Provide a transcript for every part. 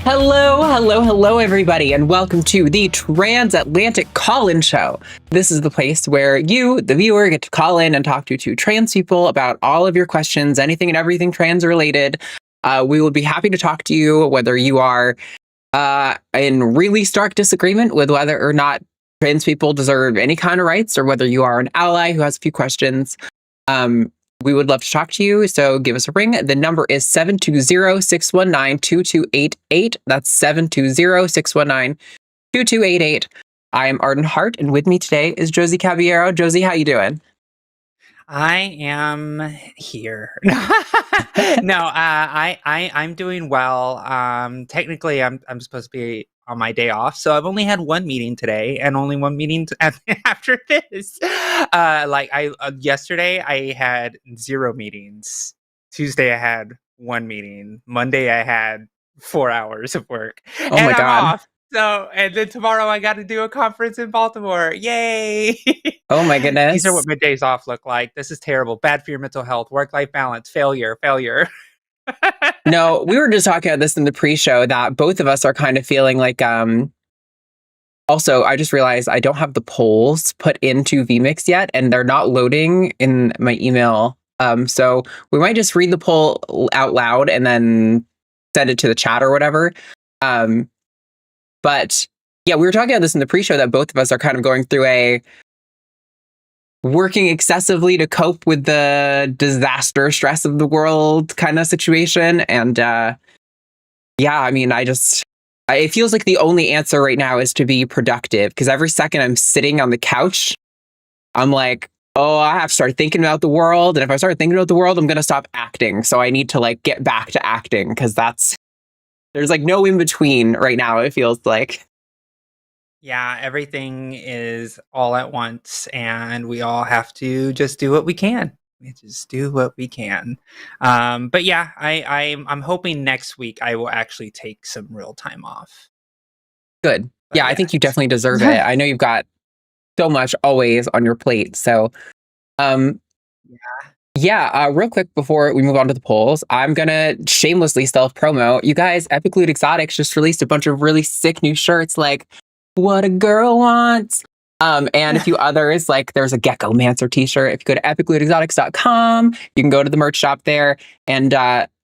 Hello, everybody, and welcome to the Transatlantic Call-In Show. This is the place where you, the viewer, get to call in and talk to two trans people about all of your questions, anything and everything trans-related. We will be happy to talk to you, whether you are in really stark disagreement with whether or not trans people deserve any kind of rights, or whether you are an ally who has a few questions. We would love to talk to you, so give us a ring. The number is 720-619-2288. That's 720-619-2288. I am Arden Hart, and with me today is Josie Caballero. Josie, how you doing? I am here. I'm doing well. Technically, I'm supposed to be on my day off, so I've only had one meeting today, and only one meeting after this. Yesterday I had 0 meetings. Tuesday I had 1 meeting. Monday I had 4 hours of work. Oh my God. I'm off. So, and then tomorrow I got to do a conference in Baltimore. Yay! Oh my goodness. These are what my days off look like. This is terrible. Bad for your mental health, work-life balance, failure. No, we were just talking about this in the pre-show that both of us are kind of feeling like, also, I just realized I don't have the polls put into vMix yet, and they're not loading in my email. So we might just read the poll out loud and then send it to the chat or whatever. But yeah, we were talking about this in the pre-show that both of us are kind of going through a working excessively to cope with the disaster stress of the world kind of situation. And yeah, I mean, it feels like the only answer right now is to be productive, because every second I'm sitting on the couch, I'm like, oh, I have to start thinking about the world. And if I start thinking about the world, I'm going to stop acting. So I need to get back to acting, because there's no in between right now, it feels like. Yeah, everything is all at once, and we all have to just do what we can. We just do what we can. But yeah, I'm hoping next week I will actually take some real time off. Good. Yeah, I think you definitely deserve it. I know you've got so much always on your plate. So, real quick before we move on to the polls, I'm going to shamelessly self-promo. You guys, Epic Loot Exotics just released a bunch of really sick new shirts like What a Girl Wants. And a few others, like there's a Gecko Mancer t-shirt. If you go to epiclootexotics.com, you can go to the merch shop there. And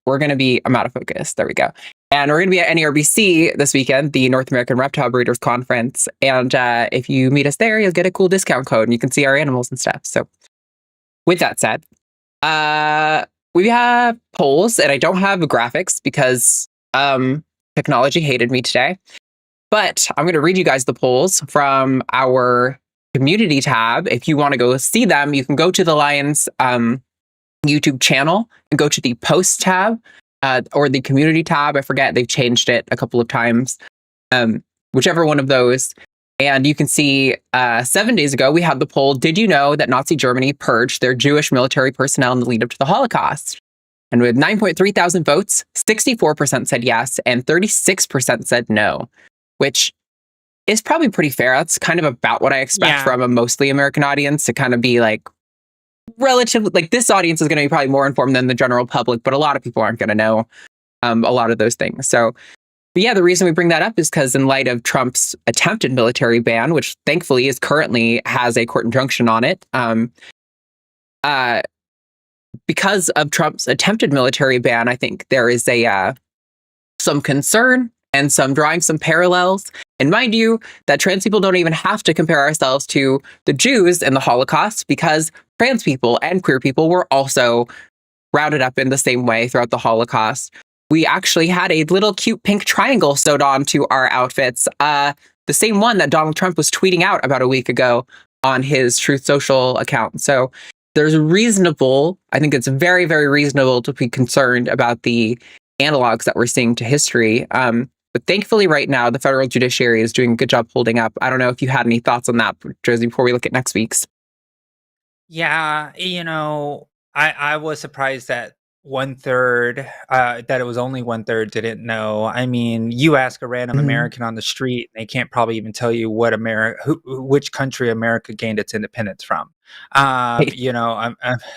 we're going to be, I'm out of focus. There we go. And we're going to be at NERBC this weekend, the North American Reptile Breeders Conference. And if you meet us there, you'll get a cool discount code and you can see our animals and stuff. So with that said, we have polls, and I don't have graphics because technology hated me today. But I'm going to read you guys the polls from our community tab. If you want to go see them, you can go to the Lions YouTube channel and go to the post tab or the community tab. I forget, they've changed it a couple of times. Whichever one of those. And you can see 7 days ago, we had the poll, did you know that Nazi Germany purged their Jewish military personnel in the lead up to the Holocaust? And with 9.3 thousand votes, 64% said yes, and 36% said no. Which is probably pretty fair. That's kind of about what I expect from a mostly American audience, to kind of be relatively, this audience is going to be probably more informed than the general public, but a lot of people aren't going to know a lot of those things. So, but yeah, the reason we bring that up is because in light of Trump's attempted military ban, which thankfully has a court injunction on it, because of Trump's attempted military ban, I think there is some concern and drawing some parallels. And mind you, that trans people don't even have to compare ourselves to the Jews in the Holocaust, because trans people and queer people were also rounded up in the same way throughout the Holocaust. We actually had a little cute pink triangle sewed onto our outfits, the same one that Donald Trump was tweeting out about a week ago on his Truth Social account. So I think it's very, very reasonable to be concerned about the analogs that we're seeing to history. But thankfully right now, the federal judiciary is doing a good job holding up. I don't know if you had any thoughts on that, Josie, before we look at next week's. Yeah, I was surprised that 1/3, that it was only 1/3 didn't know. I mean, you ask a random American on the street, they can't probably even tell you which country America gained its independence from.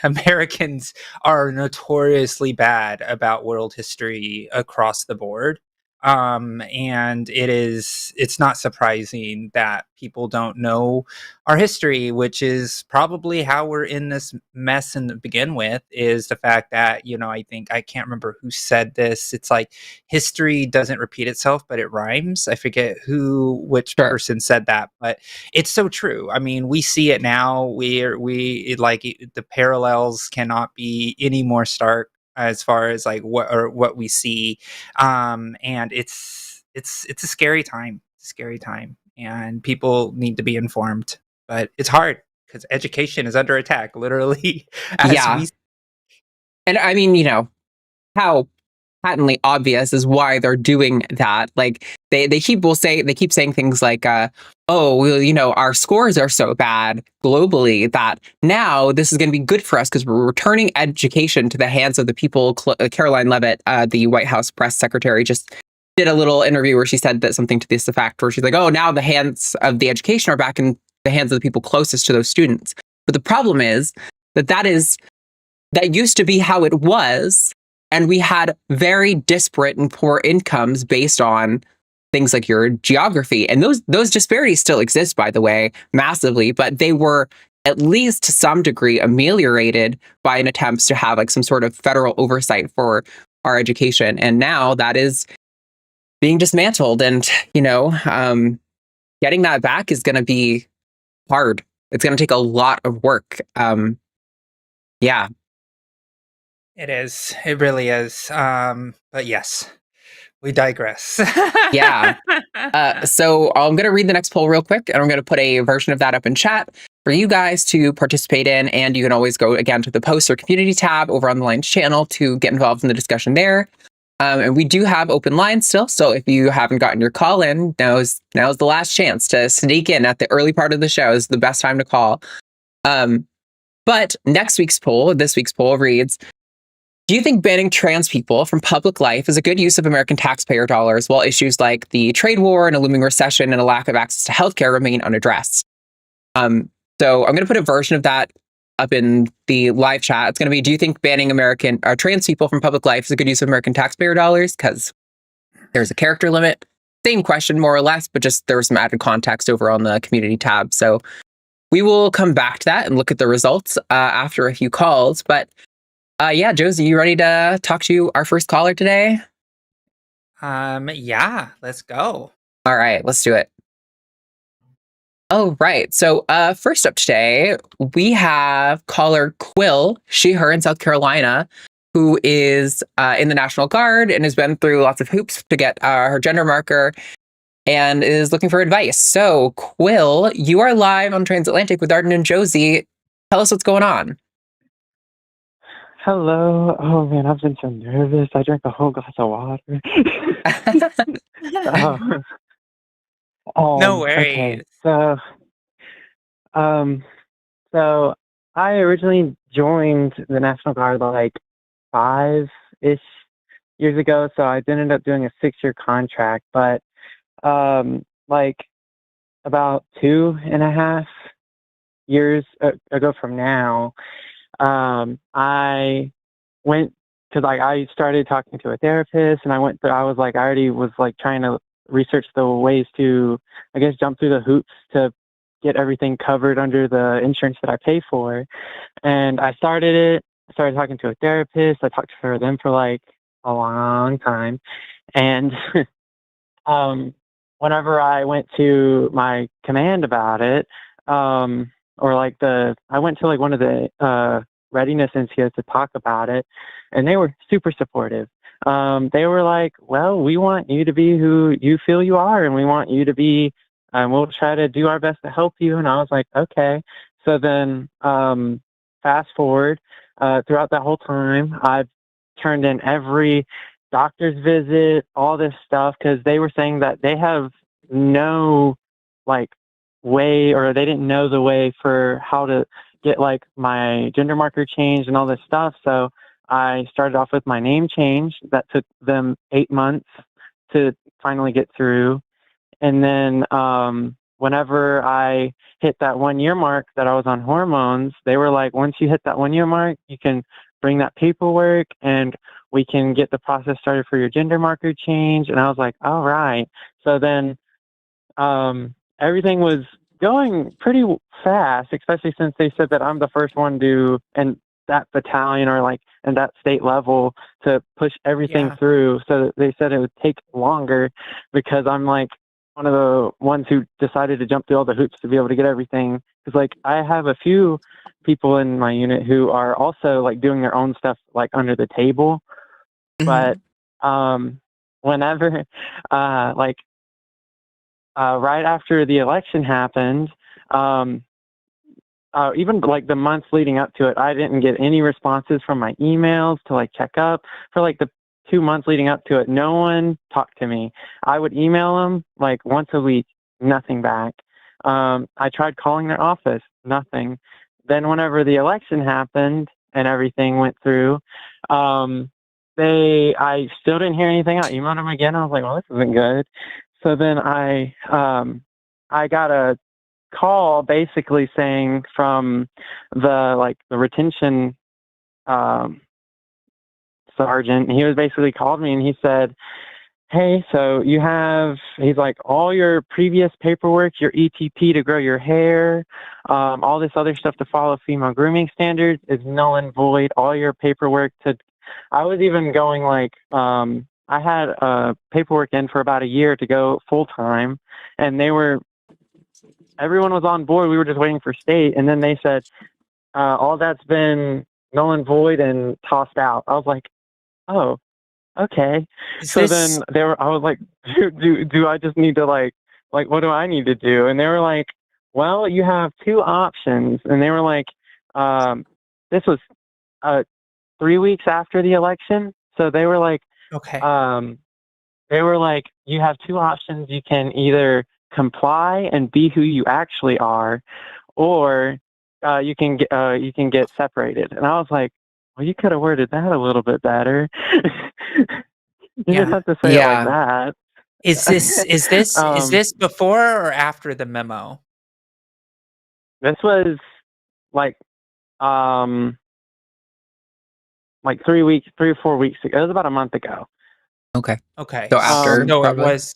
Americans are notoriously bad about world history across the board. And it's not surprising that people don't know our history, which is probably how we're in this mess in the begin with, is the fact that, I think, I can't remember who said this. It's like history doesn't repeat itself, but it rhymes. I forget which Sure. person said that, but it's so true. I mean, we see it now. The parallels cannot be any more stark as far as like what we see. And it's a scary time. It's a scary time, and people need to be informed, but it's hard because education is under attack, literally. as Yeah. we And I mean, how patently obvious is why they're doing that. Like they keep saying things like, oh, well, our scores are so bad globally that now this is going to be good for us because we're returning education to the hands of the people. Caroline Leavitt, the White House press secretary, just did a little interview where she said that something to this effect, where she's like, oh, now the hands of the education are back in the hands of the people closest to those students. But the problem is that used to be how it was. And we had very disparate and poor incomes based on things like your geography. And those disparities still exist, by the way, massively, but they were at least to some degree ameliorated by an attempt to have like some sort of federal oversight for our education. And now that is being dismantled. And, getting that back is going to be hard. It's going to take a lot of work. Yeah. It is. It really is. But yes, we digress. Yeah. So I'm going to read the next poll real quick, and I'm going to put a version of that up in chat for you guys to participate in. And you can always go again to the post or community tab over on the Lines channel to get involved in the discussion there. And we do have open lines still. So if you haven't gotten your call in, now's the last chance to sneak in at the early part of the show. Is the best time to call. But this week's poll reads, do you think banning trans people from public life is a good use of American taxpayer dollars while issues like the trade war and a looming recession and a lack of access to healthcare remain unaddressed? So I'm going to put a version of that up in the live chat. It's going to be, do you think banning trans people from public life is a good use of American taxpayer dollars? Because there's a character limit. Same question, more or less, but just there was some added context over on the community tab. So we will come back to that and look at the results after a few calls. But yeah, Josie, you ready to talk to our first caller today? Yeah, let's go. All right, let's do it. Oh, right. So first up today, we have caller Quill, she, her in South Carolina, who is in the National Guard and has been through lots of hoops to get her gender marker and is looking for advice. So Quill, you are live on Transatlantic with Arden and Josie. Tell us what's going on. Hello. Oh man, I've been so nervous. I drank a whole glass of water. No worries. Okay, so I originally joined the National Guard like 5-ish years ago. So I ended up doing a 6-year contract, but like about 2.5 years ago from now, I went to I started talking to a therapist, and I already was trying to research the ways to, I guess, jump through the hoops to get everything covered under the insurance that I pay for. And I started talking to a therapist. I talked to them for like a long time. And whenever I went to my command about it, I went to one of the readiness NCOs to talk about it, and they were super supportive. They were like, well, we want you to be who you feel you are, and we want you to be, and we'll try to do our best to help you. And I was like, okay. So then fast forward, throughout that whole time, I've turned in every doctor's visit, all this stuff, because they were saying that they have no way, or they didn't know the way for how to get my gender marker changed and all this stuff. So I started off with my name change. That took them 8 months to finally get through. And then whenever I hit that 1-year mark that I was on hormones, they were like, once you hit that 1-year mark, you can bring that paperwork and we can get the process started for your gender marker change. And I was like, all right. So then everything was going pretty fast, especially since they said that I'm the first one to, and that battalion or like in that state level to push everything through. So they said it would take longer because I'm like one of the ones who decided to jump through all the hoops to be able to get everything. Because like I have a few people in my unit who are also like doing their own stuff like under the table. But whenever right after the election happened, even like the months leading up to it, I didn't get any responses from my emails to like check up. For like the 2 months leading up to it, no one talked to me. I would email them like once a week, nothing back. I tried calling their office, nothing. Then whenever the election happened and everything went through, I still didn't hear anything. I emailed them again. I was like, well, this isn't good. So then I got a call basically saying from the retention sergeant. He was basically called me and he said, hey, so you have, he's like, all your previous paperwork, your ETP to grow your hair, all this other stuff to follow female grooming standards is null and void. All your paperwork I was even going like, I had paperwork in for about a year to go full time, and everyone was on board. We were just waiting for state. And then they said, all that's been null and void and tossed out. I was like, oh, okay. Then I was like, do I just need to like, what do I need to do? And they were like, well, you have two options. And they were like, this was 3 weeks after the election. So they were like, okay. They were like, you have two options. You can either comply and be who you actually are, or you can get separated. And I was like, well, you could have worded that a little bit better. You didn't have to say it like that. Is this before or after the memo? This was like 3 or 4 weeks ago. It was about a month ago. Okay. So after, no, it was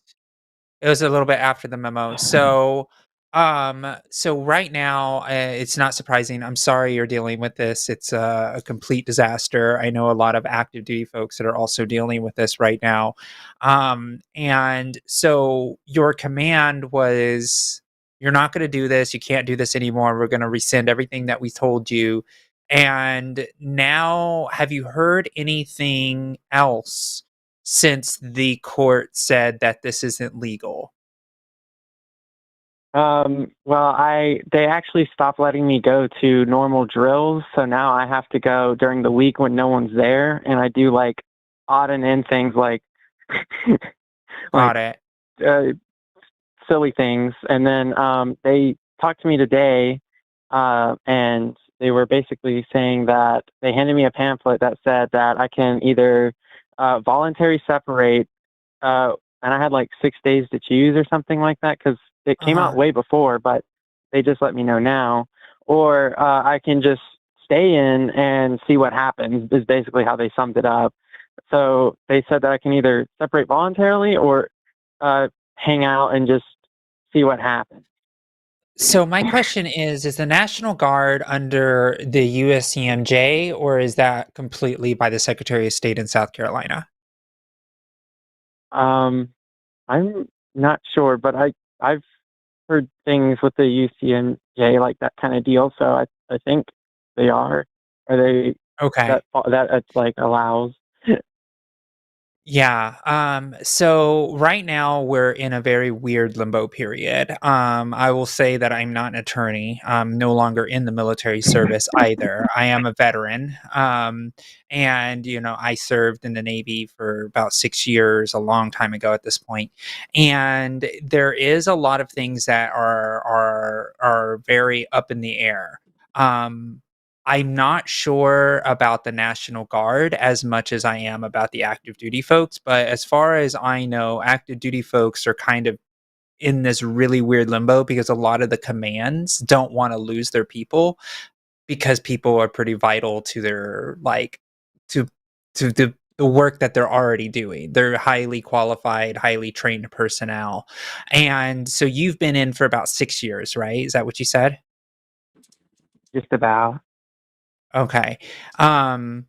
a little bit after the memo. So right now, it's not surprising. I'm sorry you're dealing with this. It's a complete disaster. I know a lot of active duty folks that are also dealing with this right now. And so your command was, you're not going to do this. You can't do this anymore. We're going to rescind everything that we told you. And now, have you heard anything else since the court said that this isn't legal? Well, they actually stopped letting me go to normal drills, so now I have to go during the week when no one's there, and I do like odd and end things like silly things. And then they talked to me today, and they were basically saying that they handed me a pamphlet that said that I can either voluntary separate, and I had like 6 days to choose or something like that, because it came out way before, but they just let me know now. Or I can just stay in and see what happens, is basically how they summed it up. So they said that I can either separate voluntarily or hang out and just see what happens. So my question is the National Guard under the USCMJ, or is that completely by the Secretary of State in South Carolina? I'm not sure, but I've heard things with the UCMJ, like that kind of deal. So I think they are. Are they okay? That it's like allows. Yeah. So right now we're in a very weird limbo period. I will say that I'm not an attorney. I'm no longer in the military service either. I am a veteran. And I served in the Navy for about 6 years, a long time ago at this point. And there is a lot of things that are very up in the air. I'm not sure about the National Guard as much as I am about the active duty folks, but as far as I know, active duty folks are kind of in this really weird limbo because a lot of the commands don't want to lose their people, because people are pretty vital to their to the the work that they're already doing. They're highly qualified, highly trained personnel. And so you've been in for about 6 years, right? Is that what you said? Just about. Okay. Um,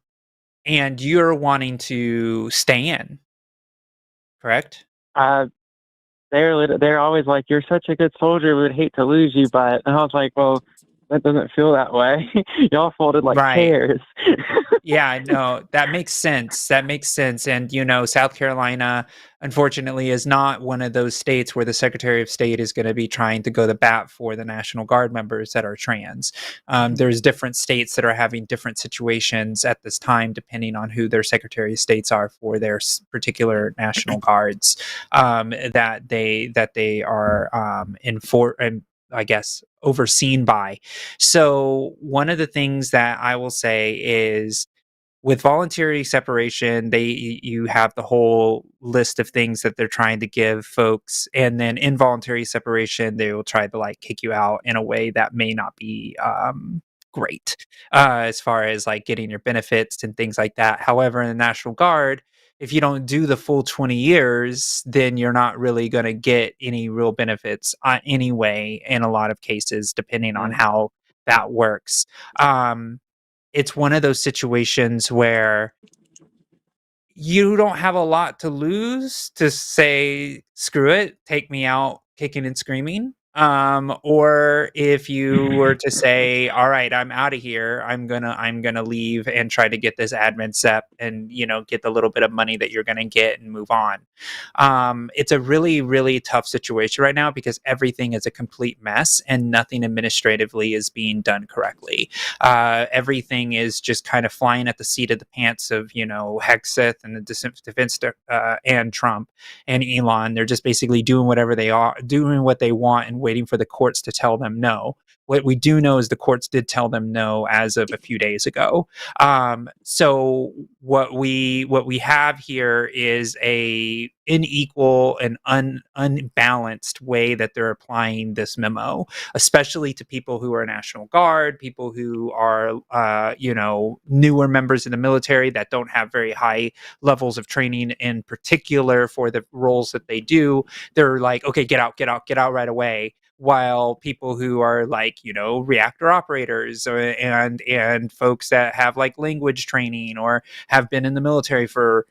and you're wanting to stay in, correct? Uh, they're always like, "You're such a good soldier. We would hate to lose you," but and I was like, "Well, that doesn't feel that way. Y'all folded like Right. chairs." Yeah, no, that makes sense. That makes sense. And, South Carolina, unfortunately, is not one of those states where the Secretary of State is going to be trying to go to bat for the National Guard members that are trans. There's different states that are having different situations at this time, depending on who their Secretary of States are for their particular National Guards that they are and I guess overseen by. So one of the things that I will say is with voluntary separation, you have the whole list of things that they're trying to give folks, and then involuntary separation, they will try to like kick you out in a way that may not be great as far as like getting your benefits and things like that. However, in the National Guard, if you don't do the full 20 years, then you're not really going to get any real benefits anyway, in a lot of cases, depending on how that works. It's one of those situations where you don't have a lot to lose to say, screw it, take me out kicking and screaming. Or if you were to say, all right, I'm out of here, I'm gonna leave and try to get this admin step and get the little bit of money that you're gonna get and move on. It's a really, really tough situation right now because everything is a complete mess and nothing administratively is being done correctly. Everything is just kind of flying at the seat of the pants of Hexeth and the defense and Trump and Elon. They're just basically doing whatever they are, doing what they want, and waiting for the courts to tell them no. What we do know is the courts did tell them no as of a few days ago. So what we have here is a unequal and unbalanced way that they're applying this memo, especially to people who are National Guard, people who are newer members of the military that don't have very high levels of training, in particular for the roles that they do. They're like, okay, get out right away. While people who are like, reactor operators and folks that have like language training or have been in the military for,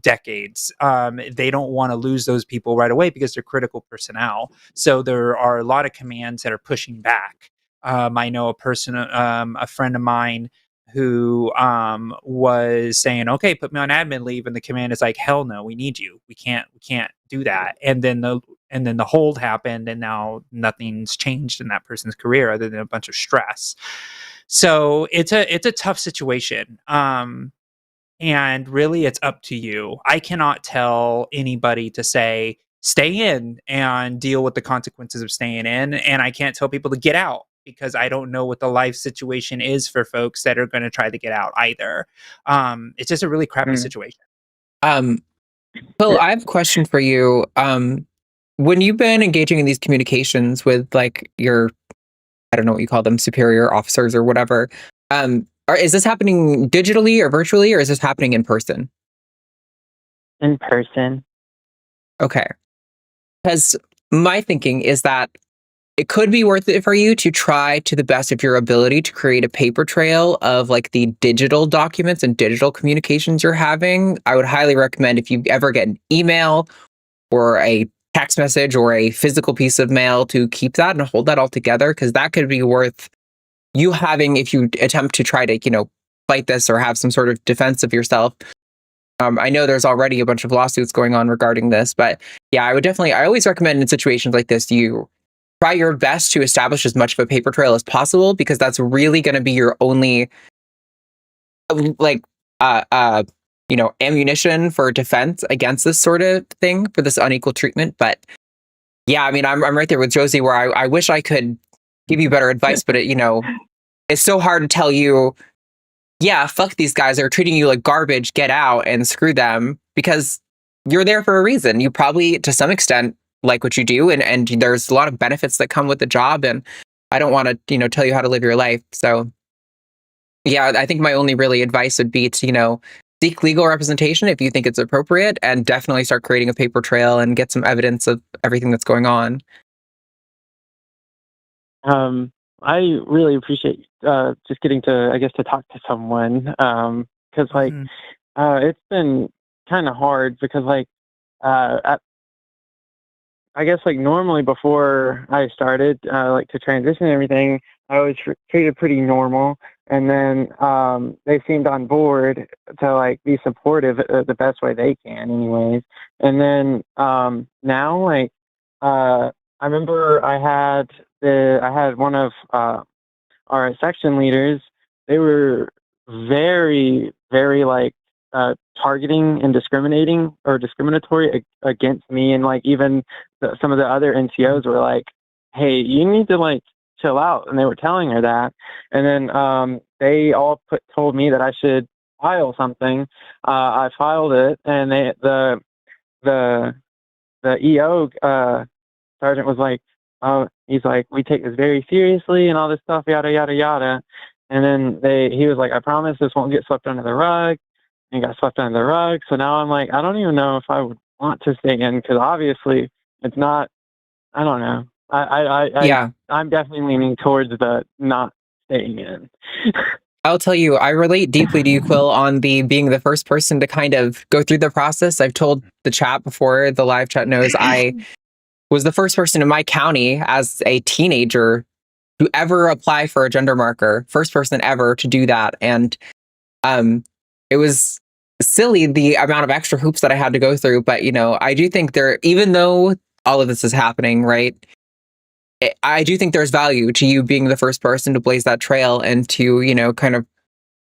decades, they don't want to lose those people right away because they're critical personnel. So there are a lot of commands that are pushing back. I know a friend of mine who was saying, okay, put me on admin leave, and the command is like, hell no, we need you. We can't do that. And then the hold happened, and now nothing's changed in that person's career other than a bunch of stress. So it's a tough situation. And really it's up to you. I cannot tell anybody to say, stay in and deal with the consequences of staying in. And I can't tell people to get out because I don't know what the life situation is for folks that are going to try to get out either. It's just a really crappy situation. Phil, I have a question for you. When you've been engaging in these communications with like your, I don't know what you call them, superior officers or whatever, is this happening digitally or virtually, or is this happening in person? In person. Okay. Because my thinking is that it could be worth it for you to try to the best of your ability to create a paper trail of like the digital documents and digital communications you're having. I would highly recommend, if you ever get an email or a text message or a physical piece of mail, to keep that and hold that all together, because that could be worth you having if you attempt to try to, fight this or have some sort of defense of yourself. I know there's already a bunch of lawsuits going on regarding this, but yeah, I always recommend in situations like this, you try your best to establish as much of a paper trail as possible, because that's really going to be your only ammunition for defense against this sort of thing, for this unequal treatment. But yeah, I mean, I'm right there with Josie, where I wish I could give you better advice, but it's so hard to tell you, yeah, fuck these guys, they're treating you like garbage, get out and screw them, because you're there for a reason. You probably, to some extent, like what you do, and there's a lot of benefits that come with the job, and I don't want to, tell you how to live your life. So yeah, I think my only really advice would be to, seek legal representation if you think it's appropriate, and definitely start creating a paper trail and get some evidence of everything that's going on. I really appreciate just getting to, I guess, to talk to someone, because like it's been kind of hard because like I guess like normally before I started like to transition and everything, I was treated pretty normal, and then they seemed on board to like be supportive the best way they can, anyways. And then now like I remember I had one of our section leaders. They were very, very like targeting and discriminatory against me, and like even some of the other NCOs were like, "Hey, you need to like chill out," and they were telling her that. And then they all told me that I should file something. I filed it, and the EO sergeant was like, "Oh," he's like, "we take this very seriously and all this stuff, yada yada yada." And then he was like, "I promise this won't get swept under the rug." And got swept under the rug. So now I'm like, I don't even know if I would want to stay in, because obviously it's not. I don't know. I'm definitely leaning towards the not staying in. I'll tell you, I relate deeply to you, Quill, on the being the first person to kind of go through the process. I've told the chat before, the live chat knows, I was the first person in my county as a teenager to ever apply for a gender marker. First person ever to do that. And it was silly, the amount of extra hoops that I had to go through. But, you know, I do think even though all of this is happening, right, I do think there's value to you being the first person to blaze that trail and to, you know, kind of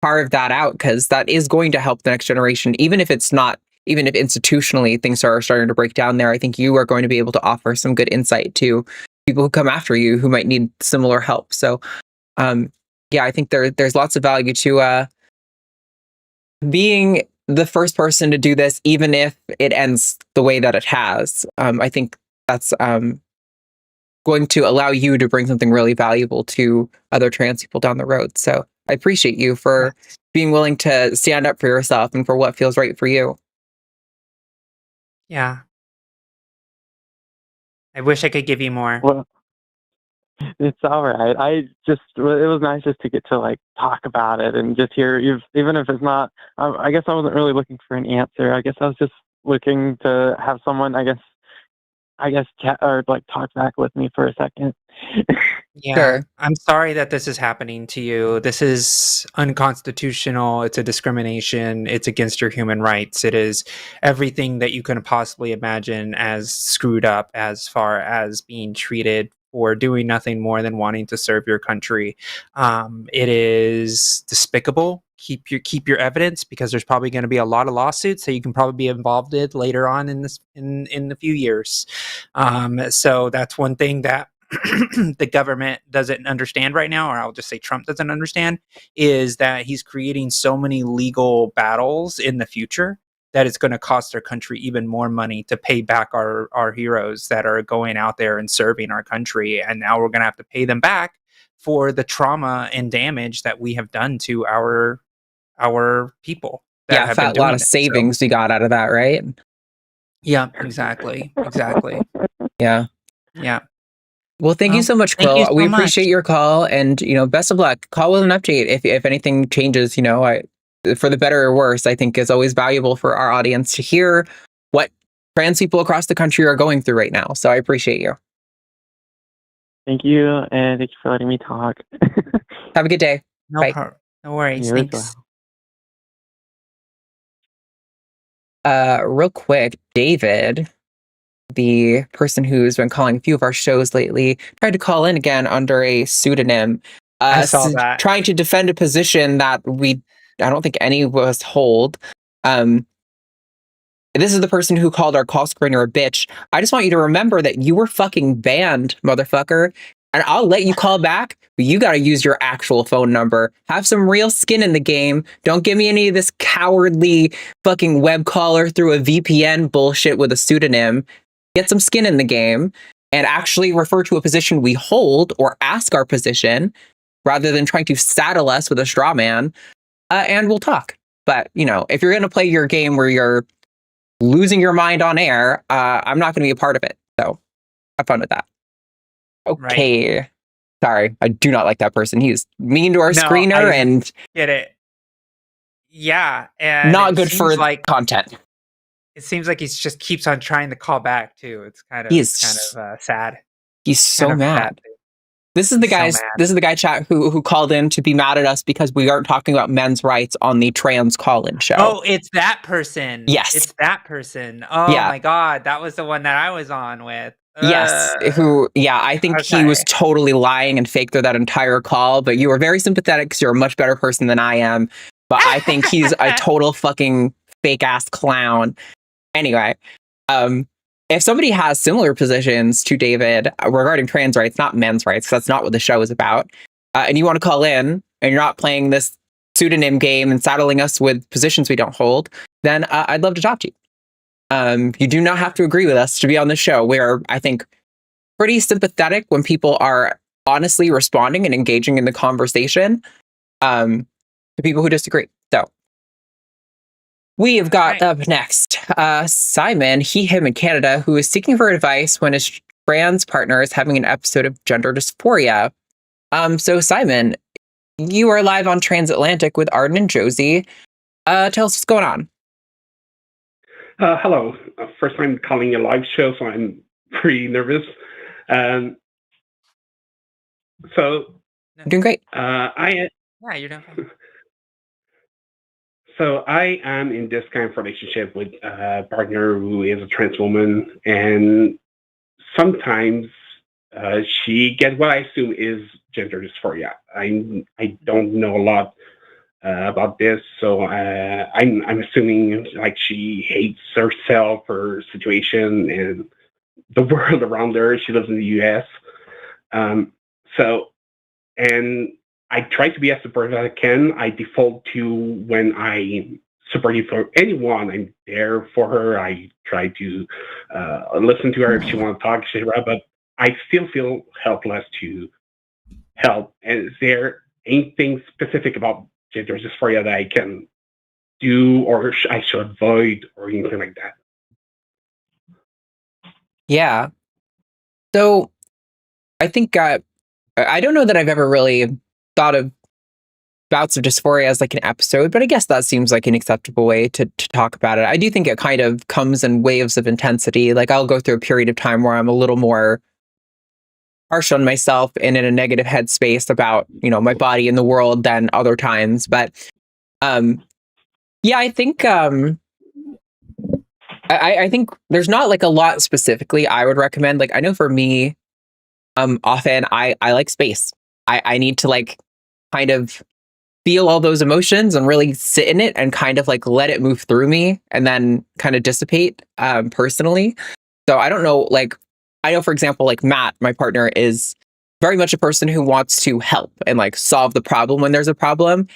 carve that out, because that is going to help the next generation, even if institutionally things are starting to break down there. I think you are going to be able to offer some good insight to people who come after you who might need similar help. So, yeah, I think there's lots of value to being the first person to do this, even if it ends the way that it has. I think that's going to allow you to bring something really valuable to other trans people down the road. So I appreciate you for being willing to stand up for yourself and for what feels right for you. Yeah. I wish I could give you more. Well, it's all right. It was nice just to get to like talk about it and just hear, even if it's not, I guess I wasn't really looking for an answer. I guess I was just looking to have someone, I guess chat or like talk back with me for a second. Yeah, Sure. I'm sorry that this is happening to you. This is unconstitutional. It's a discrimination. It's against your human rights. It is everything that you can possibly imagine as screwed up as far as being treated for doing nothing more than wanting to serve your country. It is despicable. Keep your evidence, because there's probably going to be a lot of lawsuits that you can probably be involved in later on in the few years. So that's one thing that the government doesn't understand right now, or I'll just say Trump doesn't understand, is that he's creating so many legal battles in the future that it's going to cost our country even more money to pay back our heroes that are going out there and serving our country. And now we're going to have to pay them back for the trauma and damage that we have done to our people that have been A lot doing of it. savings we got out of that, right? Yeah, exactly. Yeah. Yeah. Well, thank you so much, Thank Quill. you so We much. appreciate your call, and you know, best of luck. Call with an update if anything changes. You know, for the better or worse, I think is always valuable for our audience to hear what trans people across the country are going through right now. So I appreciate you. Thank you, and thank you for letting me talk. Have a good day. No Bye. problem. No worries. You as Thanks. Real quick, David, the person who's been calling a few of our shows lately, tried to call in again under a pseudonym. I saw that. Trying to defend a position that I don't think any of us hold. This is the person who called our call screener a bitch. I just want you to remember that you were fucking banned, motherfucker. And I'll let you call back, but you got to use your actual phone number. Have some real skin in the game. Don't give me any of this cowardly fucking web caller through a VPN bullshit with a pseudonym. Get some skin in the game and actually refer to a position we hold or ask our position rather than trying to saddle us with a straw man. And we'll talk. But, if you're going to play your game where you're losing your mind on air, I'm not going to be a part of it. So have fun with that. Okay. Right. Sorry, I do not like that person. He's mean to our screener and get it. Yeah, and not good for content. It seems like he just keeps on trying to call back too. It's kind of sad. He's so mad. This is the guy. This is the guy, chat, who called in to be mad at us because we aren't talking about men's rights on the trans call-in show. Oh, it's that person. Yes, it's that person. Oh my god, that was the one that I was on with. Yes, I think he was totally lying and fake through that entire call, but you were very sympathetic because you're a much better person than I am. But I think he's a total fucking fake ass clown. Anyway, if somebody has similar positions to David regarding trans rights, not men's rights, because that's not what the show is about, and you want to call in and you're not playing this pseudonym game and saddling us with positions we don't hold, then I'd love to talk to you. You do not have to agree with us to be on the show. We're, I think, pretty sympathetic when people are honestly responding and engaging in the conversation to people who disagree. So we have got up next Simon, him in Canada, who is seeking for advice when his trans partner is having an episode of gender dysphoria. So Simon, you are live on Transatlantic with Arden and Josie. Tell us what's going on. Hello. First time calling a live show, so I'm pretty nervous. You're doing great. You're doing fine. So I am in this kind of relationship with a partner who is a trans woman, and sometimes she gets what I assume is gender dysphoria. I don't know a lot about this, so I'm assuming like she hates herself, her situation, and the world around her. She lives in the U.S. And I try to be as supportive as I can. I default to when I supportive for anyone, I'm there for her. I try to listen to her if she wants to talk, etc. But I still feel helpless to help. And is there anything specific about gender dysphoria that I can do or I should avoid or anything like that? Yeah. So I think I don't know that I've ever really thought of bouts of dysphoria as like an episode, but I guess that seems like an acceptable way to talk about it. I do think it kind of comes in waves of intensity. Like I'll go through a period of time where I'm a little more harsh on myself and in a negative headspace about, my body and the world than other times. But I think I think there's not like a lot specifically I would recommend. Like I know for me, often I like space. I need to like kind of feel all those emotions and really sit in it and kind of like let it move through me and then kind of dissipate personally. So I don't know, like I know, for example, like Matt, my partner, is very much a person who wants to help and like solve the problem when there's a problem.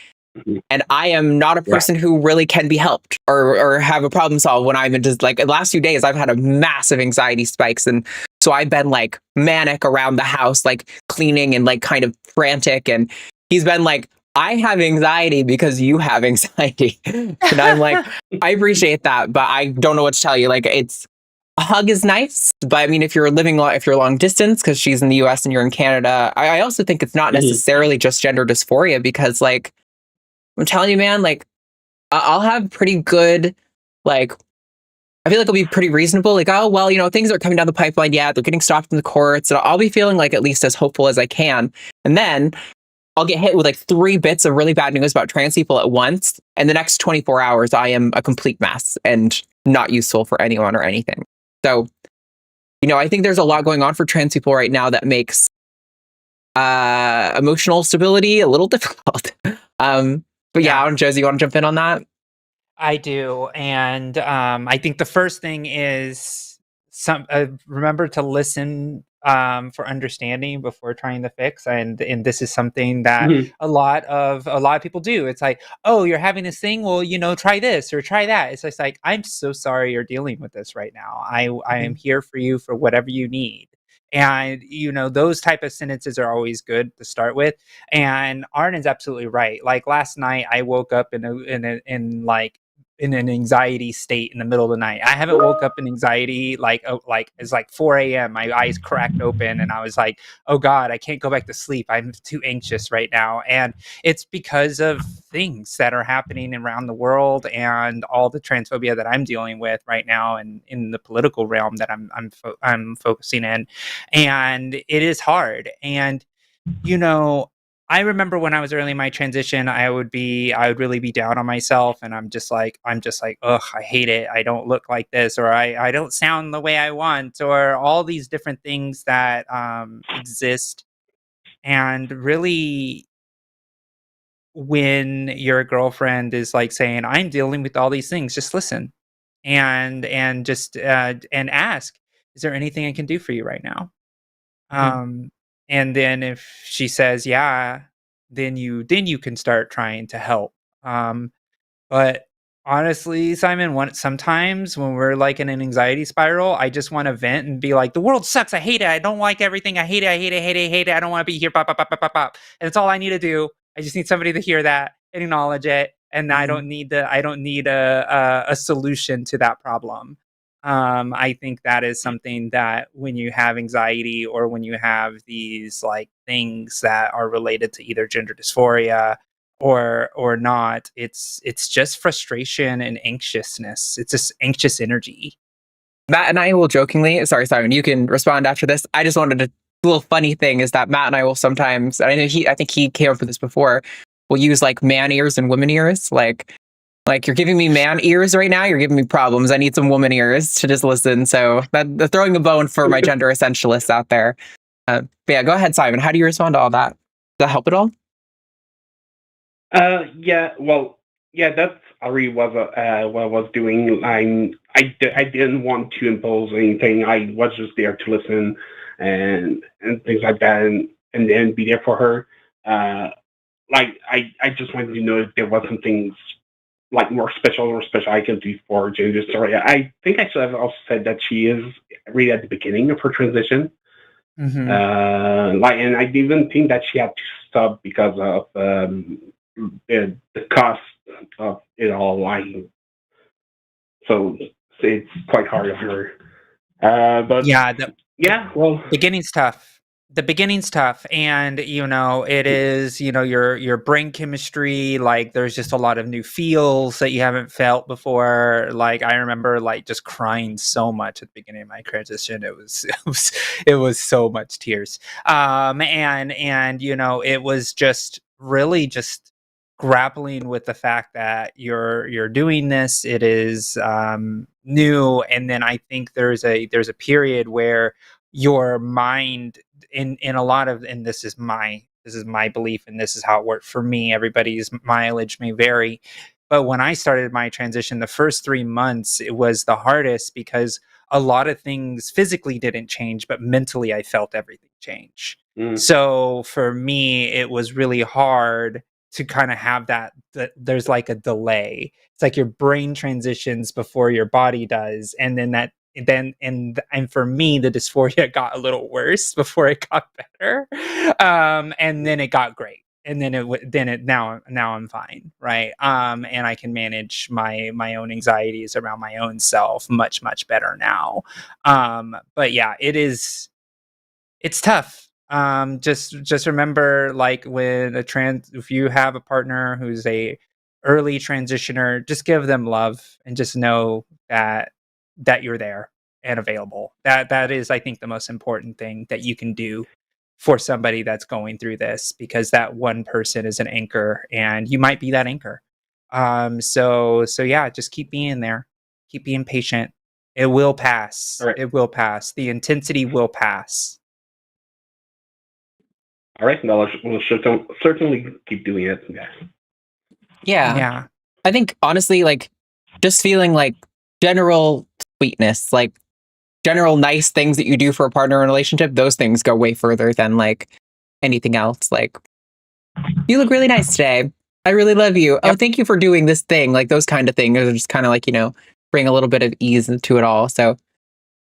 And I am not a person who really can be helped or have a problem solved when I'm in just like the last few days, I've had a massive anxiety spikes. And so I've been like manic around the house, like cleaning and like kind of frantic. And he's been like, I have anxiety because you have anxiety. And I'm like, I appreciate that, but I don't know what to tell you. Like a hug is nice, but I mean, if you're long distance, because she's in the US and you're in Canada, I also think it's not necessarily just gender dysphoria, because like, I'm telling you, man, like I'll have pretty good, like, I feel like I'll be pretty reasonable. Like, oh, well, things are coming down the pipeline. Yeah, they're getting stopped in the courts. And I'll be feeling like at least as hopeful as I can. And then I'll get hit with like 3 bits of really bad news about trans people at once. And the next 24 hours, I am a complete mess and not useful for anyone or anything. So, I think there's a lot going on for trans people right now that makes emotional stability a little difficult. But yeah, Josie, you want to jump in on that? I do. And I think the first thing is remember to listen for understanding before trying to fix. And this is something that a lot of people do. It's like, oh, you're having this thing. Well, try this or try that. It's just like, I'm so sorry you're dealing with this right now. I am here for you for whatever you need. And, those type of sentences are always good to start with. And Arden's absolutely right. Like last night, I woke up in an anxiety state in the middle of the night. I haven't woke up in anxiety it's like 4 a.m. My eyes cracked open and I was like, oh God, I can't go back to sleep. I'm too anxious right now. And it's because of things that are happening around the world and all the transphobia that I'm dealing with right now and in the political realm that I'm focusing in. And it is hard. And I remember when I was early in my transition, I would really be down on myself, and I'm just like, ugh, I hate it. I don't look like this, or I don't sound the way I want, or all these different things that exist. And really, when your girlfriend is like saying, I'm dealing with all these things, just listen and just and ask, is there anything I can do for you right now? And then if she says, yeah, then you can start trying to help. But honestly, Simon, sometimes when we're like in an anxiety spiral, I just want to vent and be like, the world sucks. I hate it. I don't like everything. I hate it. I hate it. Hate it. Hate it. I don't want to be here. Pop, pop, pop, pop, pop, pop. And it's all I need to do. I just need somebody to hear that and acknowledge it. And I don't need a solution to that problem. I think that is something that when you have anxiety or when you have these like things that are related to either gender dysphoria or not, it's just frustration and anxiousness. It's just anxious energy. Matt and I will jokingly, sorry, Simon, you can respond after this. I just wanted a little funny thing is that Matt and I will sometimes, I think he came up with this before, we'll use like man ears and women ears. Like you're giving me man ears right now, you're giving me problems. I need some woman ears to just listen. So they're throwing a bone for my gender essentialists out there. But yeah, go ahead, Simon. How do you respond to all that? Does that help at all? That's already what I was doing. I didn't want to impose anything. I was just there to listen and things like that, and then be there for her. I just wanted to know if there was some things like more special I can do for gender story. I think I should have also said that she is really at the beginning of her transition. Mm-hmm. And I even think that she had to stop because of the cost of it all. So it's quite hard of her. But the beginning's tough, and it is your brain chemistry, like there's just a lot of new feels that you haven't felt before. Like I remember like just crying so much at the beginning of my transition. It was so much tears, and it was just really just grappling with the fact that you're doing this. It is new, and then I think there's a period where your mind in a lot of, and this is my belief and this is how it worked for me, everybody's mileage may vary, but when I started my transition, the first 3 months, it was the hardest because a lot of things physically didn't change, but mentally I felt everything change. So for me, it was really hard to kind of have that there's like a delay. It's like your brain transitions before your body does, and then for me, the dysphoria got a little worse before it got better, and then it got great, and now I'm fine, right? And I can manage my own anxieties around my own self much better now. But yeah, it's tough. Just remember, like if you have a partner who's a early transitioner, just give them love and just know that you're there and available. That is, I think, the most important thing that you can do for somebody that's going through this, because that one person is an anchor and you might be that anchor. So yeah, just keep being there, keep being patient. It will pass. All right. It will pass. The intensity will pass. All right, no, we'll certainly keep doing it. Yeah. I think honestly, like just feeling like general sweetness, like general nice things that you do for a partner in a relationship, those things go way further than like anything else. Like, you look really nice today. I really love you. Yep. Oh, thank you for doing this thing. Like those kind of things are just kind of like, bring a little bit of ease into it all. So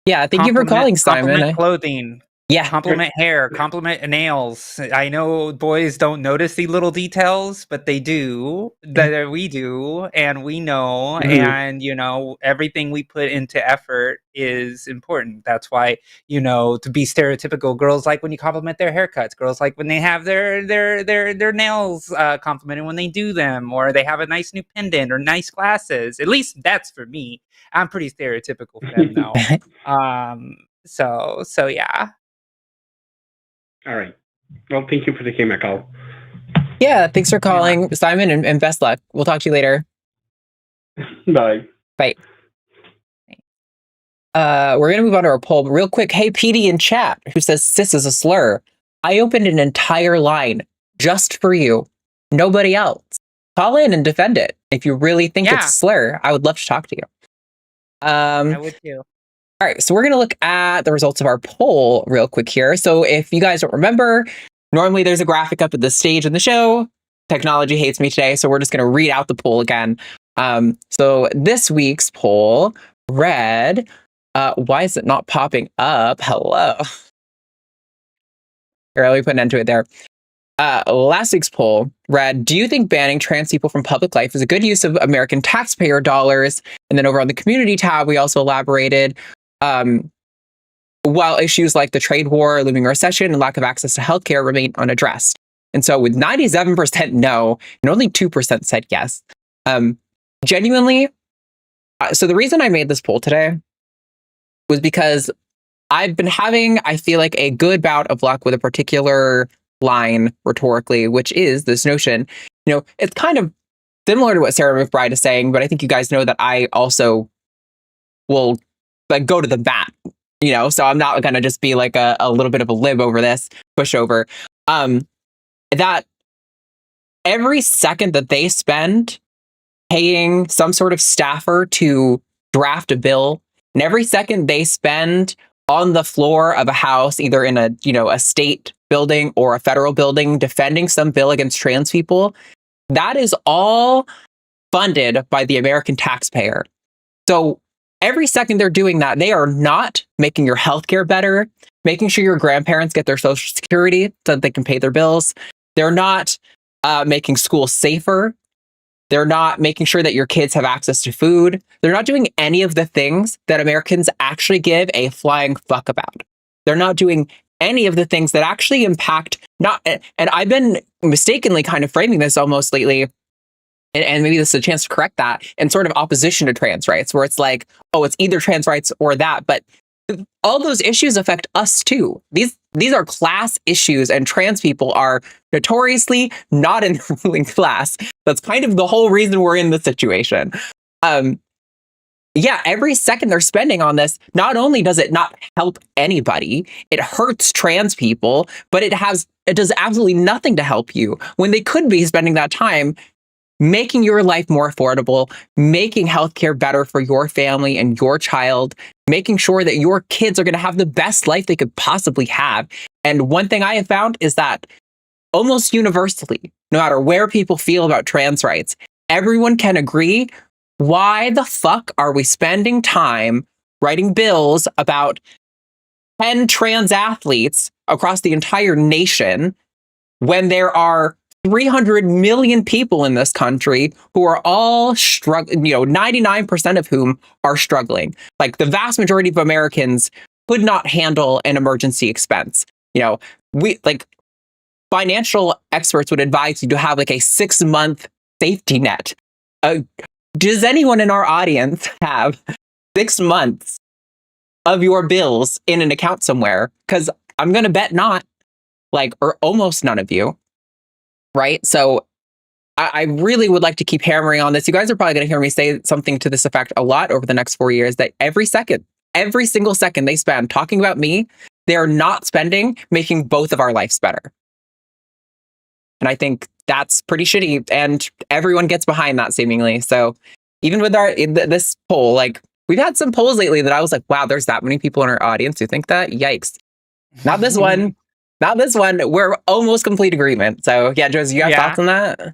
yeah, thank you for calling, Simon. Clothing. Yeah. Compliment hair, compliment nails. I know boys don't notice the little details, but they do. That we do, and we know, and everything we put into effort is important. That's why, to be stereotypical, girls like when you compliment their haircuts. Girls like when they have their nails complimented when they do them, or they have a nice new pendant or nice glasses. At least that's for me. I'm pretty stereotypical for them, though. So yeah. All right. Well, thank you for taking my call. Yeah, thanks for calling, Simon, and best luck. We'll talk to you later. Bye. Bye. We're gonna move on to our poll, but real quick, hey, PD in chat, who says cis is a slur. I opened an entire line just for you. Nobody else. Call in and defend it. If you really think it's a slur, I would love to talk to you. I would too. All right, so we're going to look at the results of our poll real quick here. So if you guys don't remember, normally there's a graphic up at this stage in the show. Technology hates me today, so we're just going to read out the poll again. So this week's poll read, why is it not popping up? Hello. Here, let me put an end to it there. Last week's poll read, do you think banning trans people from public life is a good use of American taxpayer dollars? And then over on the community tab, we also elaborated, while issues like the trade war, looming recession, and lack of access to healthcare remain unaddressed. And so with 97% no, and only 2% said yes. Genuinely, so the reason I made this poll today was because I've been having, I feel like, a good bout of luck with a particular line rhetorically, which is this notion, it's kind of similar to what Sarah McBride is saying, but I think you guys know that I also will go to the bat, so I'm not going to just be like a little bit of a lib over this pushover. That every second that they spend paying some sort of staffer to draft a bill, and every second they spend on the floor of a house, either in a state building or a federal building, defending some bill against trans people, that is all funded by the American taxpayer. So every second they're doing that, they are not making your healthcare better, making sure your grandparents get their Social Security so that they can pay their bills. They're not making schools safer. They're not making sure that your kids have access to food. They're not doing any of the things that Americans actually give a flying fuck about. They're not doing any of the things that actually impact and I've been mistakenly kind of framing this almost lately, and maybe this is a chance to correct that, in sort of opposition to trans rights, where it's like, oh, it's either trans rights or that, but all those issues affect us too. These are class issues, and trans people are notoriously not in the ruling class. That's kind of the whole reason we're in this situation. Every second they're spending on this, not only does it not help anybody, it hurts trans people, but it does absolutely nothing to help you when they could be spending that time making your life more affordable, making healthcare better for your family and your child, making sure that your kids are going to have the best life they could possibly have. And one thing I have found is that almost universally, no matter where people feel about trans rights, everyone can agree, why the fuck are we spending time writing bills about 10 trans athletes across the entire nation when there are 300 million people in this country who are all struggling, 99% of whom are struggling. Like, the vast majority of Americans could not handle an emergency expense. Financial experts would advise you to have like a 6-month safety net. Does anyone in our audience have 6 months of your bills in an account somewhere? Because I'm going to bet not, or almost none of you. Right? So I really would like to keep hammering on this. You guys are probably going to hear me say something to this effect a lot over the next 4 years, that every single second they spend talking about me, they are not spending making both of our lives better. And I think that's pretty shitty, and everyone gets behind that seemingly. So even with this poll, we've had some polls lately that I was like, wow, there's that many people in our audience who think that. Yikes. Not this one. Not this one. We're almost complete agreement. So yeah, Josie, you have thoughts on that?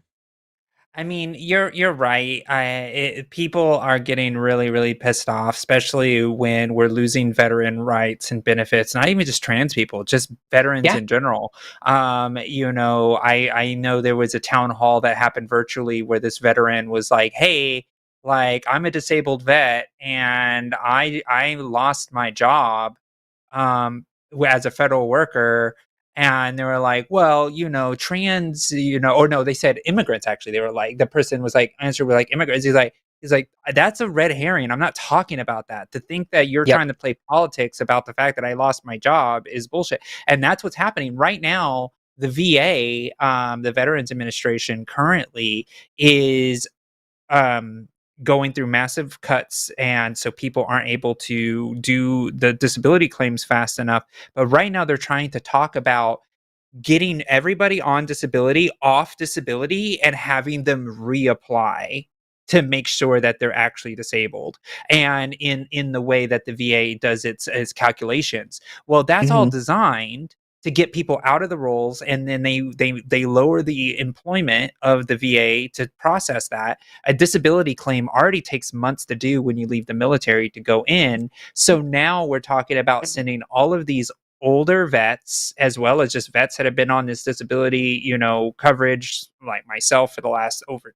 I mean, you're right. People are getting really, really pissed off, especially when we're losing veteran rights and benefits. Not even just trans people, just veterans Yeah. in general. I know there was a town hall that happened virtually where this veteran was like, "Hey, like I'm a disabled vet, and I lost my job as a federal worker." And they were like, well, trans, or no, they said immigrants. Actually, they were like, the person was like, answer with like immigrants. He's like, that's a red herring. I'm not talking about that. To think that you're Yep. trying to play politics about the fact that I lost my job is bullshit. And that's what's happening right now. The VA, the Veterans Administration, currently is um, going through massive cuts, and so people aren't able to do the disability claims fast enough. But right now, they're trying to talk about getting everybody on disability off disability and having them reapply to make sure that they're actually disabled, and in the way that the VA does its calculations. Well, that's all Hmm. designed to get people out of the rolls, and then they lower the employment of the VA to process that. A disability claim already takes months to do when you leave the military to go in. So now we're talking about sending all of these older vets, as well as just vets that have been on this disability, coverage, like myself, for the last over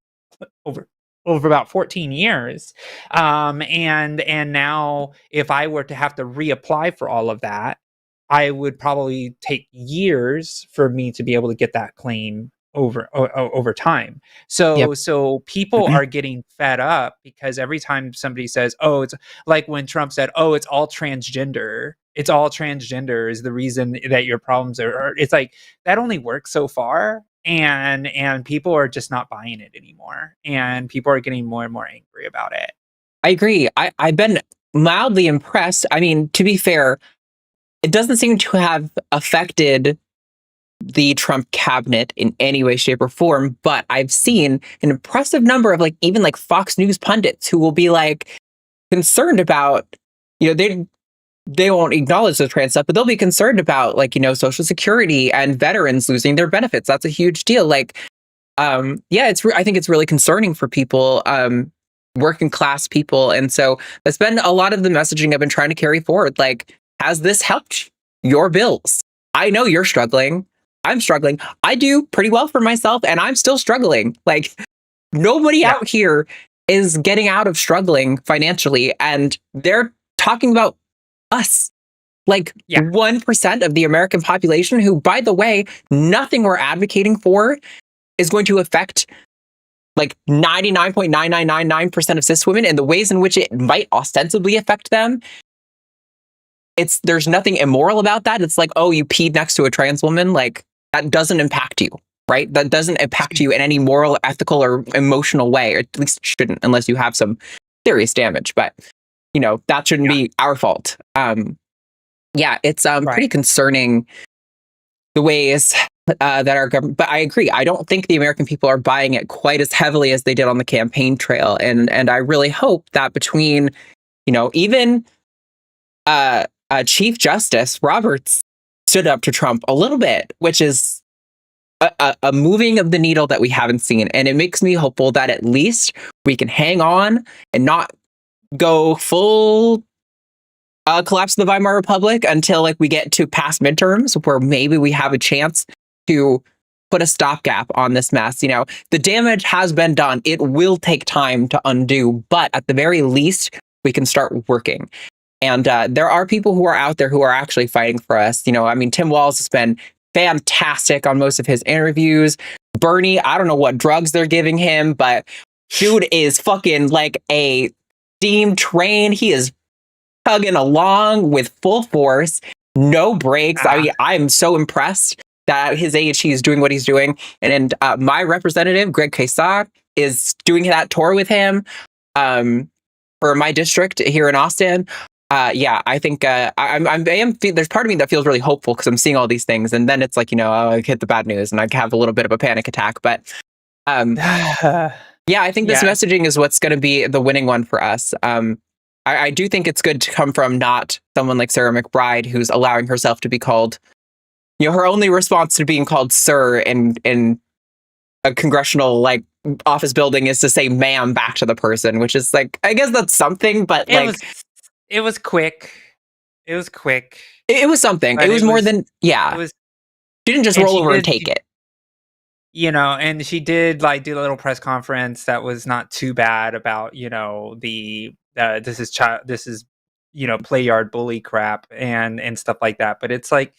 over about 14 years. And now if I were to have to reapply for all of that, I would probably take years for me to be able to get that claim over time. Yep. So people are getting fed up because every time somebody says, "Oh, it's like when Trump said, oh, it's all transgender. It's all transgender is the reason that your problems are." It's like that only works so far, and people are just not buying it anymore, and people are getting more and more angry about it. I agree. I've been mildly impressed. I mean, to be fair, it doesn't seem to have affected the Trump cabinet in any way, shape, or form, but I've seen an impressive number of even Fox News pundits who will be concerned about, they won't acknowledge the trans stuff, but they'll be concerned about Social Security and veterans losing their benefits. That's a huge deal. Yeah, I think it's really concerning for people, working class people. And so that's been a lot of the messaging I've been trying to carry forward. Has this helped your bills? I know you're struggling. I'm struggling. I do pretty well for myself, and I'm still struggling. Nobody Yeah. out here is getting out of struggling financially, and they're talking about us. Yeah. 1% of the American population, who, by the way, nothing we're advocating for is going to affect 99.9999% of cis women, and the ways in which it might ostensibly affect them. There's nothing immoral about that. It's oh, you peed next to a trans woman. That doesn't impact you, right? That doesn't impact you in any moral, ethical, or emotional way, or at least it shouldn't, unless you have some serious damage. But that shouldn't be our fault. Yeah, it's pretty Right. concerning the ways that our government. But I agree. I don't think the American people are buying it quite as heavily as they did on the campaign trail, and I really hope that between even Chief Justice Roberts stood up to Trump a little bit, which is a moving of the needle that we haven't seen. And it makes me hopeful that at least we can hang on and not go full collapse of the Weimar Republic until we get to past midterms, where maybe we have a chance to put a stopgap on this mess. The damage has been done. It will take time to undo, but at the very least, we can start working. And there are people who are out there who are actually fighting for us. I mean, Tim Walz has been fantastic on most of his interviews. Bernie, I don't know what drugs they're giving him, but dude is fucking like a steam train. He is tugging along with full force, no breaks. I mean, I'm so impressed that at his age, he's doing what he's doing. And my representative, Greg Quesada, is doing that tour with him for my district here in Austin. Yeah, I think there's part of me that feels really hopeful because I'm seeing all these things, and then it's I hit the bad news and I have a little bit of a panic attack. But yeah, I think this messaging is what's going to be the winning one for us. I do think it's good to come from not someone like Sarah McBride, who's allowing herself to be called, her only response to being called sir in a congressional office building is to say ma'am back to the person, which is like, I guess that's something, but It was quick. It was quick. It was something. It was more than, yeah. It was. She didn't just roll over and take it. And she did like do a little press conference that was not too bad about, this is play yard bully crap and stuff like that. But it's like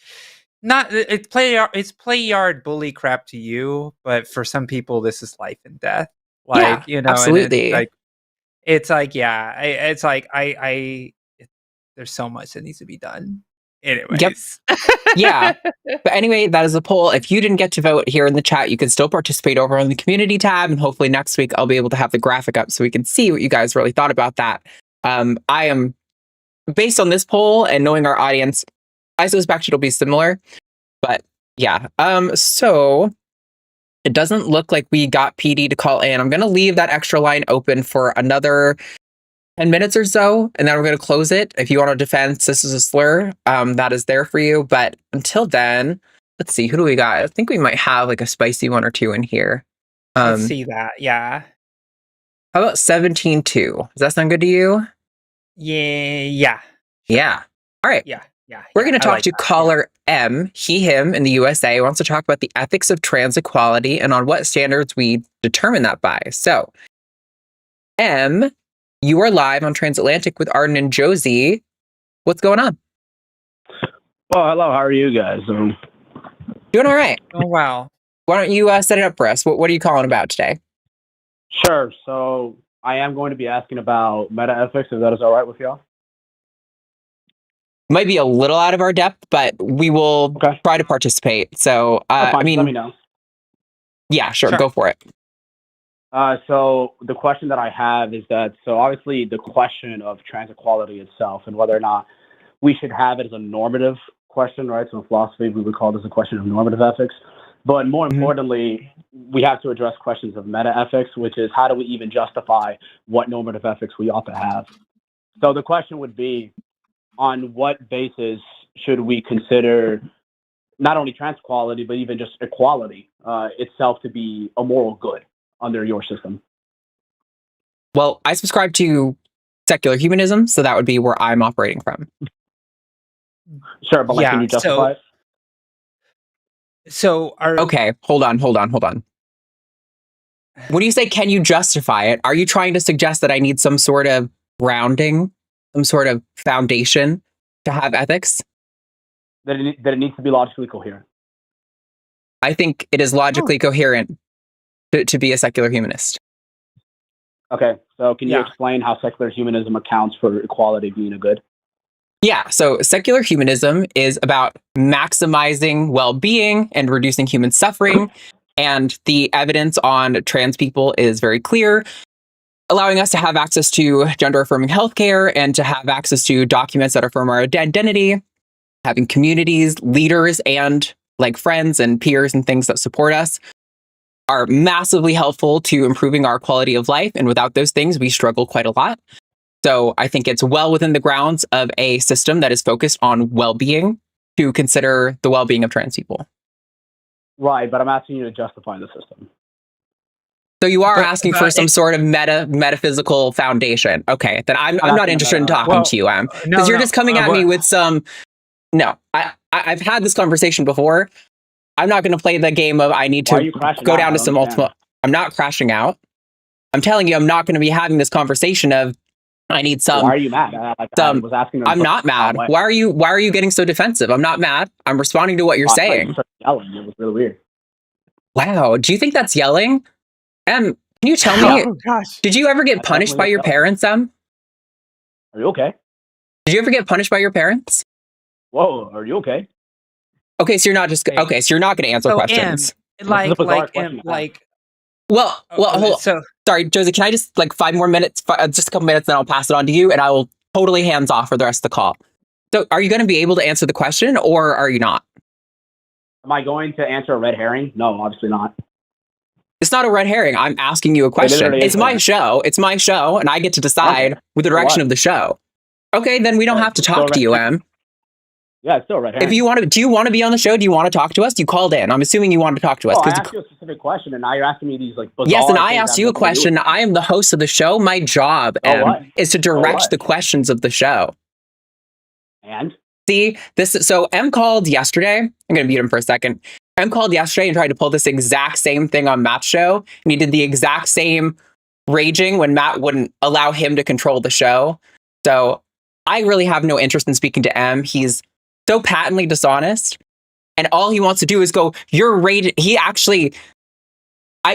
it's play yard bully crap to you, but for some people this is life and death. Like, absolutely. And it's like there's so much that needs to be done. Anyways. Yep. Yeah. But anyway, that is a poll. If you didn't get to vote here in the chat, you can still participate over on the community tab. And hopefully next week I'll be able to have the graphic up so we can see what you guys really thought about that. I am, based on this poll and knowing our audience, I suspect it'll be similar. But yeah. So it doesn't look like we got PD to call in. I'm going to leave that extra line open for another 10 minutes or so, and then we're going to close it. If you want to defend this is a slur, that is there for you. But until then, let's see, who do we got? I think we might have like a spicy one or two in here. Let's see that. Yeah. How about 17-2? Does that sound good to you? Yeah. Yeah. All right. Yeah. We're going to talk to caller M. He, him in the USA wants to talk about the ethics of trans equality and on what standards we determine that by. So, M, you are live on Transatlantic with Arden and Josie. What's going on? Well, hello. How are you guys? Doing all right. Oh, wow. Why don't you set it up for us? What are you calling about today? Sure. So I am going to be asking about meta-ethics, if that is all right with y'all. Might be a little out of our depth, but we will try to participate. So, I mean, let me know. Yeah, sure. Go for it. So the question that I have is that, so obviously the question of trans equality itself and whether or not we should have it as a normative question, right? So in philosophy, we would call this a question of normative ethics. But more importantly, we have to address questions of meta-ethics, which is how do we even justify what normative ethics we ought to have? So the question would be, on what basis should we consider not only trans equality, but even just equality itself to be a moral good under your system? Well, I subscribe to secular humanism, so that would be where I'm operating from. Sure, but can you justify it? So okay, hold on. When you say can you justify it, are you trying to suggest that I need some sort of grounding, some sort of foundation to have ethics? That it needs to be logically coherent. I think it is logically coherent to be a secular humanist. Okay, so can you explain how secular humanism accounts for equality being a good? Yeah, so secular humanism is about maximizing well-being and reducing human suffering. And the evidence on trans people is very clear, allowing us to have access to gender-affirming healthcare and to have access to documents that affirm our identity, having communities, leaders, and like friends and peers and things that support us are massively helpful to improving our quality of life. And without those things, we struggle quite a lot. So I think it's well within the grounds of a system that is focused on well-being to consider the well-being of trans people. Right, but I'm asking you to justify the system. So you are asking for some sort of metaphysical foundation. Okay, then I'm not interested in talking to you, because you're just coming at me with some. No, I've had this conversation before. I'm not going to play the game of I need to go down to some ultimate. I'm not crashing out. I'm telling you, I'm not going to be having this conversation of I need some. Why are you mad? I was asking. I'm not mad. Why are you getting so defensive? I'm not mad. I'm responding to what you're saying. You started yelling. It was really weird. Wow. Do you think that's yelling? Can you tell me? Oh, gosh. Did you ever get punished by your parents, Are you okay? Did you ever get punished by your parents? Whoa, are you okay? Okay, so you're not just okay. So you're not going to answer questions. Well, hold on. Sorry, Josie. Can I just 5 more minutes? Just a couple minutes, then I'll pass it on to you, and I will totally hands off for the rest of the call. So, are you going to be able to answer the question, or are you not? Am I going to answer a red herring? No, obviously not. It's not a red herring. I'm asking you a question. It's my show. It's my show, and I get to decide with the direction of the show. Okay, then we don't have to talk to you, Em. Yeah, it's still right hand. If you want to, do you want to be on the show? Do you want to talk to us? You called in. I'm assuming you want to talk to us. I asked you a specific question, and now you're asking me these like bizarre Yes, and I things asked that you a have nothing to do with question. it. I am the host of the show. My job is to direct the questions of the show. And See, so M called yesterday. I'm going to mute him for a second. M called yesterday and tried to pull this exact same thing on Matt's show. And he did the exact same raging when Matt wouldn't allow him to control the show. So I really have no interest in speaking to M. He's so patently dishonest. And all he wants to do is go, you're raging. He actually,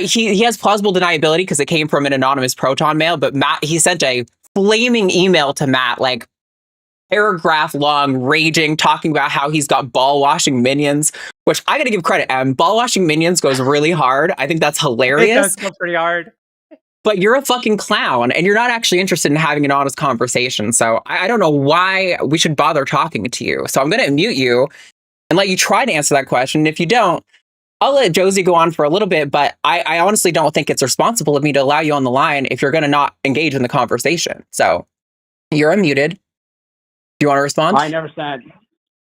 he has plausible deniability because it came from an anonymous Proton mail. But Matt, he sent a flaming email to Matt, like, paragraph long, raging, talking about how he's got ball washing minions, which I gotta give credit. Ball washing minions goes really hard. I think that's hilarious. It does go pretty hard. But you're a fucking clown and you're not actually interested in having an honest conversation. So I don't know why we should bother talking to you. So I'm gonna mute you and let you try to answer that question. If you don't, I'll let Josie go on for a little bit, but I honestly don't think it's responsible of me to allow you on the line if you're gonna not engage in the conversation. So you're unmuted. Do you want to respond? I never sent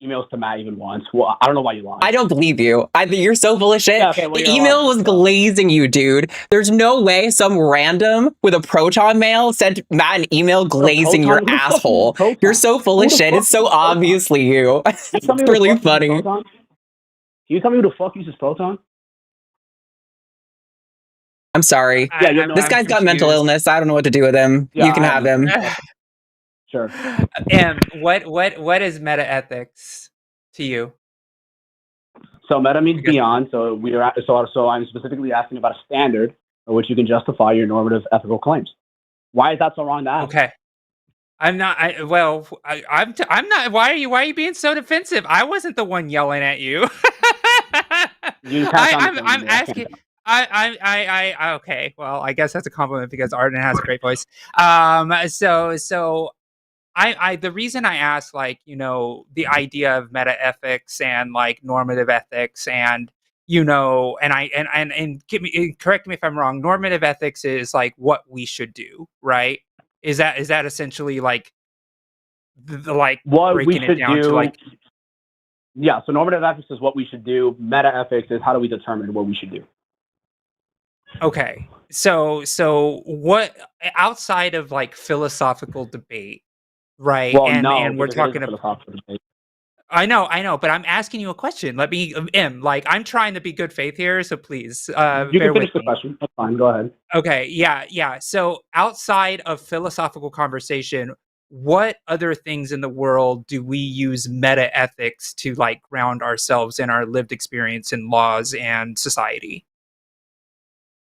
emails to Matt even once. Well, I don't know why you lied. I don't believe you. You're so full of shit. Yeah, okay, well, the you're email lying, was glazing you, dude. There's no way some random with a Proton mail sent Matt an email glazing your asshole. You're so full of shit. It's so obviously you. It's really funny. Can you tell me who the fuck uses Proton? I'm sorry. Yeah, this guy's got mental illness. I don't know what to do with him. Yeah, you can have him. Sure. And what is meta ethics to you? So meta means beyond. So so I'm specifically asking about a standard in which you can justify your normative ethical claims. Why is that so wrong to ask? Okay. I'm not. I'm not. Why are you being so defensive? I wasn't the one yelling at you. I'm asking. Okay. Well, I guess that's a compliment because Arden has a great voice. The reason I asked, like, you know, the idea of meta ethics and like normative ethics and, you know, and correct me if I'm wrong, normative ethics is like what we should do, right? Is that essentially like like what breaking we should it down do? To like, yeah, so normative ethics is what we should do. Meta ethics is how do we determine what we should do? okay. So what outside of like philosophical debate, right? Well, and we're talking about philosophical debate. I know, but I'm asking you a question. Let me, like, I'm trying to be good faith here, so please, you can finish the question. That's fine. Go ahead. Okay, yeah. So, outside of philosophical conversation, what other things in the world do we use meta ethics to like ground ourselves in our lived experience in laws and society?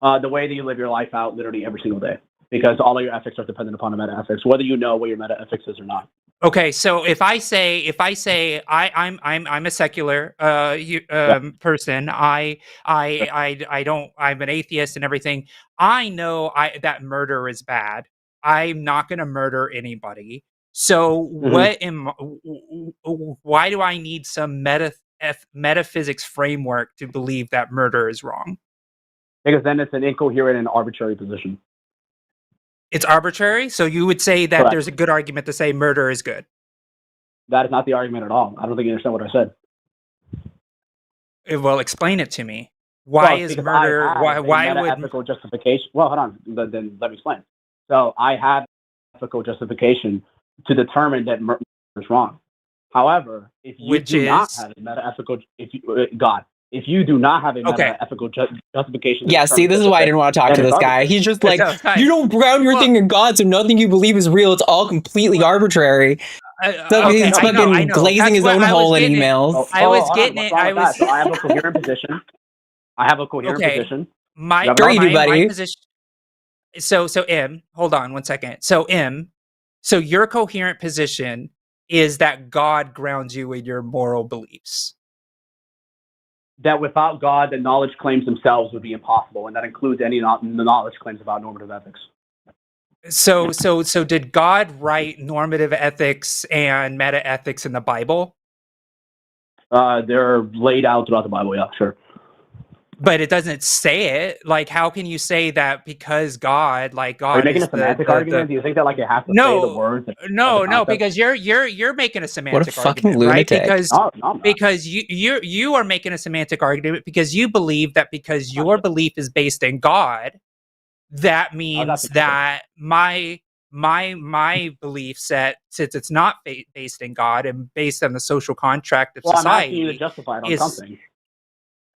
The way that you live your life out, literally every single day, because all of your ethics are dependent upon the meta ethics, whether you know what your meta ethics is or not. Okay, so if I say I'm a secular person, I'm an atheist and everything. I know that murder is bad. I'm not going to murder anybody. So why do I need some metaphysics framework to believe that murder is wrong? Because then it's an incoherent and arbitrary position. It's arbitrary? So you would say that Correct. There's a good argument to say murder is good? That is not the argument at all. I don't think you understand what I said. Well, explain it to me. Why is murder... Why would... ethical justification... Well, hold on. Then let me explain. So I have ethical justification to determine that murder is wrong. However, if you not have a meta-ethical... If you do not have a meta-ethical justification... Yeah, see, this is why I didn't want to talk to this guy. He's just like, you don't ground your thing in God, so nothing you believe is real. It's all completely arbitrary. So he's fucking glazing his own hole in emails. I was getting it. So I have a coherent position. Position. Sure you do, buddy. So M, hold on 1 second. So so your coherent position is that God grounds you in your moral beliefs. That without God, the knowledge claims themselves would be impossible, and that includes any knowledge claims about normative ethics. So did God write normative ethics and meta ethics in the Bible? They're laid out throughout the Bible, yeah, sure. but it doesn't say it. Like, how can you say that because God, like Are you God making is a semantic argument? Do you think that like it has to say the words? No, because you're making a semantic fucking argument, right? lunatic. Because you are making a semantic argument because you believe that because your belief is based in God, that means that my belief set, since it's not based in God and based on the social contract of society, I'm asking you to justify it on something.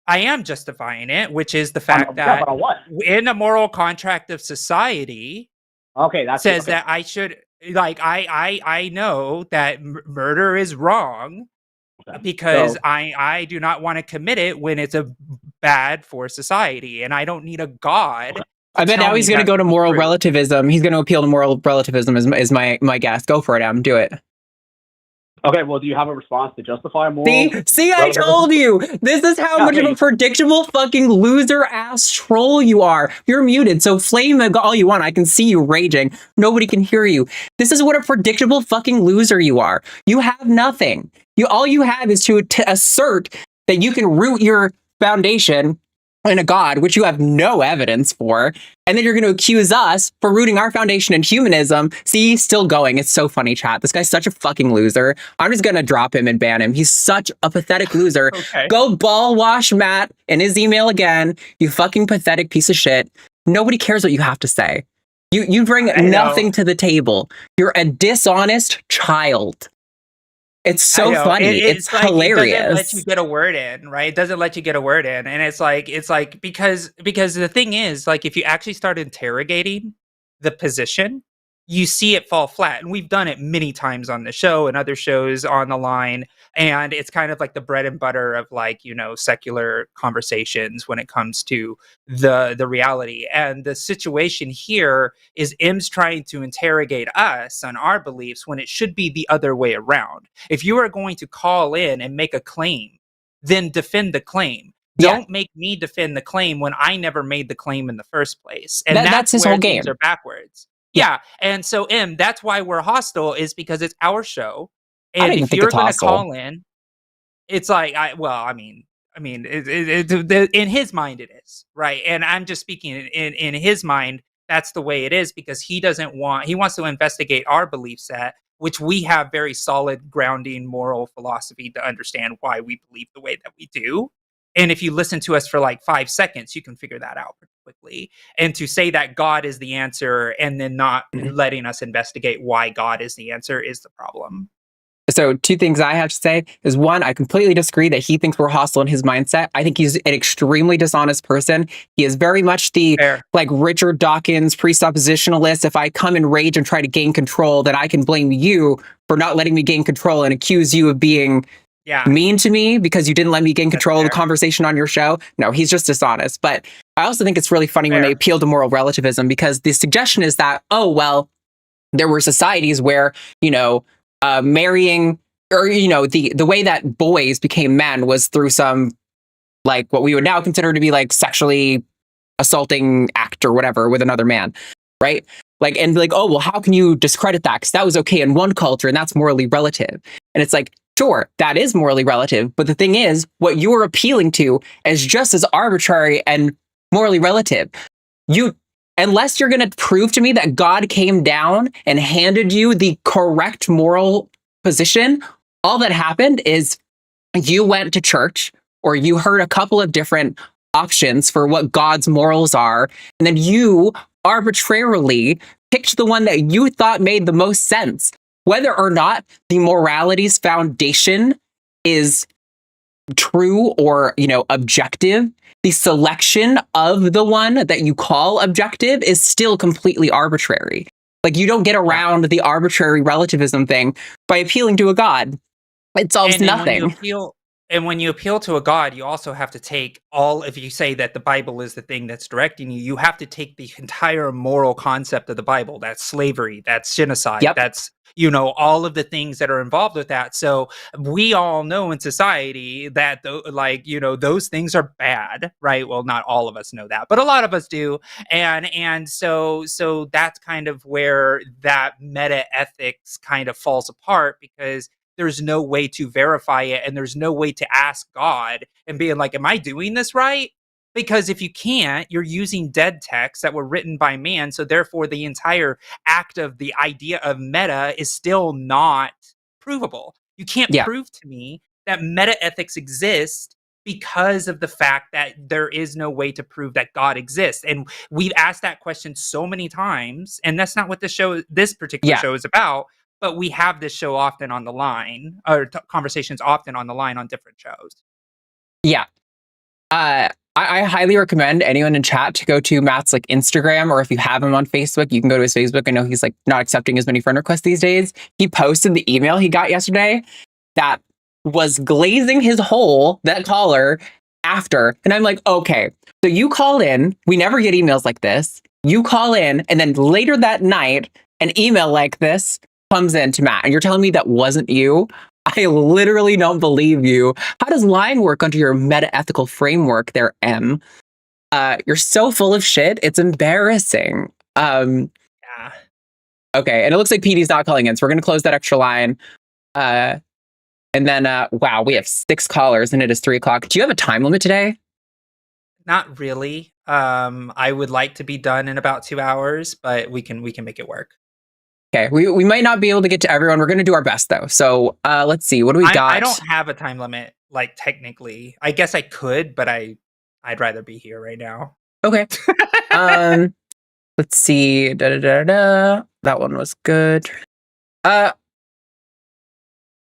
I am justifying it, which is the fact that in a moral contract of society, that says that I should, like, I know that murder is wrong because I do not want to commit it when it's bad for society, and I don't need a God. I bet now he's going to go to moral relativism. He's going to appeal to moral relativism is my guess. Go for it, Em. Do it. Okay, well, do you have a response to justify moral? See, I told you! This is how much of a predictable fucking loser-ass troll you are. You're muted, so flame all you want. I can see you raging. Nobody can hear you. This is what a predictable fucking loser you are. You have nothing. All you have is to assert that you can root your foundation in a God, which you have no evidence for, and then you're going to accuse us for rooting our foundation in humanism. See, still going. It's so funny, chat. This guy's such a fucking loser. I'm just going to drop him and ban him. He's such a pathetic loser. Go ball wash Matt in his email again, you fucking pathetic piece of shit. Nobody cares what you have to say. You bring nothing to the table. You're a dishonest child. It's so funny. It's like, hilarious. It doesn't let you get a word in, right? It doesn't let you get a word in. And it's like because the thing is, like, if you actually start interrogating the position, you see it fall flat. And we've done it many times on the show and other shows on the line. And it's kind of like the bread and butter of, like, you know, secular conversations when it comes to the reality. And the situation here is M's trying to interrogate us on our beliefs when it should be the other way around. If you are going to call in and make a claim, then defend the claim. Don't make me defend the claim when I never made the claim in the first place. And that's his whole game. Things are backwards. Yeah. And so, that's why we're hostile, is because it's our show. And if you're going to call in, it's like, in his mind it is, right? And I'm just speaking in his mind, that's the way it is, because he wants to investigate our belief set, which we have very solid grounding moral philosophy to understand why we believe the way that we do. And if you listen to us for like 5 seconds, you can figure that out pretty quickly. And to say that God is the answer and then not letting us investigate why God is the answer is the problem. So 2 things I have to say is, 1, I completely disagree that he thinks we're hostile in his mindset. I think he's an extremely dishonest person. He is very much the like Richard Dawkins presuppositionalist. If I come in rage and try to gain control, then I can blame you for not letting me gain control and accuse you of being mean to me because you didn't let me gain control of the conversation on your show. No, he's just dishonest. But I also think it's really funny when they appeal to moral relativism, because the suggestion is that, oh, well, there were societies where, you know, marrying, or, you know, the way that boys became men was through some, like, what we would now consider to be like sexually assaulting act or whatever with another man, right? Like, and like, oh, well, how can you discredit that? Because that was okay in one culture and that's morally relative. And it's like, sure, that is morally relative. But the thing is, what you're appealing to is just as arbitrary and morally relative. Unless you're going to prove to me that God came down and handed you the correct moral position, all that happened is you went to church, or you heard a couple of different options for what God's morals are, and then you arbitrarily picked the one that you thought made the most sense. Whether or not the morality's foundation is true or, you know, objective, the selection of the one that you call objective is still completely arbitrary. Like, you don't get around the arbitrary relativism thing by appealing to a God. It solves nothing. When you appeal to a God, you also have to take if you say that the Bible is the thing that's directing you, you have to take the entire moral concept of the Bible. That's slavery, that's genocide, that's, you know, all of the things that are involved with that. So we all know in society that, like, you know, those things are bad, right? Well, not all of us know that, but a lot of us do. And so that's kind of where that meta ethics kind of falls apart, because there's no way to verify it, and there's no way to ask God and being like, am I doing this right? Because if you can't, you're using dead texts that were written by man. So therefore, the entire act of the idea of meta is still not provable. You can't Yeah. prove to me that meta ethics exist because of the fact that there is no way to prove that God exists. And we've asked that question so many times, and that's not what this particular show is about. But we have this show often on the line, or conversations often on the line on different shows. Yeah. I highly recommend anyone in chat to go to Matt's like Instagram, or if you have him on Facebook, you can go to his Facebook. I know he's like not accepting as many friend requests these days. He posted the email he got yesterday that was glazing his hole, that caller, after. And I'm like, okay, so you call in, we never get emails like this. You call in, and then later that night, an email like this comes in to Matt, and you're telling me that wasn't you? I literally don't believe you. How does lying work under your meta-ethical framework there, M? You're so full of shit. It's embarrassing. Yeah. Okay, and it looks like PD's not calling in, so we're going to close that extra line. And then, wow, we have 6 callers, and it is 3 o'clock. Do you have a time limit today? Not really. I would like to be done in about 2 hours, but we can make it work. Okay, we might not be able to get to everyone. We're going to do our best, though. So let's see. What do we got? I don't have a time limit, like, technically. I guess I could, but I'd rather be here right now. Okay. Let's see. That one was good.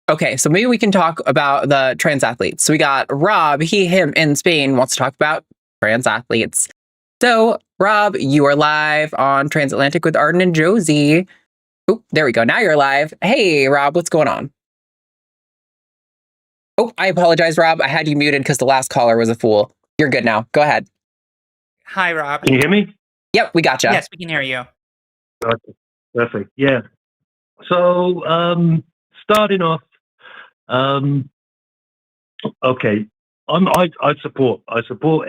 Okay, so maybe we can talk about the trans athletes. So we got Rob, he, him in Spain wants to talk about trans athletes. So, Rob, you are live on Transatlantic with Arden and Josie. Oh, there we go. Now you're live. Hey, Rob, what's going on? Oh, I apologize, Rob. I had you muted because the last caller was a fool. You're good now. Go ahead. Hi, Rob. Can you hear me? Yep, we gotcha. Yes, we can hear you. Perfect. Yeah. So, starting off, okay, I support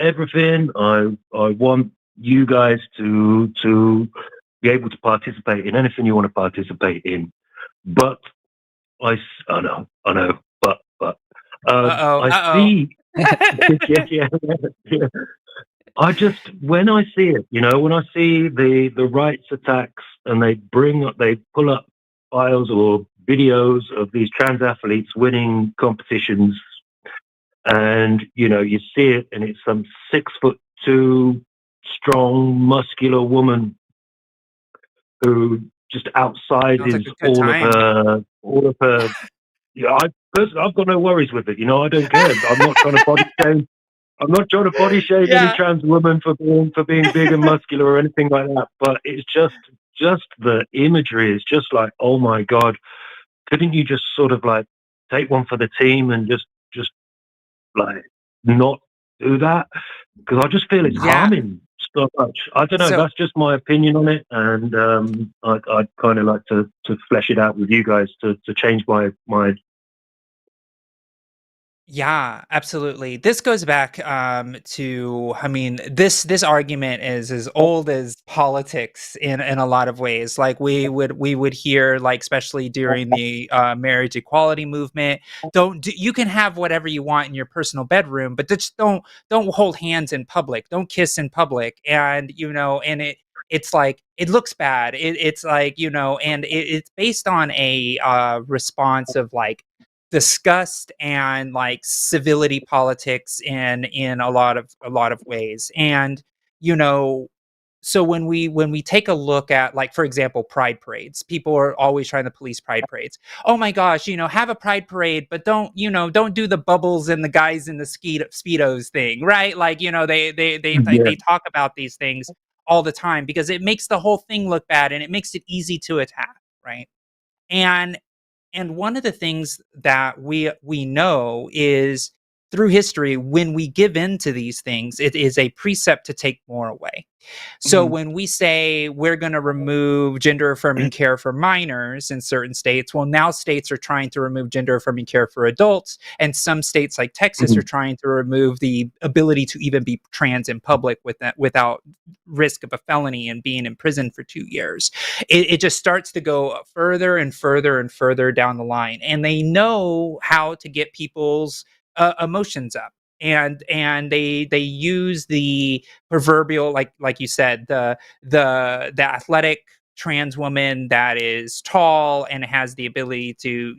everything. I want you guys to be able to participate in anything you want to participate in. But I know, but I see. yeah. I just, when I see it, when I see the rights attacks and they pull up files or videos of these trans athletes winning competitions, and you see it, and it's some 6'2" strong, muscular woman who just outsides all of her. I've got no worries with it. I don't care. I'm not trying to body shame. I'm not trying to body shame any trans woman for being big and muscular or anything like that. But it's just the imagery is just like, oh my God, couldn't you just sort of like take one for the team and just like not do that? Because I just feel it's harming so much. I don't know. That's just my opinion on it, and I'd kind of like to flesh it out with you guys to change my. Yeah, absolutely. This goes back to, I mean, this argument is as old as politics in a lot of ways. Like we would hear, like, especially during the marriage equality movement, you can have whatever you want in your personal bedroom, but just don't hold hands in public, don't kiss in public, and and it's like it looks bad. It's like and it's based on a response of like disgust and like civility politics in a lot of ways. And so when we take a look at, like, for example, pride parades, people are always trying to police pride parades. Oh my gosh, have a pride parade, but don't do the bubbles and the guys in the speedos thing, right? Like, they talk about these things all the time because it makes the whole thing look bad and it makes it easy to attack, right? And one of the things that we know is, through history, when we give in to these things, it is a precept to take more away. So when we say we're going to remove gender affirming care for minors in certain states, well, now states are trying to remove gender affirming care for adults. And some states like Texas are trying to remove the ability to even be trans in public without risk of a felony and being in prison for 2 years. It just starts to go further and further and further down the line. And they know how to get people's emotions up. and they use the proverbial, like you said, the athletic trans woman that is tall and has the ability to,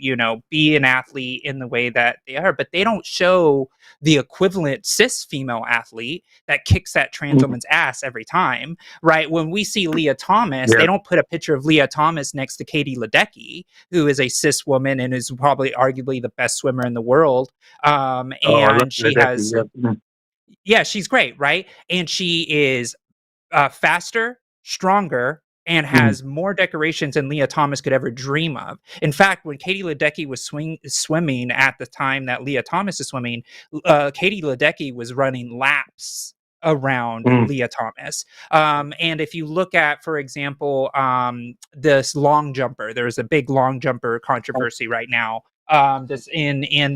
be an athlete in the way that they are, but they don't show the equivalent cis female athlete that kicks that trans woman's ass every time, right? When we see Leah Thomas, they don't put a picture of Leah Thomas next to Katie Ledecky, who is a cis woman and is probably arguably the best swimmer in the world. And she has, she's great, right? And she is faster, stronger, and has more decorations than Leah Thomas could ever dream of. In fact, when Katie Ledecky was swimming at the time that Leah Thomas is swimming, Katie Ledecky was running laps around Leah Thomas. And if you look at, for example, this long jumper, there's a big long jumper controversy right now. And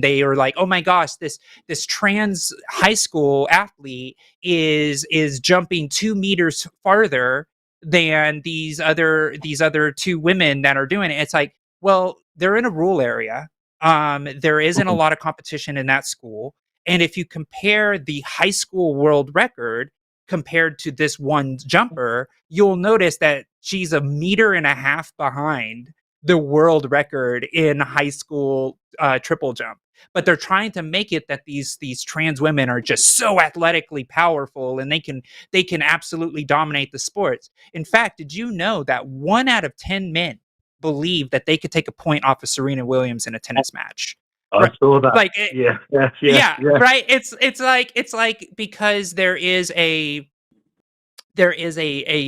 they are like, oh my gosh, this trans high school athlete is jumping 2 meters farther than these other 2 women that are doing it. It's like, well, they're in a rural area. There isn't a lot of competition in that school. And if you compare the high school world record compared to this one jumper, you'll notice that she's 1.5 meters behind the world record in high school triple jump. But they're trying to make it that these trans women are just so athletically powerful and they can absolutely dominate the sports. In fact, did you know that 1 out of 10 men believe that they could take a point off of Serena Williams in a tennis match? I saw that. Like, yeah, right. It's like because there is a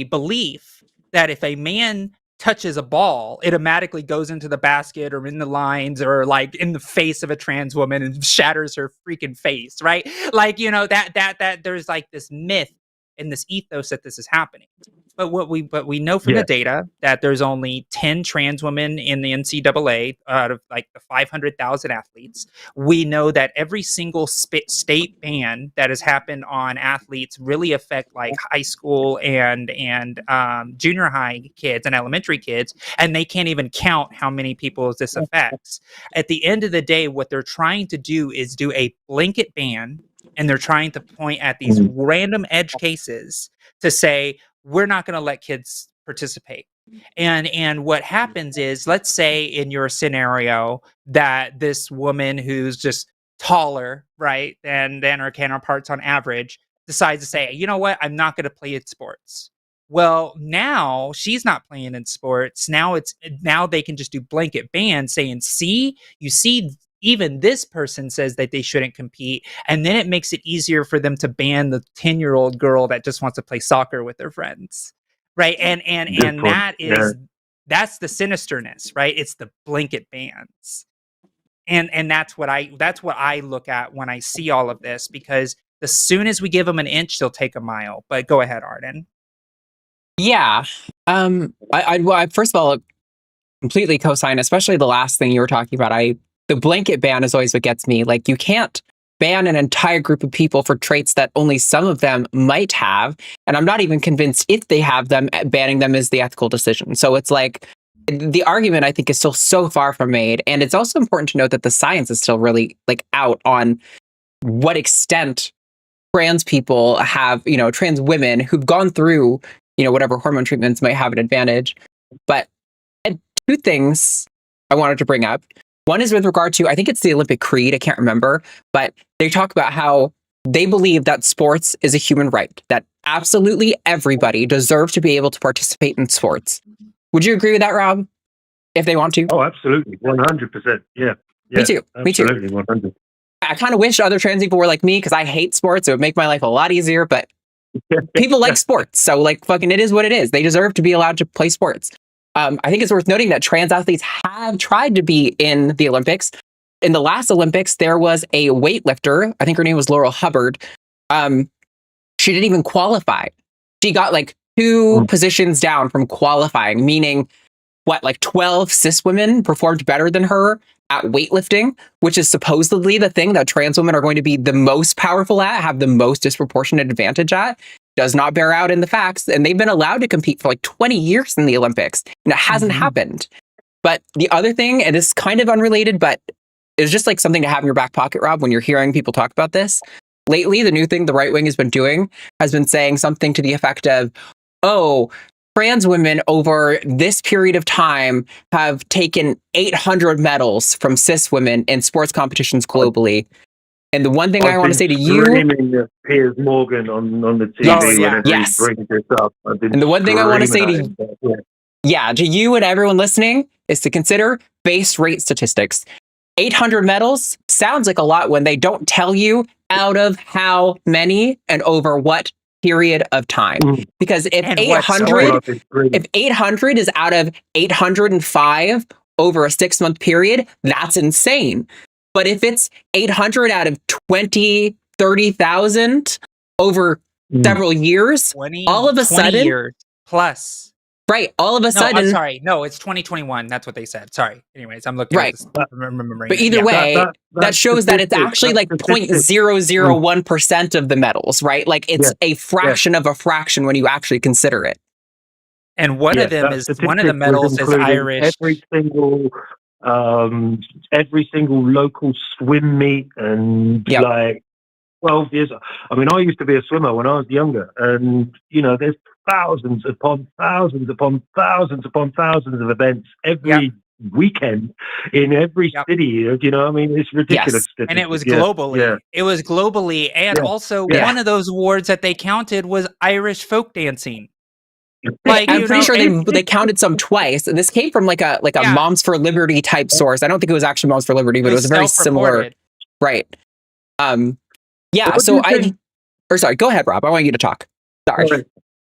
belief that if a man touches a ball, it automatically goes into the basket or in the lines or like in the face of a trans woman and shatters her freaking face, right? Like, that there's like this myth and this ethos that this is happening. But we know from the data that there's only 10 trans women in the NCAA out of like the 500,000 athletes. We know that every single state ban that has happened on athletes really affect like high school and junior high kids and elementary kids, and they can't even count how many people this affects. At the end of the day, what they're trying to do is do a blanket ban, and they're trying to point at these random edge cases to say, we're not going to let kids participate. And what happens is, let's say in your scenario that this woman who's just taller, right, than her counterparts on average, decides to say, you know what, I'm not going to play in sports. Well, now she's not playing in sports. Now they can just do blanket bans saying, you see, even this person says that they shouldn't compete. And then it makes it easier for them to ban the 10-year-old girl that just wants to play soccer with her friends. Right. And that's the sinisterness, right? It's the blanket bans. And that's what I look at when I see all of this, because as soon as we give them an inch, they'll take a mile. But go ahead, Arden. Yeah. I first of all completely co-sign, especially the last thing you were talking about. The blanket ban is always what gets me. Like, you can't ban an entire group of people for traits that only some of them might have. And I'm not even convinced if they have them, banning them is the ethical decision. So it's like, the argument I think is still so far from made. And it's also important to note that the science is still really like out on what extent trans people have, trans women who've gone through, whatever hormone treatments might have an advantage. But 2 things I wanted to bring up. One is with regard to, I think it's the Olympic Creed, I can't remember, but they talk about how they believe that sports is a human right, that absolutely everybody deserves to be able to participate in sports. Would you agree with that, Rob? If they want to? Oh, absolutely. 100%. Yeah. Me too. Absolutely, 100%. I kind of wish other trans people were like me, because I hate sports. It would make my life a lot easier, but people like sports. So like, fucking, it is what it is. They deserve to be allowed to play sports. I think it's worth noting that trans athletes have tried to be in the Olympics. In the last Olympics, there was a weightlifter. I think her name was Laurel Hubbard. She didn't even qualify. She got like 2 positions down from qualifying, meaning 12 cis women performed better than her at weightlifting, which is supposedly the thing that trans women are going to be the most powerful at, have the most disproportionate advantage at. Does not bear out in the facts, and they've been allowed to compete for like 20 years in the Olympics, and it hasn't happened. But the other thing, and it's kind of unrelated, but it's just like something to have in your back pocket, Rob, when you're hearing people talk about this. lately, the new thing the right wing has been doing has been saying something to the effect of, oh, trans women over this period of time have taken 800 medals from cis women in sports competitions globally. And the one thing I want to say to you, screaming at Piers Morgan on the TV Yes, whenever yes. he brings this up. I've been And the one thing I want to say screaming to at him. to you and everyone listening is to consider base rate statistics. 800 medals sounds like a lot when they don't tell you out of how many and over what period of time. Because if And what 800 is out of 805 over a 6-month period, that's insane. But if it's 800 out of 20, 30,000 over several years, 20, all of a 20 sudden, years plus. right, all of a No, sudden, I'm sorry. No, it's 2021. That's what they said. Sorry. Anyways, I'm looking Right. at this. Remembering but it. either Yeah. way, that shows that it's actually like statistics. 0.001% of the medals, right? Like it's a fraction of a fraction when you actually consider it. And one of them is one of the medals is Irish. Every single local swim meet and like 12 years. I mean, I used to be a swimmer when I was younger, and you know, there's thousands upon thousands upon thousands upon thousands of events every weekend in every city. You know, I mean, it's ridiculous. Yes. And it was globally. Yeah. It was globally, and also one of those awards that they counted was Irish folk dancing. Like, I'm pretty sure they counted some twice. This came from like a Moms for Liberty type source. I don't think it was actually Moms for Liberty, but it was very similar. Right. Sorry, go ahead, Rob. I want you to talk. Sorry.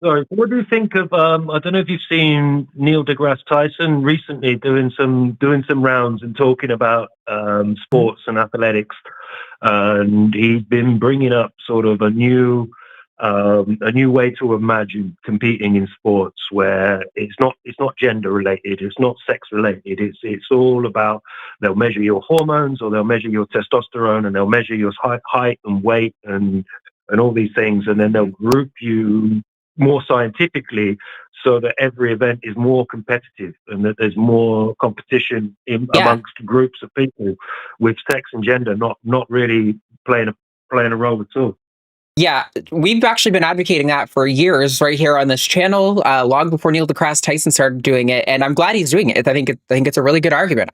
What do you think of I don't know if you've seen Neil deGrasse Tyson recently doing some rounds and talking about sports and athletics, and he's been bringing up sort of a new way to imagine competing in sports where it's not gender related, it's not sex related, it's all about, they'll measure your hormones or they'll measure your testosterone and they'll measure your height and weight and all these things, and then they'll group you more scientifically so that every event is more competitive and that there's more competition amongst groups of people, with sex and gender not really playing a role at all. Yeah, we've actually been advocating that for years right here on this channel, long before Neil deGrasse Tyson started doing it, and I'm glad he's doing it. I think it's a really good argument.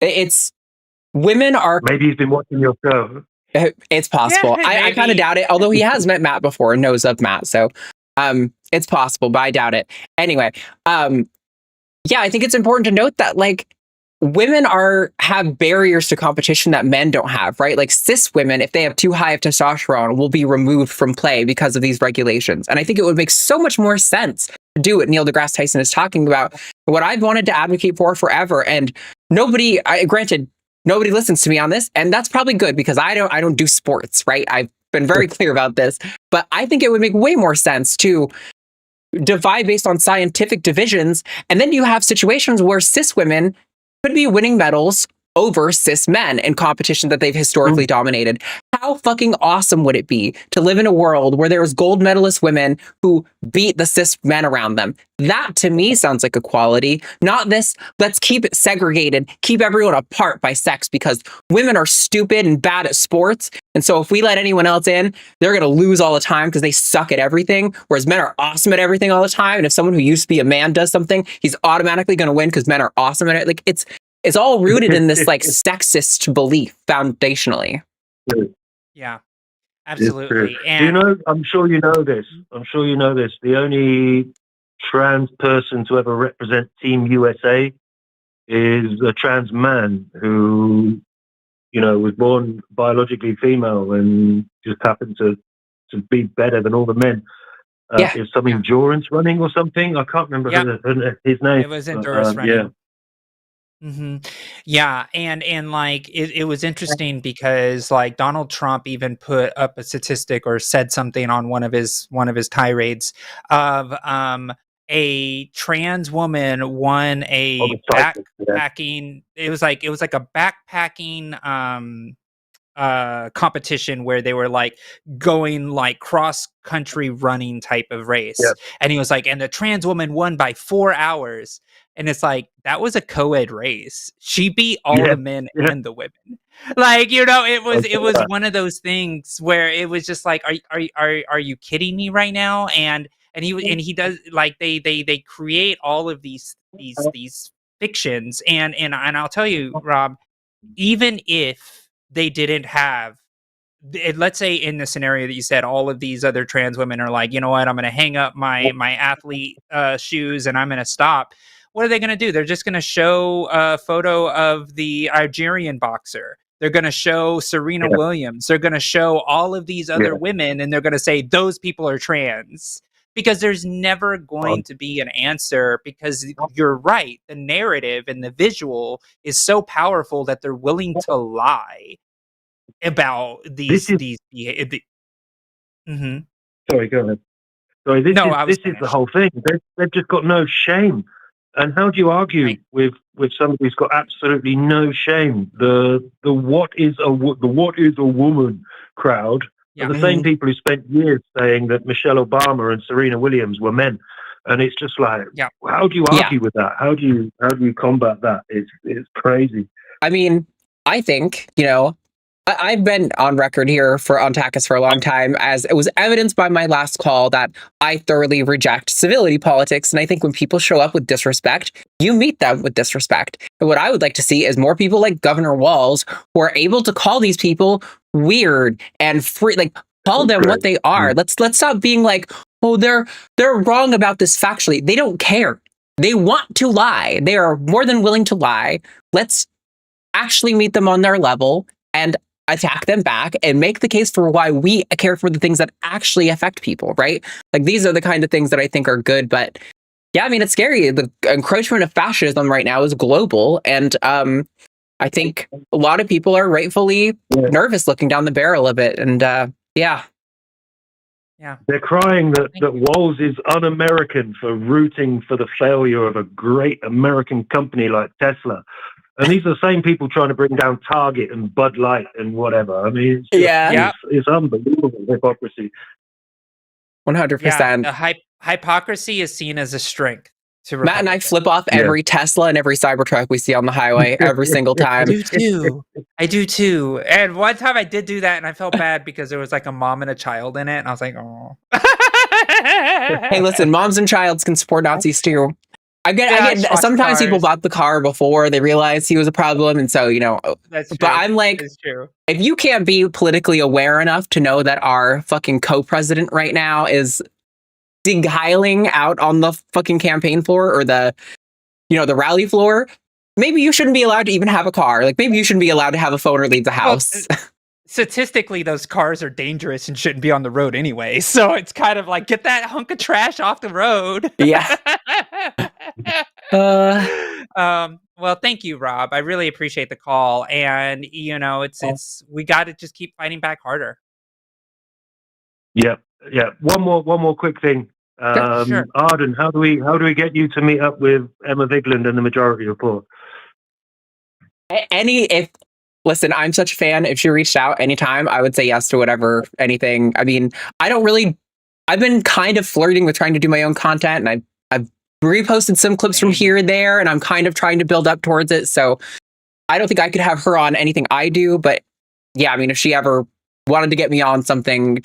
It's women are. Maybe he's been watching your show. It's possible. I kind of doubt it, although he has met Matt before and knows of Matt, so it's possible, but I doubt it. Anyway, I think it's important to note that like women have barriers to competition that men don't have, right? Like cis women, if they have too high of testosterone, will be removed from play because of these regulations. And I think it would make so much more sense to do what Neil deGrasse Tyson is talking about, what I've wanted to advocate for forever. And nobody listens to me on this, and that's probably good because I don't do sports, right? I've been very clear about this, but I think it would make way more sense to divide based on scientific divisions. And then you have situations where cis women could be winning medals over cis men in competition that they've historically dominated. How fucking awesome would it be to live in a world where there's gold medalist women who beat the cis men around them? That to me sounds like equality, not this, let's keep it segregated, keep everyone apart by sex because women are stupid and bad at sports. And so if we let anyone else in, they're going to lose all the time because they suck at everything, whereas men are awesome at everything all the time. And if someone who used to be a man does something, he's automatically going to win because men are awesome at it. Like it's all rooted in this like sexist belief foundationally. Yeah, absolutely. And I'm sure you know this. The only trans person to ever represent Team USA is a trans man who, was born biologically female and just happened to be better than all the men. Is some endurance running or something? I can't remember his name. It was endurance running. Yeah. Mm-hmm. Yeah, and like it was interesting because like Donald Trump even put up a statistic or said something on one of his tirades of a trans woman won a backpacking. It was like a backpacking competition where they were like going like cross country running type of race, and he was like, and the trans woman won by 4 hours. And it's like, that was a co-ed race. She beat all the men and the women. Like, it was one of those things where it was just like, are you kidding me right now? And he does, like, they create all of these fictions, and I'll tell you, Rob, even if they didn't have, let's say in the scenario that you said, all of these other trans women are like, you know what, I'm going to hang up my athlete shoes and I'm going to stop. What are they going to do? They're just going to show a photo of the Algerian boxer. They're going to show Serena Williams. They're going to show all of these other women, and they're going to say those people are trans, because there's never going to be an answer, because you're right. The narrative and the visual is so powerful that they're willing to lie about these. Mm-hmm. Sorry, go ahead. Sorry, this is the whole thing. They've just got no shame. And how do you argue with somebody who's got absolutely no shame? The what is a woman crowd are the same people who spent years saying that Michelle Obama and Serena Williams were men. And it's just like, how do you argue with that? How do you combat that? It's crazy. I mean, I think, I've been on record here on TACIS for a long time, as it was evidenced by my last call that I thoroughly reject civility politics. And I think when people show up with disrespect, you meet them with disrespect. And what I would like to see is more people like Governor Walz who are able to call these people weird and free, like call them what they are. Let's stop being like, oh, they're wrong about this factually. They don't care. They want to lie. They are more than willing to lie. Let's actually meet them on their level and attack them back and make the case for why we care for the things that actually affect people, right? Like, these are the kind of things that I think are good. But yeah, I mean, it's scary. The encroachment of fascism right now is global. And I think a lot of people are rightfully nervous looking down the barrel of it. And yeah. They're crying that Walz is un-American for rooting for the failure of a great American company like Tesla. And these are the same people trying to bring down Target and Bud Light and whatever. I mean, it's unbelievable hypocrisy. 100%. Yeah, the hypocrisy is seen as a strength. Matt and I flip off every Tesla and every Cybertruck we see on the highway every single time. I do too. And one time I did do that, and I felt bad because there was like a mom and a child in it, and I was like, oh. Hey, listen, moms and childs can support Nazis too. I get sometimes people bought the car before they realized he was a problem, and so, That's true. But I'm like, if you can't be politically aware enough to know that our fucking co-president right now is dig-heiling out on the fucking campaign floor or the rally floor, maybe you shouldn't be allowed to even have a car. Like, maybe you shouldn't be allowed to have a phone or leave the house. Well, statistically, those cars are dangerous and shouldn't be on the road anyway. So it's kind of like, get that hunk of trash off the road. Yeah. Well, thank you, Rob. I really appreciate the call. And, we got to just keep fighting back harder. Yeah. One more quick thing. Sure. Arden, how do we get you to meet up with Emma Vigeland and the Majority Report? Listen, I'm such a fan. If she reached out anytime, I would say yes to whatever, anything. I mean, I've been kind of flirting with trying to do my own content, and I've reposted some clips from here and there, and I'm kind of trying to build up towards it. So I don't think I could have her on anything I do, but yeah, I mean, if she ever wanted to get me on something,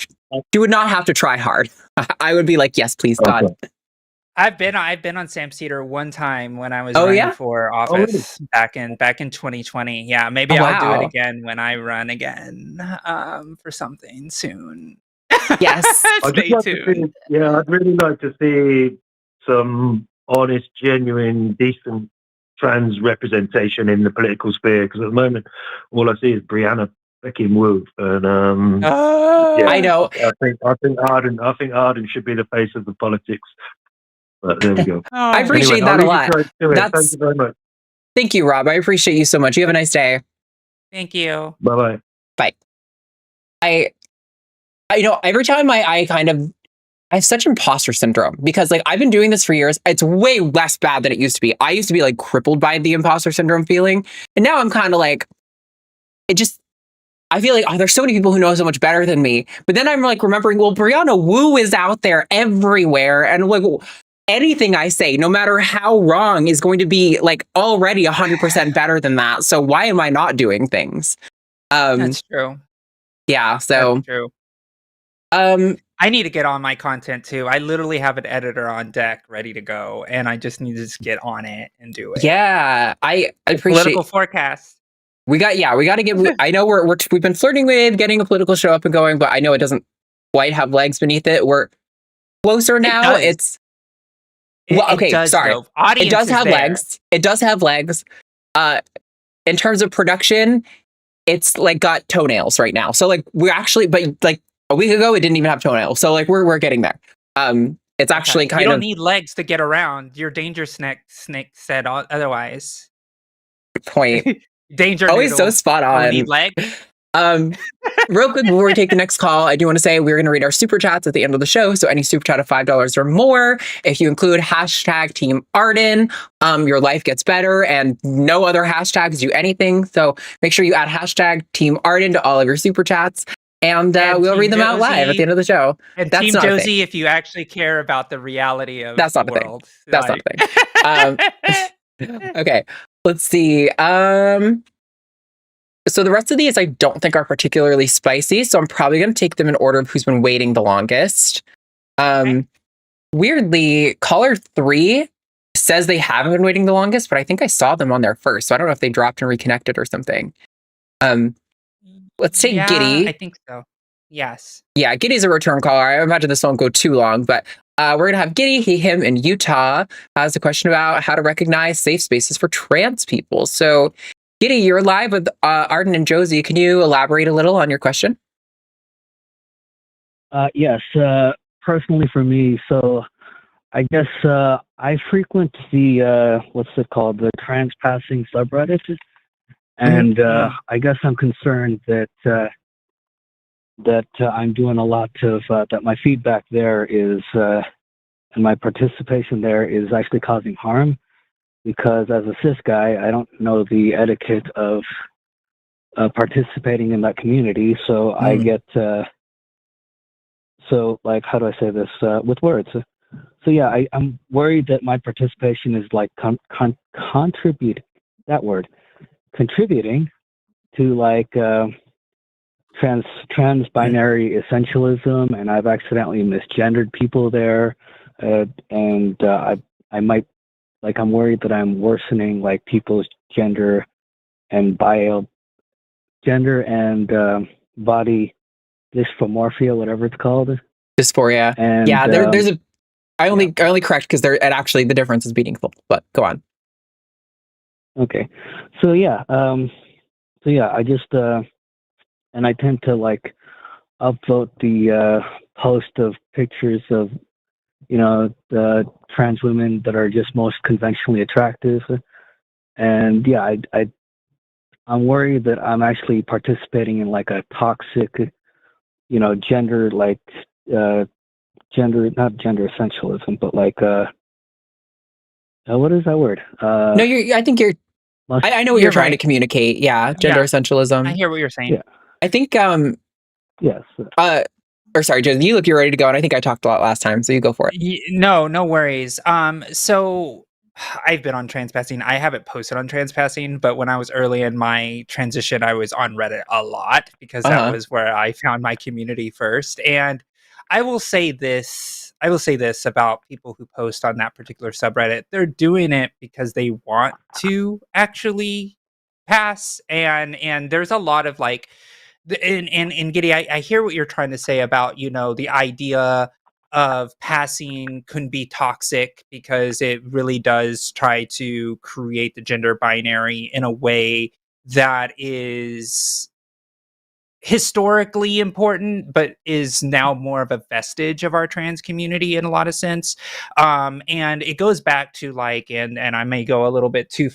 she would not have to try hard. I would be like, yes, please, God. Okay. I've been on Sam's Theater one time when I was running for office back in 2020. Yeah, maybe I'll do it again when I run again for something soon. Yes. Stay tuned. I'd really like to see some honest, genuine, decent trans representation in the political sphere, because at the moment all I see is Brianna Beckham Wu, and I know. I think Arden should be the face of the politics. But there we go. I appreciate that a lot. Thank you very much. Thank you, Rob. I appreciate you so much. You have a nice day. Thank you. Bye. Bye. Every time I have such imposter syndrome, because like I've been doing this for years. It's way less bad than it used to be. I used to be like crippled by the imposter syndrome feeling, and now I'm kind of like, I feel like, there's so many people who know so much better than me. But then I'm like remembering, well, Brianna Wu is out there everywhere, and like, anything I say, no matter how wrong, is going to be like already 100% better than that. So why am I not doing things? That's true. Yeah. That's So, true. um, I need to get on my content too. I literally have an editor on deck ready to go, and I just need to just get on it and do it. yeah, I Political appreciate. forecast. We got to get. I know we've been flirting with getting a political show up and going, but I know it doesn't quite have legs beneath it. We're closer now. It does. It's well, okay. It does, Sorry, though. Audience it does is have there. legs. It does have legs. In terms of production, it's like got toenails right now. So like we're actually, but like a week ago, it didn't even have toenails. So like we're getting there. It's actually You kind don't of need legs to get around. Your danger snake said otherwise. point. Danger Always so noodle. spot Don't on. need legs. Real quick before we take the next call, I do want to say we're going to read our super chats at the end of the show. So any super chat of $5 or more, if you include hashtag Team Arden, your life gets better, and no other hashtags do anything. So make sure you add hashtag Team Arden to all of your super chats, and we'll Team read them out live at the end of the show. And That's Team not a thing. Josie, if you actually care about the reality of That's not the a thing. world. That's not a thing. Okay, let's see. So the rest of these I don't think are particularly spicy, so I'm probably going to take them in order of who's been waiting the longest. Weirdly, caller 3 says they haven't been waiting the longest, but I think I saw them on there first, so I don't know if they dropped and reconnected or something. Let's take Giddy. I think so. Yes. Yeah, Giddy's a return caller. I imagine this won't go too long, but we're going to have Giddy, he, him in Utah, has a question about how to recognize safe spaces for trans people. So Giddy, you're live with Arden and Josie. Can you elaborate a little on your question? Yes. Personally for me, so I guess I frequent the, what's it called, the trans passing subreddit. And I guess I'm concerned that I'm doing a lot of, that my feedback there is, and my participation there is actually causing harm. Because as a cis guy, I don't know the etiquette of participating in that community. So I get, so like, how do I say this with words? So yeah, I'm worried that my participation is like contributing to like trans binary essentialism, and I've accidentally misgendered people there, and I might. Like, I'm worried that I'm worsening, like, people's gender and body dysmorphia, whatever it's called. Dysphoria. And, yeah, there's a... I only correct because they're actually the difference is meaningful, but go on. Okay. So, yeah. I just... and I tend to, like, upvote the post of pictures of the trans women that are just most conventionally attractive. And yeah, I'm worried that I'm actually participating in like a toxic, gender, like, not gender essentialism, but like, what is that word? No, I think you're, I know what you're trying to communicate. Yeah. Gender essentialism. I hear what you're saying. Yeah. I think, yes. Or sorry, Josie, you look you're ready to go, and I think I talked a lot last time, so you go for it. No worries. So I've been on transpassing. I haven't posted on transpassing, but when I was early in my transition, I was on Reddit a lot because that was where I found my community first. And I will say this about people who post on that particular subreddit. They're doing it because they want to actually pass. And there's a lot of like, and Giddy, I hear what you're trying to say about, the idea of passing can be toxic because it really does try to create the gender binary in a way that is historically important, but is now more of a vestige of our trans community in a lot of sense. And it goes back to like, and I may go a little bit too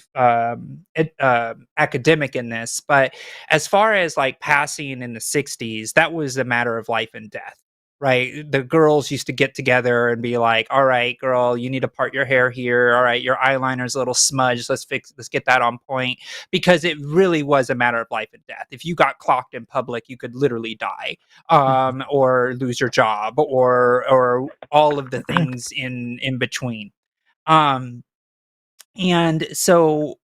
academic in this, but as far as like passing in the 60s, that was a matter of life and death. right? The girls used to get together and be like, all right, girl, you need to part your hair here. All right, your eyeliner's a little smudged. Let's get that on point. Because it really was a matter of life and death. If you got clocked in public, you could literally die, or lose your job, or all of the things in between. And so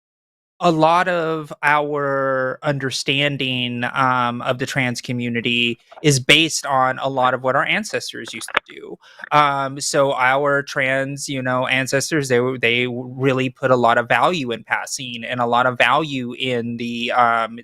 a lot of our understanding of the trans community is based on a lot of what our ancestors used to do. So our trans, ancestors, they really put a lot of value in passing and a lot of value in the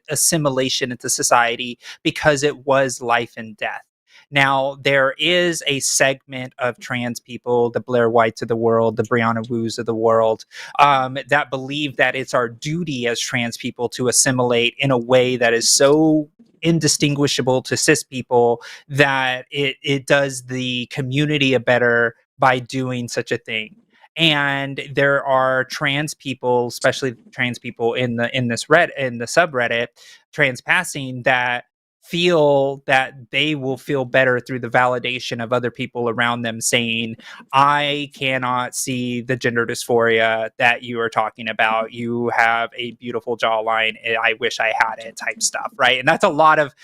assimilation into society because it was life and death. Now, there is a segment of trans people, the Blair Whites of the world, the Brianna Woos of the world, that believe that it's our duty as trans people to assimilate in a way that is so indistinguishable to cis people that it does the community a better by doing such a thing. And there are trans people, especially trans people in the subreddit, trans passing, that feel that they will feel better through the validation of other people around them saying, I cannot see the gender dysphoria that you are talking about. You have a beautiful jawline. I wish I had it, type stuff. Right. And that's a lot of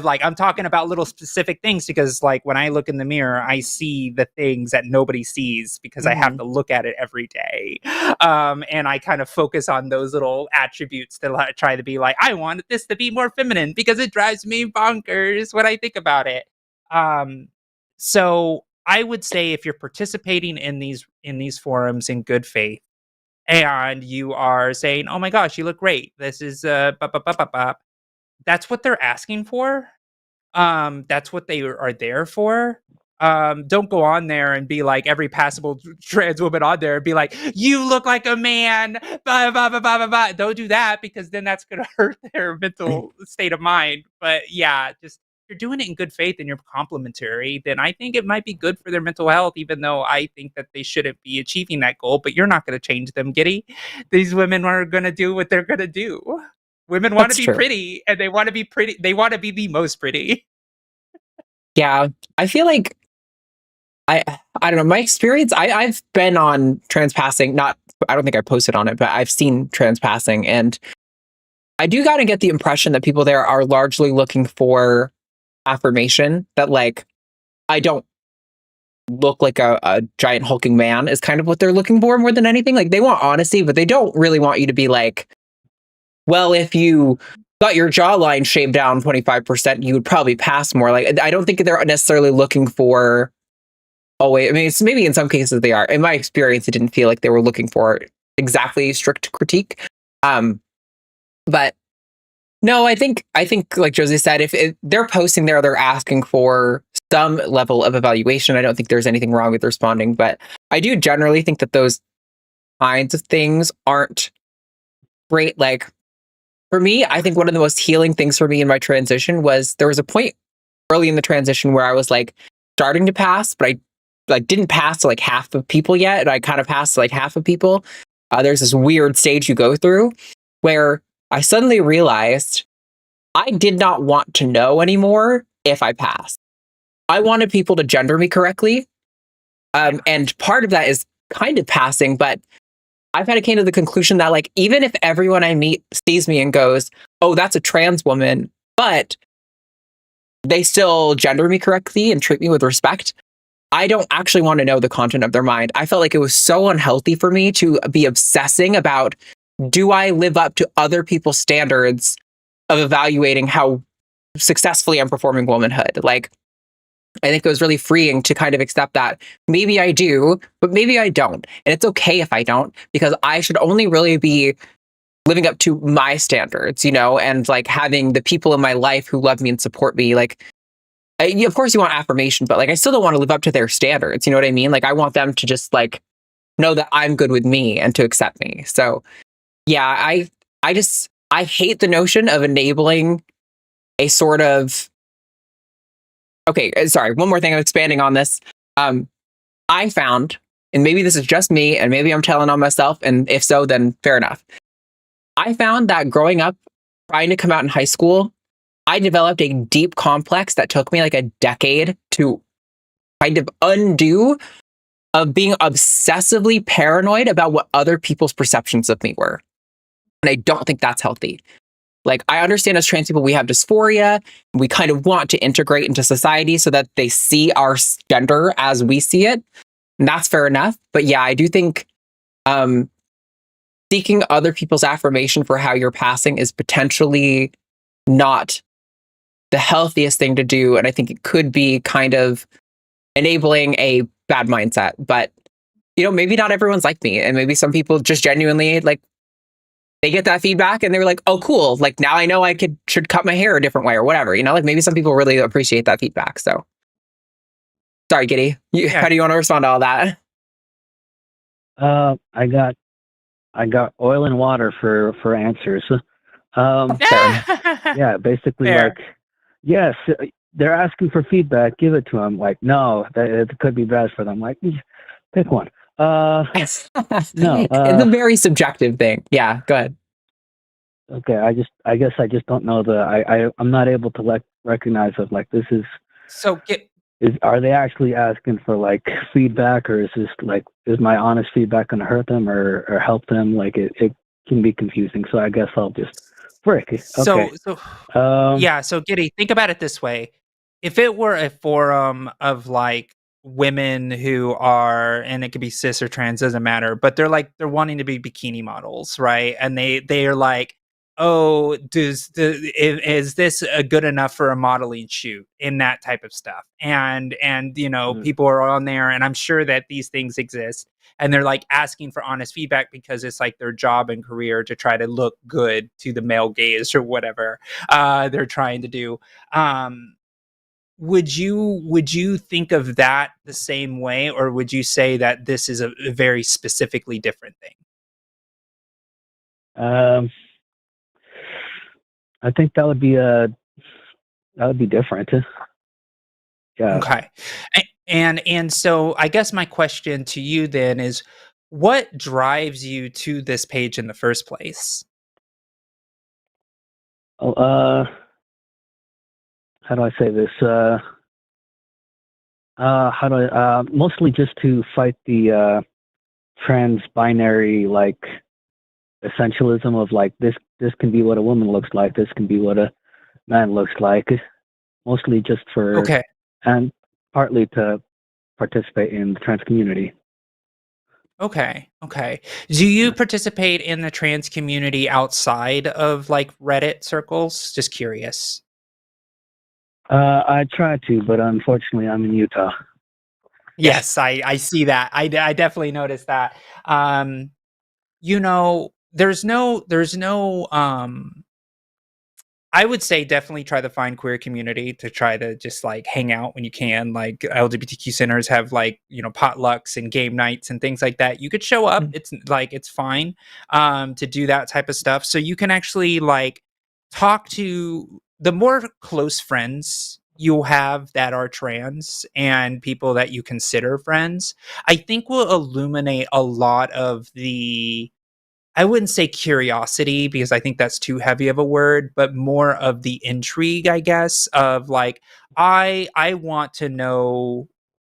like, I'm talking about little specific things because like when I look in the mirror, I see the things that nobody sees because I have to look at it every day. And I kind of focus on those little attributes to try to be like, I want this to be more feminine because it drives me bonkers when I think about it. So I would say if you're participating in these forums in good faith and you are saying, oh my gosh, you look great, this is that's what they're asking for. That's what they are there for. Don't go on there and be like every passable trans woman on there and be like, you look like a man, blah, blah, blah, blah, blah, blah. Don't do that because then that's going to hurt their mental state of mind. But yeah, just if you're doing it in good faith and you're complimentary, then I think it might be good for their mental health, even though I think that they shouldn't be achieving that goal, but you're not going to change them, Giddy. These women are going to do what they're going to do. Women want to be pretty and they want to be pretty. They want to be the most pretty. Yeah, I feel like I don't know, my experience, I've been on trans passing, I don't think I posted on it, but I've seen trans passing, and I do kind of get the impression that people there are largely looking for affirmation, that like, I don't look like a giant hulking man is kind of what they're looking for more than anything. Like they want honesty, but they don't really want you to be like, well, if you got your jawline shaved down 25%, you would probably pass more. Like, I don't think they're necessarily looking for, oh, wait, I mean, it's maybe in some cases they are. In my experience, it didn't feel like they were looking for exactly strict critique. But no, I think like Josie said, if they're posting there, they're asking for some level of evaluation. I don't think there's anything wrong with responding, but I do generally think that those kinds of things aren't great. Like for me, I think one of the most healing things for me in my transition was there was a point early in the transition where I was like starting to pass, but I like didn't pass to like half of people yet. And I kind of passed to like half of people. There's this weird stage you go through where I suddenly realized I did not want to know anymore if I passed. I wanted people to gender me correctly. And part of that is kind of passing, but I've had to came to the conclusion that like, even if everyone I meet sees me and goes, oh, that's a trans woman, but they still gender me correctly and treat me with respect, I don't actually want to know the content of their mind. I felt like it was so unhealthy for me to be obsessing about, do I live up to other people's standards of evaluating how successfully I'm performing womanhood? Like, I think it was really freeing to kind of accept that maybe I do, but maybe I don't. And it's okay if I don't, because I should only really be living up to my standards, and like having the people in my life who love me and support me. Like, of course you want affirmation, but like, I still don't want to live up to their standards. You know what I mean? Like, I want them to just like know that I'm good with me and to accept me. So yeah, I hate the notion of enabling a sort of, okay, sorry, one more thing, I'm expanding on this. I found, and maybe this is just me, and maybe I'm telling on myself, and if so, then fair enough. I found that growing up, trying to come out in high school, I developed a deep complex that took me like a decade to kind of undo of being obsessively paranoid about what other people's perceptions of me were. And I don't think that's healthy. Like, I understand as trans people, we have dysphoria. We kind of want to integrate into society so that they see our gender as we see it. And that's fair enough. But yeah, I do think seeking other people's affirmation for how you're passing is potentially not the healthiest thing to do. And I think it could be kind of enabling a bad mindset. But, you know, maybe not everyone's like me. And maybe some people just genuinely, like, they get that feedback and they were like, oh, cool. Like, now I know I should cut my hair a different way or whatever. You know, like, maybe some people really appreciate that feedback. So, sorry, Giddy. How do you want to respond to all that? I got oil and water for answers. Yeah, basically, Fair. like, yes, they're asking for feedback. Give it to them. Like, no, it could be bad for them. Like, pick one. No, it's a very subjective thing. Yeah, go ahead. Okay, I guess I just don't know I'm not able to recognize of like this is. So are they actually asking for like feedback, or is this like, is my honest feedback going to hurt them or help them? Like it can be confusing. So I guess I'll just frick. Okay. So Giddy, think about it this way. If it were a forum of like women who are, and it could be cis or trans, doesn't matter, but they're wanting to be bikini models, right? And they are like, oh, is this good enough for a modeling shoot, in that type of stuff? And you know, people are on there, and I'm sure that these things exist, and they're like asking for honest feedback because it's like their job and career to try to look good to the male gaze or whatever they're trying to do. Would you think of that the same way, or would you say that this is a very specifically different thing? I think that would be different. Yeah. Okay. And so I guess my question to you then is, what drives you to this page in the first place? How do I say this? Mostly just to fight the trans binary, like, essentialism of like this can be what a woman looks like, this can be what a man looks like. Mostly just for and partly to participate in the trans community. Okay. Do you participate in the trans community outside of like Reddit circles? Just curious. I try to, but unfortunately I'm in Utah. Yes, I see that. I definitely noticed that. You know, there's no I would say definitely try to find queer community to try to just like hang out when you can. Like LGBTQ centers have like, you know, potlucks and game nights and things like that. You could show up. It's like, it's fine to do that type of stuff. So you can actually like talk to the more close friends you have that are trans and people that you consider friends, I think will illuminate a lot of the, I wouldn't say curiosity because I think that's too heavy of a word, but more of the intrigue, I guess, of like, I want to know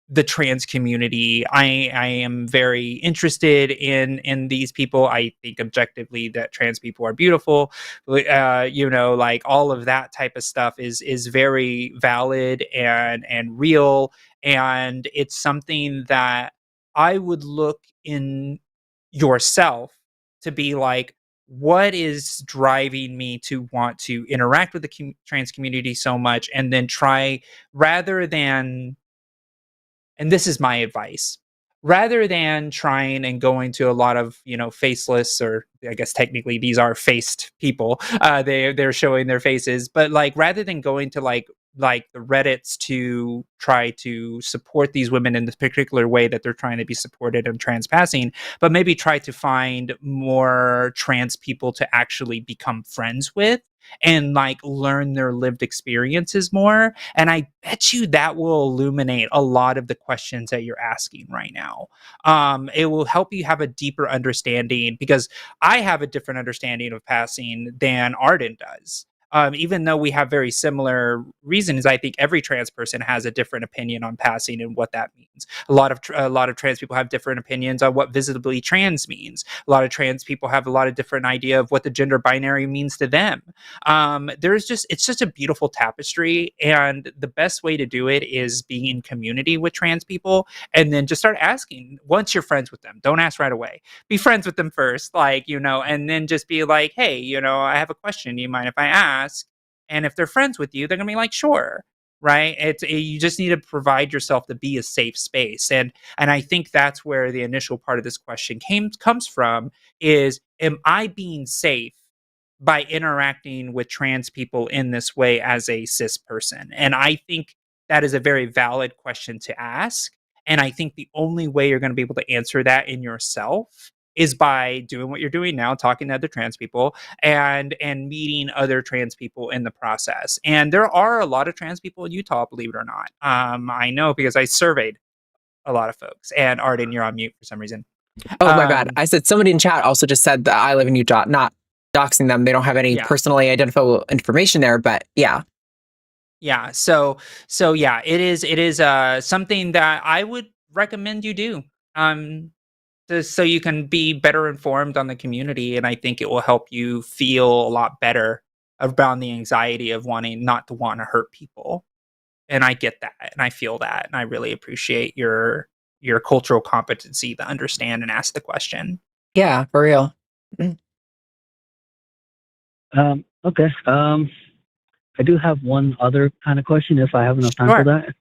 the trans community. I am very interested in these people. I think objectively that trans people are beautiful. You know, like all of that type of stuff is very valid and real. And it's something that I would look in yourself to be like, what is driving me to want to interact with the trans community so much, and then try, rather than, and this is my advice, rather than trying and going to a lot of, you know, faceless, or I guess technically these are faced people, they're showing their faces, but like rather than going to like the Reddits to try to support these women in this particular way that they're trying to be supported and trans passing, but maybe try to find more trans people to actually become friends with and like learn their lived experiences more. And I bet you that will illuminate a lot of the questions that you're asking right now. It will help you have a deeper understanding, because I have a different understanding of passing than Arden does. even though we have very similar reasons, I think every trans person has a different opinion on passing and what that means. A lot of trans people have different opinions on what visibly trans means. A lot of trans people have a lot of different idea of what the gender binary means to them. It's just a beautiful tapestry, and the best way to do it is being in community with trans people, and then just start asking once you're friends with them. Don't ask right away. Be friends with them first, and then just be like, hey, I have a question. Do you mind if I ask? And if they're friends with you, they're gonna be like, sure, right? You just need to provide yourself to be a safe space, and I think that's where the initial part of this question comes from: is am I being safe by interacting with trans people in this way as a cis person? And I think that is a very valid question to ask. And I think the only way you're going to be able to answer that in yourself is by doing what you're doing now, talking to other trans people and meeting other trans people in the process. And there are a lot of trans people in Utah, believe it or not. I know because I surveyed a lot of folks. And Arden, you're on mute for some reason. Oh my God. I said somebody in chat also just said that I live in Utah, not doxing them. They don't have any personally identifiable information there, but yeah. Yeah. So yeah, it is something that I would recommend you do. So you can be better informed on the community, and I think it will help you feel a lot better around the anxiety of not to want to hurt people. And I get that, and I feel that, and I really appreciate your cultural competency to understand and ask the question. Yeah, for real. Okay. I do have one other kind of question if I have enough time for that.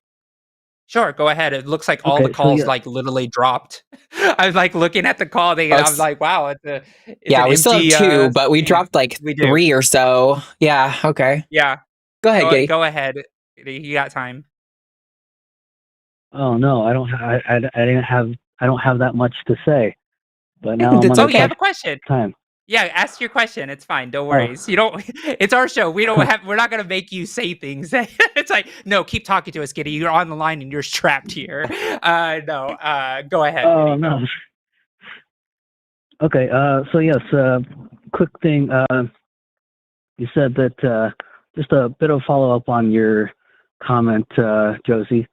Sure, go ahead. It looks like all the calls literally dropped. I was looking at the call thing, and I was like, "Wow, it's we still have two, but we dropped three or so." Yeah. Okay. Yeah. Go ahead, Giddy. Go ahead. You got time. Oh no, I don't. I don't have that much to say. But now you have a question. Time. Yeah, ask your question. It's fine. Don't worry. You don't. It's our show. We're not gonna make you say things. It's like, no, keep talking to us, Giddy. You're on the line and you're trapped here. No. Go ahead. Oh Giddy, no. Okay. So yes. Quick thing. You said that just a bit of follow up on your comment, Josie.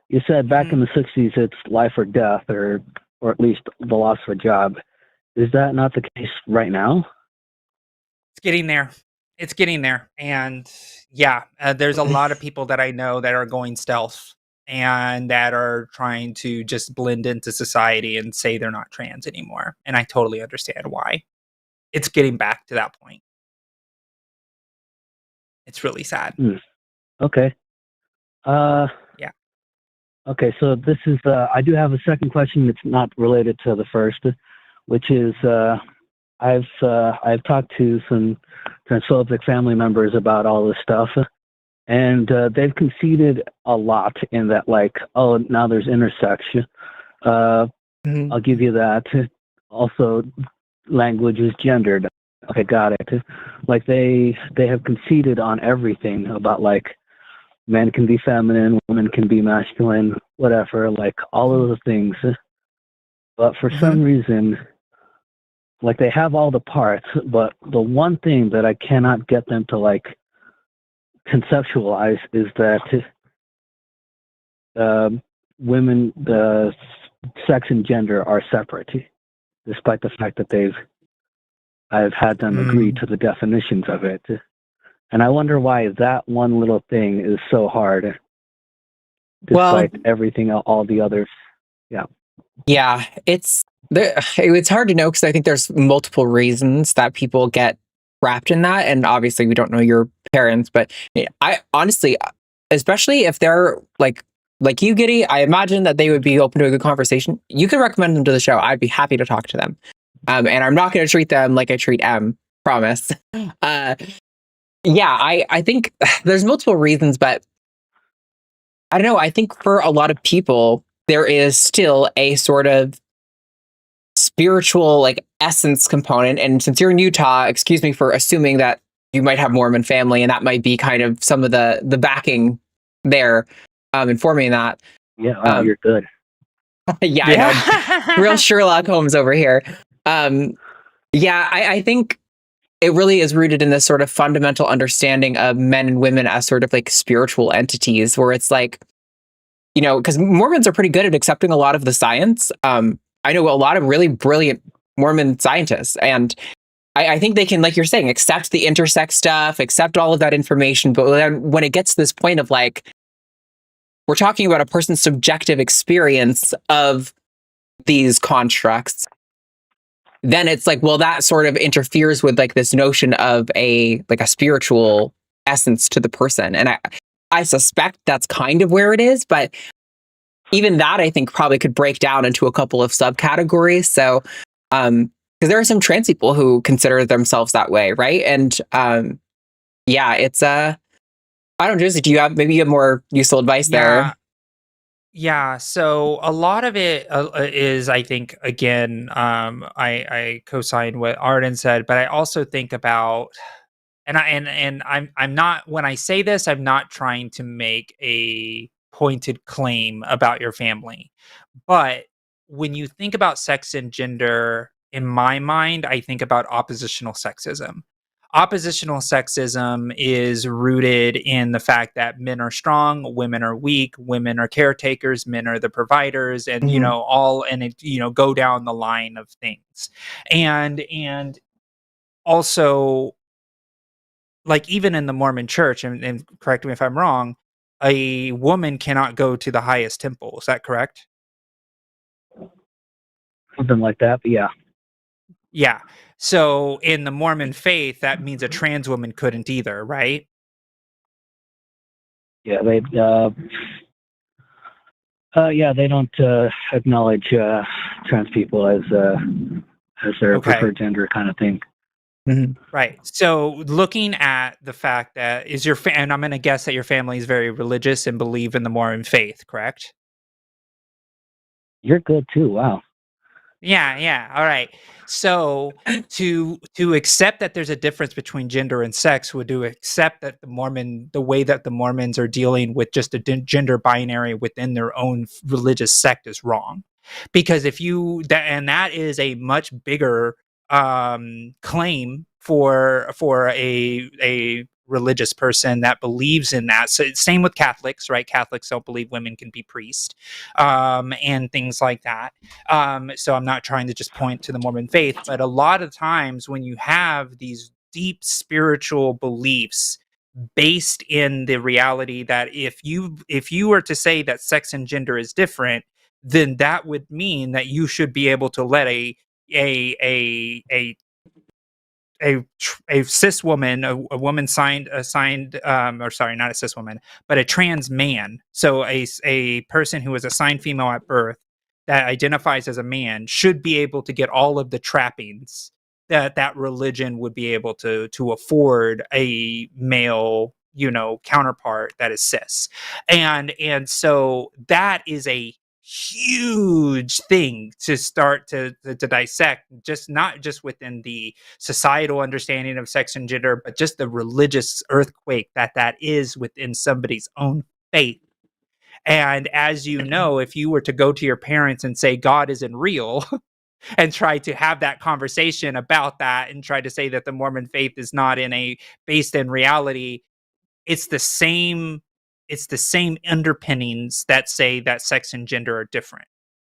You said back in the '60s it's life or death, or at least the loss of a job. Is that not the case right now? It's getting there. It's getting there. And yeah, there's a lot of people that I know that are going stealth and that are trying to just blend into society and say they're not trans anymore. And I totally understand why. It's getting back to that point. It's really sad. Okay. Yeah. Okay, so this is, I do have a second question that's not related to the first, which is, I've talked to some transphobic family members about all this stuff, and they've conceded a lot in that, oh, now there's intersex. I'll give you that. Also, language is gendered. Okay, got it. They have conceded on everything about men can be feminine, women can be masculine, whatever, all of the things. But for some reason, they have all the parts, but the one thing that I cannot get them to conceptualize is that women, the sex and gender are separate, despite the fact that I've had them agree to the definitions of it. And I wonder why that one little thing is so hard, despite everything, all the others. Yeah. Yeah, it's hard to know because I think there's multiple reasons that people get wrapped in that. And obviously we don't know your parents, but I honestly, especially if they're like you, Giddy, I imagine that they would be open to a good conversation. You can recommend them to the show. I'd be happy to talk to them. And I'm not going to treat them like I treat M, promise. Yeah, I think there's multiple reasons, but I don't know. I think for a lot of people, there is still a sort of spiritual essence component. And since you're in Utah, excuse me for assuming that you might have Mormon family, and that might be kind of some of the backing there, informing that. Yeah, you're good. Yeah, I know. Real Sherlock Holmes over here. Yeah, I think it really is rooted in this sort of fundamental understanding of men and women as sort of like spiritual entities, where it's like, because Mormons are pretty good at accepting a lot of the science. I know a lot of really brilliant Mormon scientists, and I think they can, like you're saying, accept the intersex stuff, accept all of that information. But then when it gets to this point of like, we're talking about a person's subjective experience of these constructs, then it's like, well, that sort of interferes with like this notion of a spiritual essence to the person. And I suspect that's kind of where it is, but even that I think probably could break down into a couple of subcategories. So, because there are some trans people who consider themselves that way, right? And it's I don't know, Josie, do you have more useful advice there? Yeah, so a lot of it is, I think, again, I co-sign what Arden said, but I also think about, and I'm not, when I say this, I'm not trying to make a pointed claim about your family, but when you think about sex and gender, in my mind, I think about oppositional sexism. Oppositional sexism is rooted in the fact that men are strong, women are weak, women are caretakers, men are the providers, and go down the line of things. And also, like, even in the Mormon church, and correct me if I'm wrong, a woman cannot go to the highest temple. Is that correct? Something like that, but yeah. Yeah. So in the Mormon faith, that means a trans woman couldn't either, right? Yeah, they don't acknowledge trans people as their preferred gender kind of thing. Mm-hmm. Right. So looking at the fact that and I'm going to guess that your family is very religious and believe in the Mormon faith, correct? You're good too. Wow. Yeah. All right. So to accept that there's a difference between gender and sex would to accept that the way that the Mormons are dealing with just a gender binary within their own religious sect is wrong. Because that is a much bigger claim for a religious person that believes in that. So same with Catholics, right? Catholics don't believe women can be priests, and things like that. So I'm not trying to just point to the Mormon faith, but a lot of times when you have these deep spiritual beliefs based in the reality that if you were to say that sex and gender is different, then that would mean that you should be able to let a cis woman, a woman or sorry, not a cis woman, but a trans man. So a person who is assigned female at birth that identifies as a man should be able to get all of the trappings that religion would be able to afford a male, counterpart that is cis. And so that is a huge thing to start to dissect, not just within the societal understanding of sex and gender, but just the religious earthquake that is within somebody's own faith. And as you know, if you were to go to your parents and say God isn't real and try to have that conversation about that and try to say that the Mormon faith is not based in reality, it's the same underpinnings that say that sex and gender are different,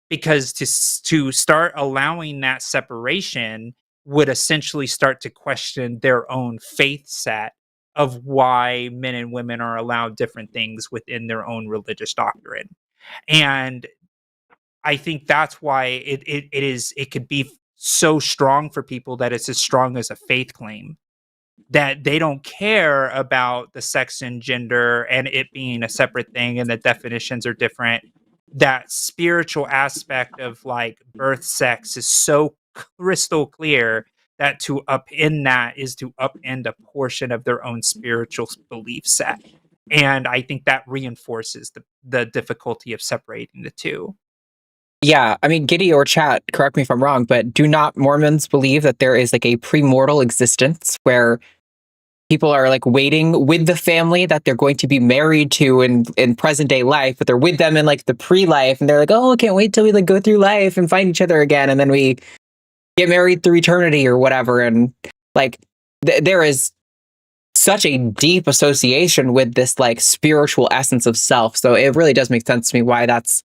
because to start allowing that separation would essentially start to question their own faith set of why men and women are allowed different things within their own religious doctrine. And I think that's why it could be so strong for people that it's as strong as a faith claim, that they don't care about the sex and gender and it being a separate thing and the definitions are different. That spiritual aspect of like birth sex is so crystal clear that to upend that is to upend a portion of their own spiritual belief set. And I think that reinforces the difficulty of separating the two. Yeah, I mean, Giddy or chat, correct me if I'm wrong, but do not Mormons believe that there is like a premortal existence where people are like waiting with the family that they're going to be married to in present day life, but they're with them in like the pre-life, and they're like, oh, I can't wait till we like go through life and find each other again, and then we get married through eternity or whatever. And like there is such a deep association with this like spiritual essence of self. So it really does make sense to me why that's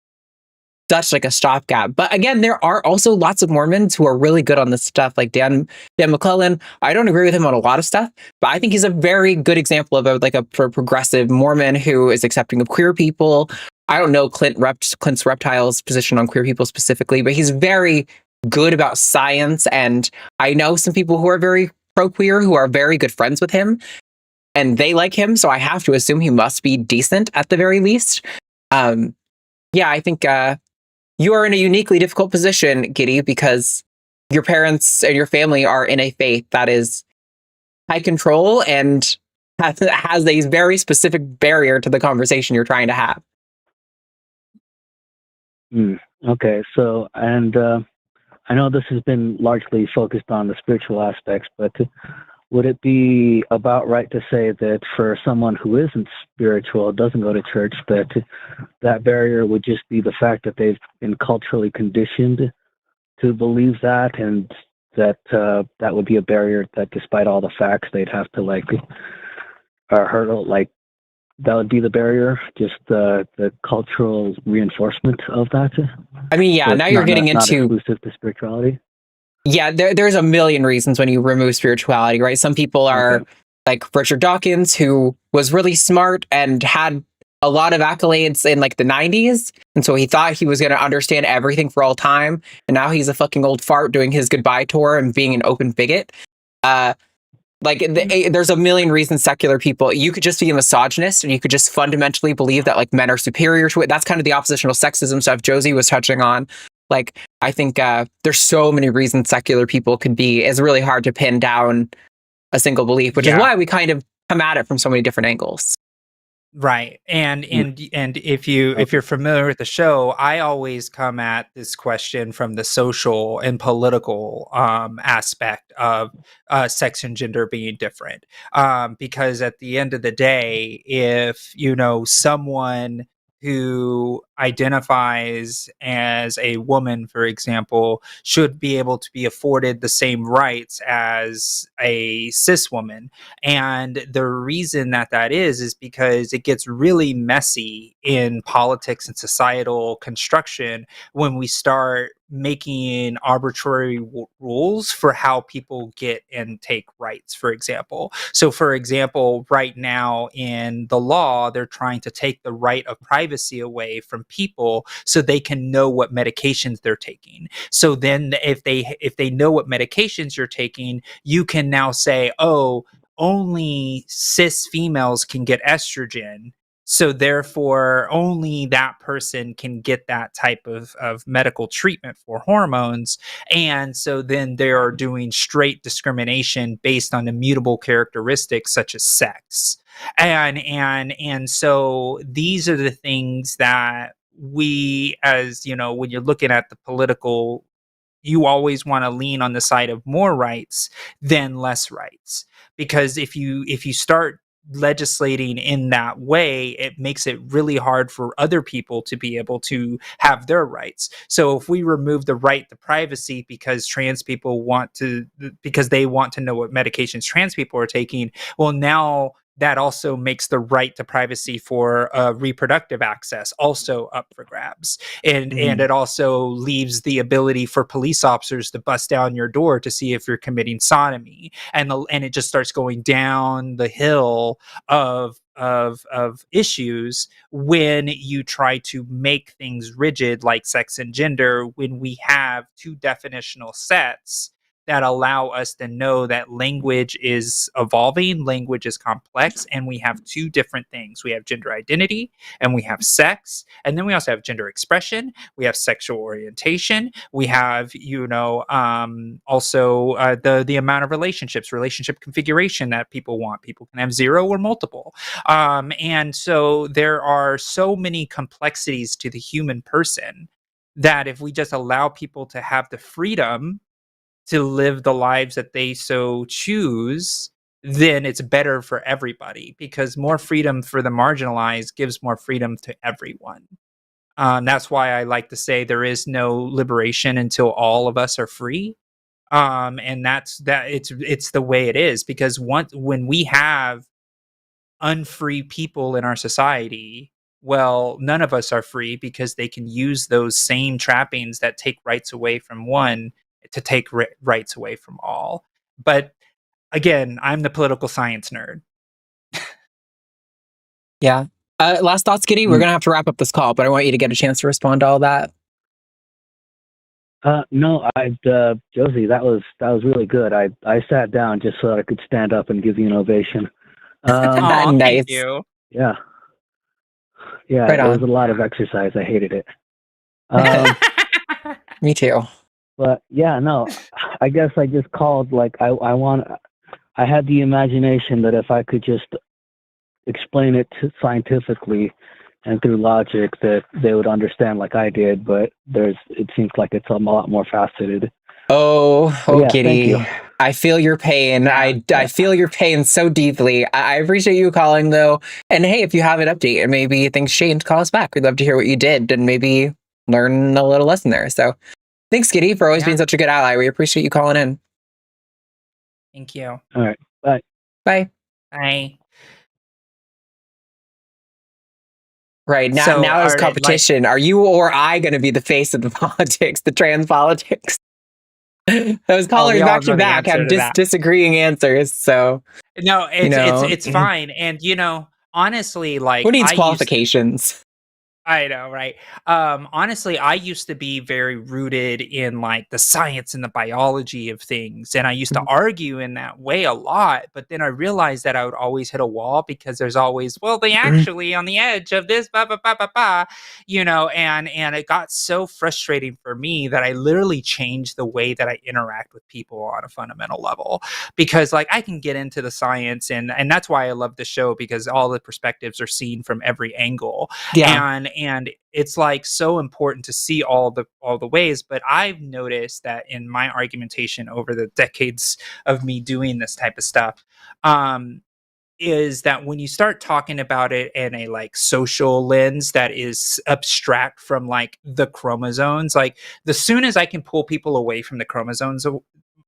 such like a stopgap. But again, there are also lots of Mormons who are really good on this stuff, like Dan McClellan. I don't agree with him on a lot of stuff, but I think he's a very good example of a progressive Mormon who is accepting of queer people. I don't know Clint's Reptile's position on queer people specifically, but he's very good about science. And I know some people who are very pro-queer who are very good friends with him, and they like him. So I have to assume he must be decent at the very least. Yeah, I think you are in a uniquely difficult position, Giddy, because your parents and your family are in a faith that is high control and has a very specific barrier to the conversation you're trying to have. Okay, so, and I know this has been largely focused on the spiritual aspects, but would it be about right to say that for someone who isn't spiritual, doesn't go to church, that that barrier would just be the fact that they've been culturally conditioned to believe that, and that that would be a barrier that despite all the facts they'd have to like hurdle, like that would be the barrier, just the cultural reinforcement of that? I mean, yeah, So now you're getting not into exclusive to spirituality. Yeah, there's a million reasons when you remove spirituality, right? Some people are like Richard Dawkins, who was really smart and had a lot of accolades in like the 90s. And so he thought he was going to understand everything for all time. And now he's a fucking old fart doing his goodbye tour and being an open bigot. There's a million reasons secular people, you could just be a misogynist and you could just fundamentally believe that like men are superior to it. That's kind of the oppositional sexism stuff Josie was touching on. Like, I think there's so many reasons secular people could be. It's really hard to pin down a single belief, which is why we kind of come at it from so many different angles. Right. And if you're familiar with the show, I always come at this question from the social and political aspect of sex and gender being different. Because at the end of the day, if someone who identifies as a woman, for example, should be able to be afforded the same rights as a cis woman. And the reason that is because it gets really messy in politics and societal construction when we start making arbitrary rules for how people get and take rights, for example. So, for example, right now in the law, they're trying to take the right of privacy away from people so they can know what medications they're taking. So then if they know what medications you're taking, you can now say, oh, only cis females can get estrogen. So therefore, only that person can get that type of medical treatment for hormones. And so then they are doing straight discrimination based on immutable characteristics such as sex. And so these are the things that we, as when you're looking at the political, you always want to lean on the side of more rights than less rights, because if you start legislating in that way, it makes it really hard for other people to be able to have their rights. So if we remove the right to privacy because they want to know what medications trans people are taking, well, now that also makes the right to privacy for reproductive access also up for grabs. And it also leaves the ability for police officers to bust down your door to see if you're committing sodomy. And it just starts going down the hill of issues when you try to make things rigid like sex and gender, when we have two definitional sets that allow us to know that language is evolving, language is complex, and we have two different things. We have gender identity and we have sex, and then we also have gender expression, we have sexual orientation, we have, also the amount of relationship configuration that people want. People can have 0 or multiple. And so there are so many complexities to the human person that if we just allow people to have the freedom to live the lives that they so choose, then it's better for everybody, because more freedom for the marginalized gives more freedom to everyone. That's why I like to say there is no liberation until all of us are free. And that's that. It's the way it is, because when we have unfree people in our society, well, none of us are free, because they can use those same trappings that take rights away from one to take rights away from all. But again, I'm the political science nerd. Yeah. Last thoughts, Giddy. We're gonna have to wrap up this call, but I want you to get a chance to respond to all that. No, Josie, that was really good. I sat down just so that I could stand up and give you an ovation. Aw, Nice. thank you. Yeah, Right it was on. a lot of exercise. I hated it. Me too. But yeah, no, I guess I just called, like, I had the imagination that if I could just explain it scientifically and through logic, that they would understand like I did, but it seems like it's a lot more faceted. Oh, yeah, Giddy. thank you. I feel your pain. Yeah. I feel your pain so deeply. I appreciate you calling, though. And hey, if you have an update and maybe things changed, call us back. We'd love to hear what you did and maybe learn a little lesson there. So thanks, Giddy, for always being such a good ally. We appreciate you calling in. Thank you. All right. Bye. Bye. Bye. Right. Now, So now there's are- competition. Are you or I going to be the face of the politics, the trans politics? Those callers we all back know to the back answer have to that. disagreeing answers. So No, know, it's fine. And honestly, like, who needs I used to- qualifications? I know, right? Honestly, I used to be very rooted in like the science and the biology of things, and I used to argue in that way a lot. But then I realized that I would always hit a wall, because there's always, well, they actually on the edge of this, ba ba ba ba ba, and it got so frustrating for me that I literally changed the way that I interact with people on a fundamental level, because like I can get into the science, and that's why I love the show, because all the perspectives are seen from every angle. Yeah. And it's like so important to see all the ways. But I've noticed that in my argumentation over the decades of me doing this type of stuff, is that when you start talking about it in a like social lens that is abstract from like the chromosomes, like the soon as I can pull people away from the chromosomes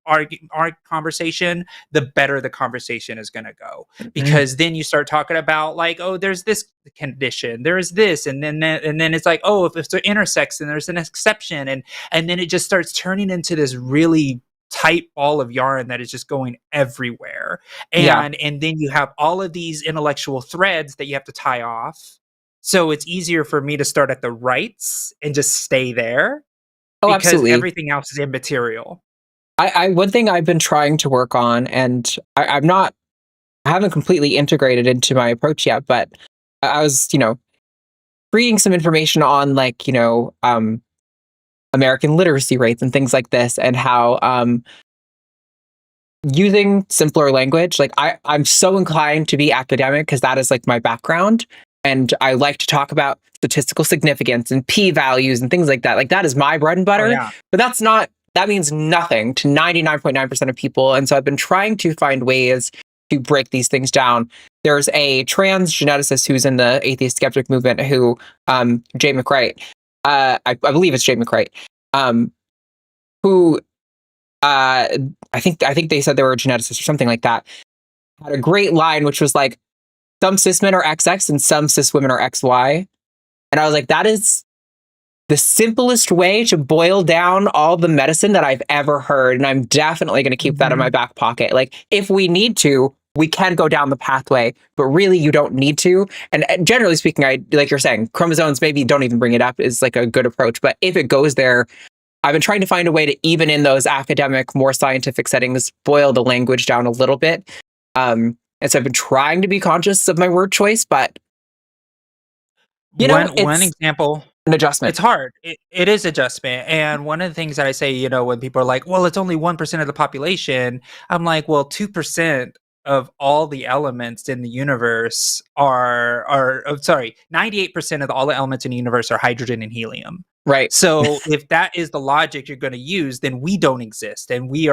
our conversation, the better the conversation is going to go, because then you start talking about like, oh, there's this condition, there is this, and then it's like, oh, if it's intersex, then there's an exception, and then it just starts turning into this really tight ball of yarn that is just going everywhere. And then you have all of these intellectual threads that you have to tie off. So it's easier for me to start at the rights and just stay there, Oh, because absolutely. everything else is immaterial. One thing I've been trying to work on, and I haven't completely integrated into my approach yet, but I was, reading some information on like, American literacy rates and things like this, and how using simpler language, like I'm so inclined to be academic because that is like my background. And I like to talk about statistical significance and p-values and things like that. Like that is my bread and butter. Oh, yeah. But that means nothing to 99.9% of people. And so I've been trying to find ways to break these things down. There's a trans geneticist who's in the atheist skeptic movement who, Jay McWright, I believe it's Jay McWright, who, I think they said they were a geneticist or something like that, had a great line, which was like, some cis men are XX and some cis women are XY. And I was like, that is the simplest way to boil down all the medicine that I've ever heard. And I'm definitely going to keep that in my back pocket. Like, if we need to, we can go down the pathway, but really you don't need to. And generally speaking, like you're saying, chromosomes maybe don't even bring it up is like a good approach. But if it goes there, I've been trying to find a way to, even in those academic, more scientific settings, boil the language down a little bit. And so I've been trying to be conscious of my word choice, but one example, an adjustment. it's hard. It is adjustment. And one of the things that I say, when people are like, well, it's only 1% of the population, I'm like, well, 2% of all the elements in the universe are 98% of all the elements in the universe are hydrogen and helium. Right. So if that is the logic you're going to use, then we don't exist, and we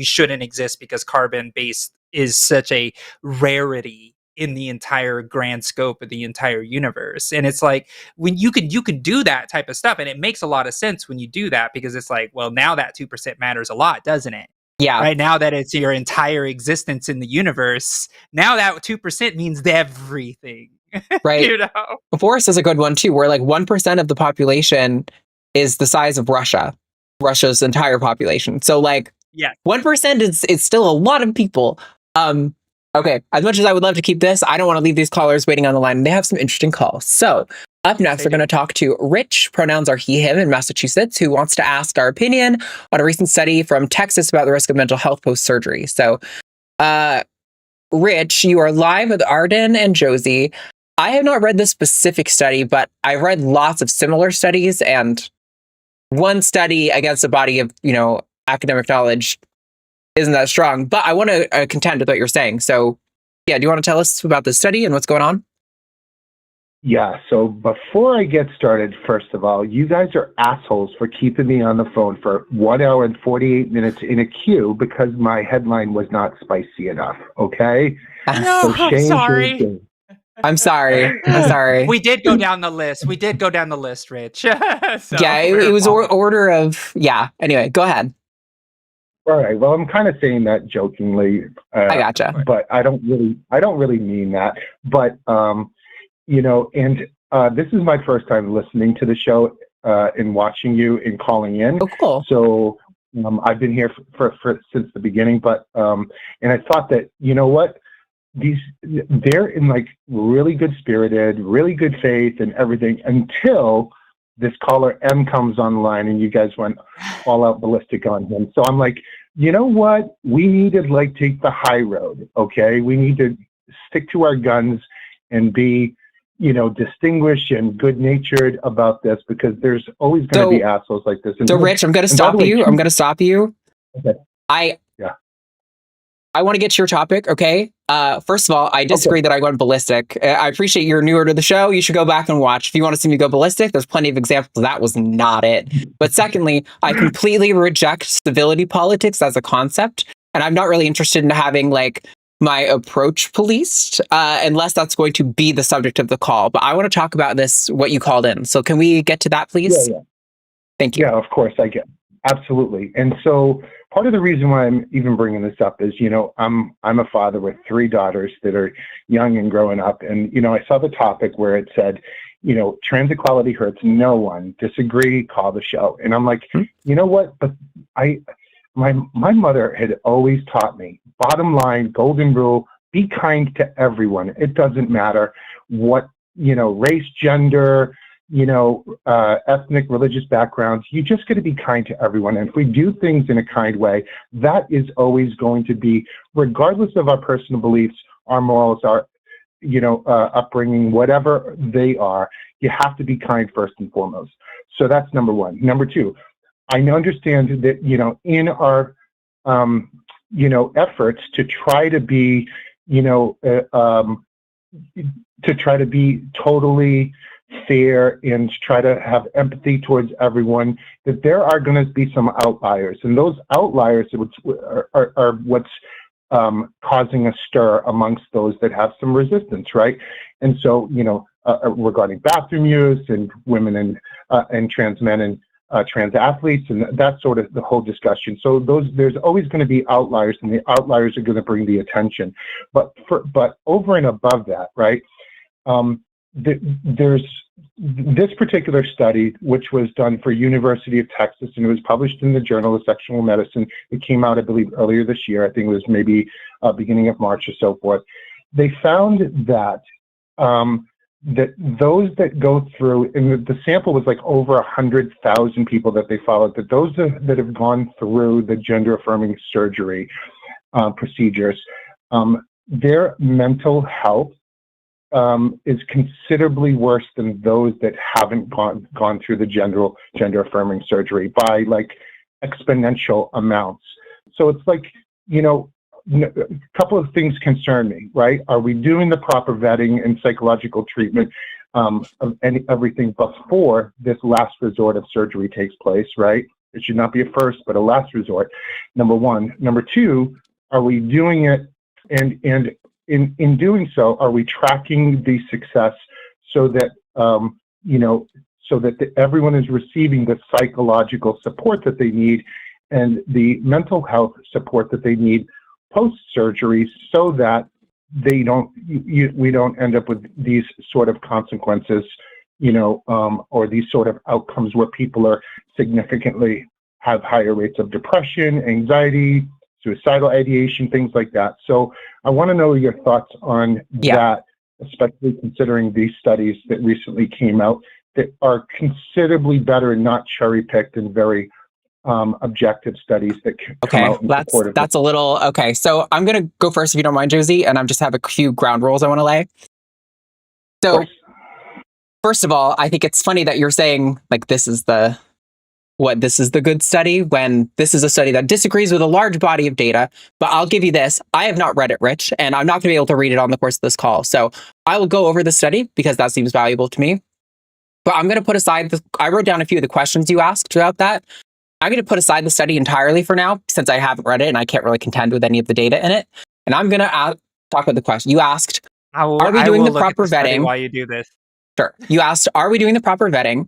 shouldn't exist, because carbon based is such a rarity in the entire grand scope of the entire universe. And it's like, when you can do that type of stuff, and it makes a lot of sense when you do that, because it's like, well, now that 2% matters a lot, doesn't it? Yeah. Right now that it's your entire existence in the universe, now that 2% means everything. Right. You know? Forrest is a good one too, where like 1% of the population is the size of Russia's entire population. So like, yeah, 1% is still a lot of people. Okay, as much as I would love to keep this, I don't want to leave these callers waiting on the line. They have some interesting calls. So up next, we're going to talk to Rich, pronouns are he, him, in Massachusetts, who wants to ask our opinion on a recent study from Texas about the risk of mental health post-surgery. So, Rich, you are live with Arden and Josie. I have not read this specific study, but I've read lots of similar studies, and one study against a body of, academic knowledge isn't that strong, but I want to contend with what you're saying. So, yeah, do you want to tell us about this study and what's going on? Yeah, so before I get started, first of all, you guys are assholes for keeping me on the phone for 1 hour and 48 minutes in a queue because my headline was not spicy enough, okay? No, So I'm sorry. I'm sorry. We did go down the list, Rich. So, yeah, it was order of, yeah. Anyway, go ahead. All right. Well, I'm kind of saying that jokingly. I gotcha. But I don't really mean that. But and this is my first time listening to the show and watching you and calling in. Oh, cool. So I've been here for since the beginning. But and I thought that, you know what, they're in like really good spirited, really good faith and everything until this caller M comes online and you guys went all out ballistic on him. So I'm like, you know what? We need to like take the high road. Okay. We need to stick to our guns and be, distinguished and good natured about this, because there's always going to be assholes like this. And so Rich, I'm going to stop you. Okay. I want to get to your topic, okay? First of all, I disagree that I went ballistic. I appreciate you're newer to the show. You should go back and watch. If you want to see me go ballistic, there's plenty of examples. That was not it. But secondly, I completely reject civility politics as a concept. And I'm not really interested in having like my approach policed, unless that's going to be the subject of the call. But I want to talk about this, what you called in. So can we get to that, please? Yeah. Thank you. Yeah, of course, I get. Absolutely. And so part of the reason why I'm even bringing this up is, I'm a father with 3 daughters that are young and growing up. And, I saw the topic where it said, trans equality hurts no one. Disagree, call the show. And I'm like, you know what? But my mother had always taught me, bottom line, golden rule, be kind to everyone. It doesn't matter what, race, gender, ethnic, religious backgrounds. You just got to be kind to everyone. And if we do things in a kind way, that is always going to be, regardless of our personal beliefs, our morals, our, upbringing, whatever they are, you have to be kind first and foremost. So that's number one. Number two, I understand that, in our, efforts to try to be, totally fair and try to have empathy towards everyone, that there are going to be some outliers, and those outliers are what's causing a stir amongst those that have some resistance, right? And so, regarding bathroom use and women and trans men and trans athletes, and that's sort of the whole discussion. So there's always going to be outliers, and the outliers are going to bring the attention. But over and above that, right? There's this particular study, which was done for University of Texas, and it was published in the Journal of Sexual Medicine. It came out, I believe, earlier this year. I think it was maybe beginning of March or so forth. They found that that those that go through, and the sample was like over 100,000 people that they followed, that those that have gone through the gender-affirming surgery procedures, their mental health is considerably worse than those that haven't gone through the gender-affirming surgery by like exponential amounts. So it's like, a couple of things concern me, right? Are we doing the proper vetting and psychological treatment of everything before this last resort of surgery takes place, right? It should not be a first, but a last resort, number one. Number two, are we doing it and in doing so, are we tracking the success so that, so that everyone is receiving the psychological support that they need and the mental health support that they need post-surgery, so that we don't end up with these sort of consequences, or these sort of outcomes where people are significantly have higher rates of depression, anxiety, suicidal ideation, things like that. So I want to know your thoughts on that, especially considering these studies that recently came out that are considerably better and not cherry-picked and very objective studies that come out in support of that's a little, okay. So I'm going to go first if you don't mind, Josie, and I just have a few ground rules I want to lay. So first of all, I think it's funny that you're saying like this is the good study when this is a study that disagrees with a large body of data. But I'll give you this. I have not read it, Rich, and I'm not going to be able to read it on the course of this call. So I will go over the study because that seems valuable to me. But I'm going to put aside, I wrote down a few of the questions you asked throughout that. I'm going to put aside the study entirely for now, since I haven't read it and I can't really contend with any of the data in it. And I'm going to talk about the question. You asked, are we doing the proper vetting? While you do this. Sure. You asked, are we doing the proper vetting?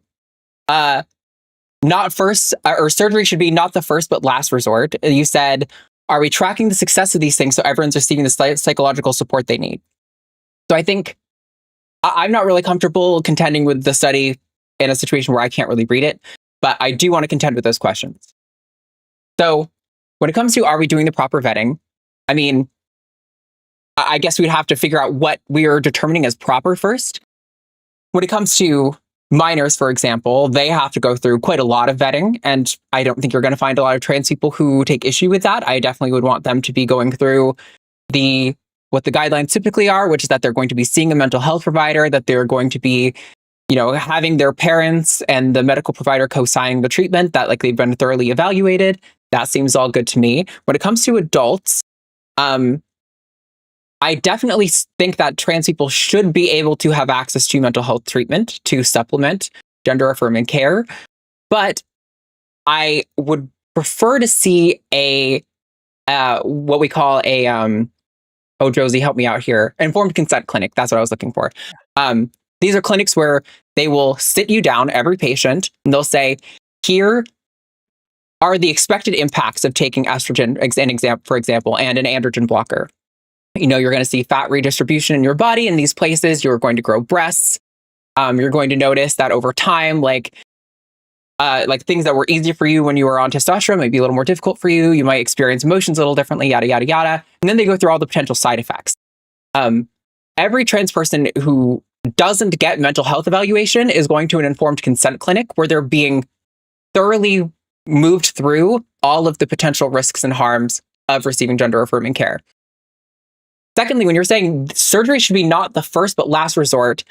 Not first, or surgery should be not the first but last resort. You said, are we tracking the success of these things so everyone's receiving the psychological support they need? So I think I'm not really comfortable contending with the study in a situation where I can't really read it, but I do want to contend with those questions. So when it comes to are we doing the proper vetting, I mean, I guess we'd have to figure out what we are determining as proper first. When it comes to minors, for example, they have to go through quite a lot of vetting, and I don't think you're going to find a lot of trans people who take issue with that. I definitely would want them to be going through what the guidelines typically are, which is that they're going to be seeing a mental health provider, that they're going to be, having their parents and the medical provider co-signing the treatment, that like they've been thoroughly evaluated. That seems all good to me. When it comes to adults, I definitely think that trans people should be able to have access to mental health treatment to supplement gender affirming care. But I would prefer to see what we call oh, Josie, help me out here. Informed consent clinic. That's what I was looking for. These are clinics where they will sit you down, every patient, and they'll say, here are the expected impacts of taking estrogen, for example, and an androgen blocker. You're going to see fat redistribution in your body in these places. You're going to grow breasts. You're going to notice that over time, like things that were easy for you when you were on testosterone might be a little more difficult for you. You might experience emotions a little differently, yada, yada, yada. And then they go through all the potential side effects. Every trans person who doesn't get mental health evaluation is going to an informed consent clinic where they're being thoroughly moved through all of the potential risks and harms of receiving gender affirming care. Secondly, when you're saying surgery should be not the first but last resort,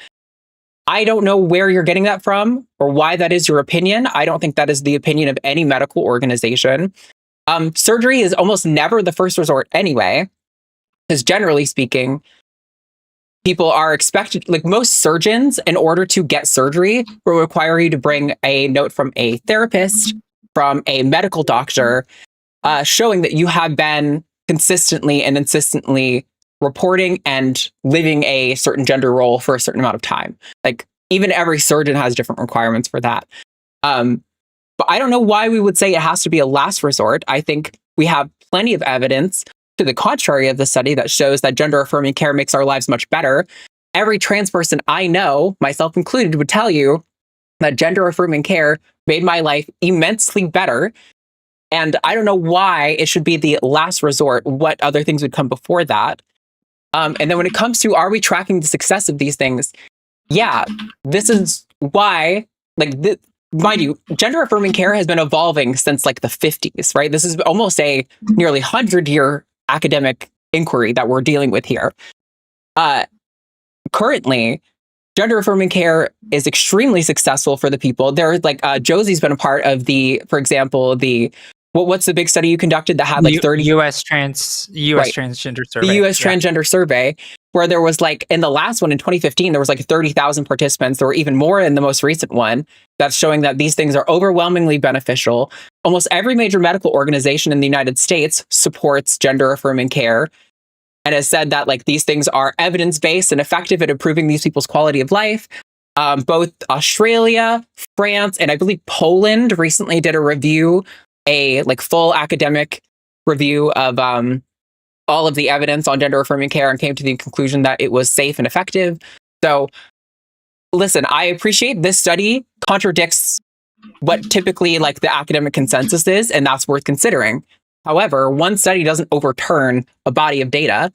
I don't know where you're getting that from or why that is your opinion. I don't think that is the opinion of any medical organization. Surgery is almost never the first resort anyway, because generally speaking, people are expected, like most surgeons, in order to get surgery, will require you to bring a note from a therapist, from a medical doctor, showing that you have been consistently and insistently reporting and living a certain gender role for a certain amount of time. Like even every surgeon has different requirements for that. But I don't know why we would say it has to be a last resort. I think we have plenty of evidence to the contrary of the study that shows that gender affirming care makes our lives much better. Every trans person I know, myself included, would tell you that gender affirming care made my life immensely better. And I don't know why it should be the last resort. What other things would come before that? And then when it comes to, are we tracking the success of these things? Yeah, this is why, mind you, gender affirming care has been evolving since like the 50s, right? This is almost a nearly 100-year academic inquiry that we're dealing with here. Currently, gender affirming care is extremely successful for the people. There's Josie's been a part of for example, what's the big study you conducted that had like 30 U.S. transgender survey. The U.S. transgender survey, where there was in the last one in 2015, there was 30,000 participants. There were even more in the most recent one that's showing that these things are overwhelmingly beneficial. Almost every major medical organization in the United States supports gender affirming care. and has said that like these things are evidence-based and effective at improving these people's quality of life. Both Australia, France, and I believe Poland recently did a review, a like full academic review of all of the evidence on gender affirming care and came to the conclusion that it was safe and effective. So listen, I appreciate this study contradicts what typically like the academic consensus is, and that's worth considering. However, one study doesn't overturn a body of data.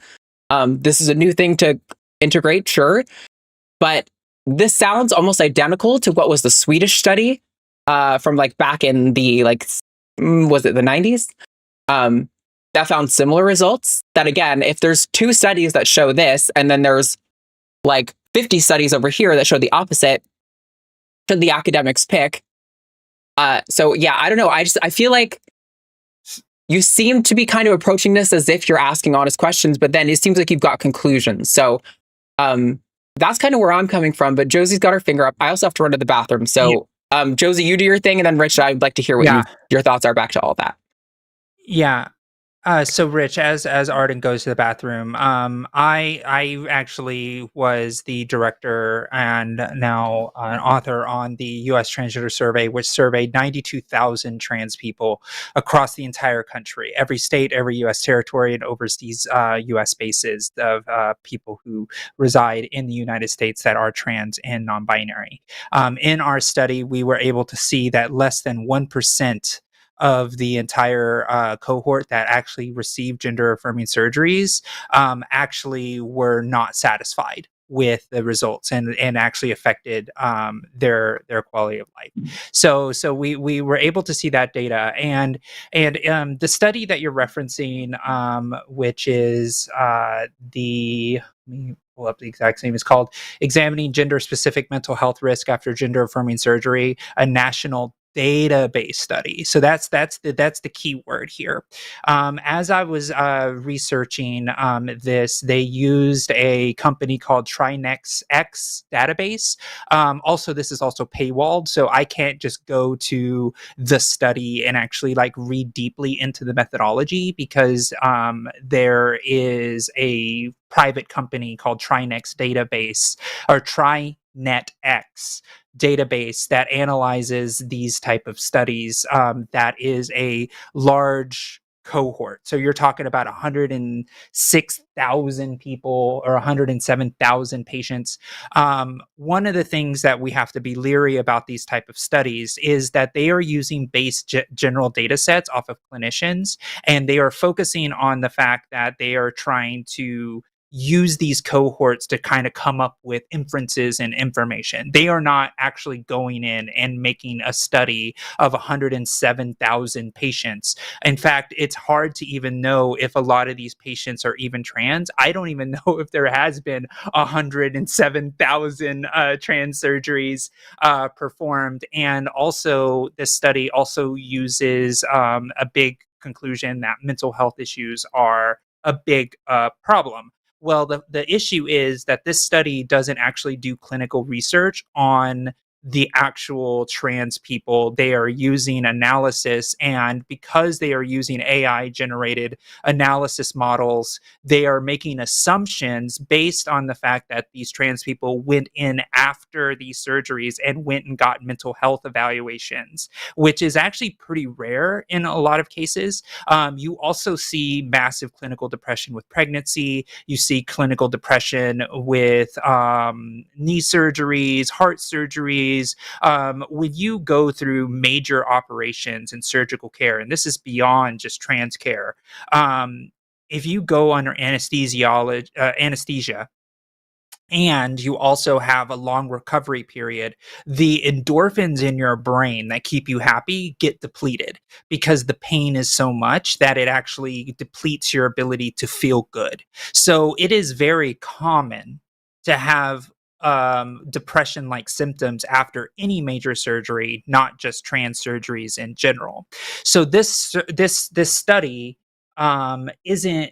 This is a new thing to integrate, sure, but this sounds almost identical to what was the Swedish study from like back in the like, was it the 90s? That found similar results. That again, if there's 2 studies that show this, and then there's like 50 studies over here that show the opposite, should the academics pick? So yeah, I don't know. I feel like you seem to be kind of approaching this as if you're asking honest questions, but then it seems like you've got conclusions. So that's kind of where I'm coming from. But Josie's got her finger up. I also have to run to the bathroom. So Josie, you do your thing, and then Rich, I'd like to hear what your thoughts are back to all that. Yeah. So Rich, as Arden goes to the bathroom, I actually was the director and now an author on the U.S. Transgender Survey, which surveyed 92,000 trans people across the entire country, every state, every U.S. territory, and overseas U.S. bases of people who reside in the United States that are trans and non-binary. In our study, we were able to see that less than 1% of the entire cohort that actually received gender affirming surgeries actually were not satisfied with the results and actually affected their quality of life. So we were able to see that data, and the study that you're referencing, which is let me pull up the exact name, is called Examining Gender Specific Mental Health Risk After Gender Affirming Surgery, a national database study. So that's the key word here. As I was researching this, they used a company called TriNex X database. Also, this is also paywalled, so I can't just go to the study and actually like read deeply into the methodology, because there is a private company called TriNex database, or TriNetX database, that analyzes these type of studies. That is a large cohort. So you're talking about 106,000 people or 107,000 patients. One of the things that we have to be leery about these type of studies is that they are using base general data sets off of clinicians, and they are focusing on the fact that they are trying to use these cohorts to kind of come up with inferences and information. They are not actually going in and making a study of 107,000 patients. In fact, it's hard to even know if a lot of these patients are even trans. I don't even know if there has been 107,000 trans surgeries performed. And also, this study also uses a big conclusion that mental health issues are a big problem. Well, the issue is that this study doesn't actually do clinical research on the actual trans people. They are using analysis, and because they are using AI generated analysis models, they are making assumptions based on the fact that these trans people went in after these surgeries and went and got mental health evaluations, which is actually pretty rare in a lot of cases. You also see massive clinical depression with pregnancy. You see clinical depression with knee surgeries, heart surgeries. When you go through major operations and surgical care, and this is beyond just trans care, if you go under anesthesia, and you also have a long recovery period, the endorphins in your brain that keep you happy get depleted, because the pain is so much that it actually depletes your ability to feel good. So it is very common to have depression-like symptoms after any major surgery, not just trans surgeries in general. So this study isn't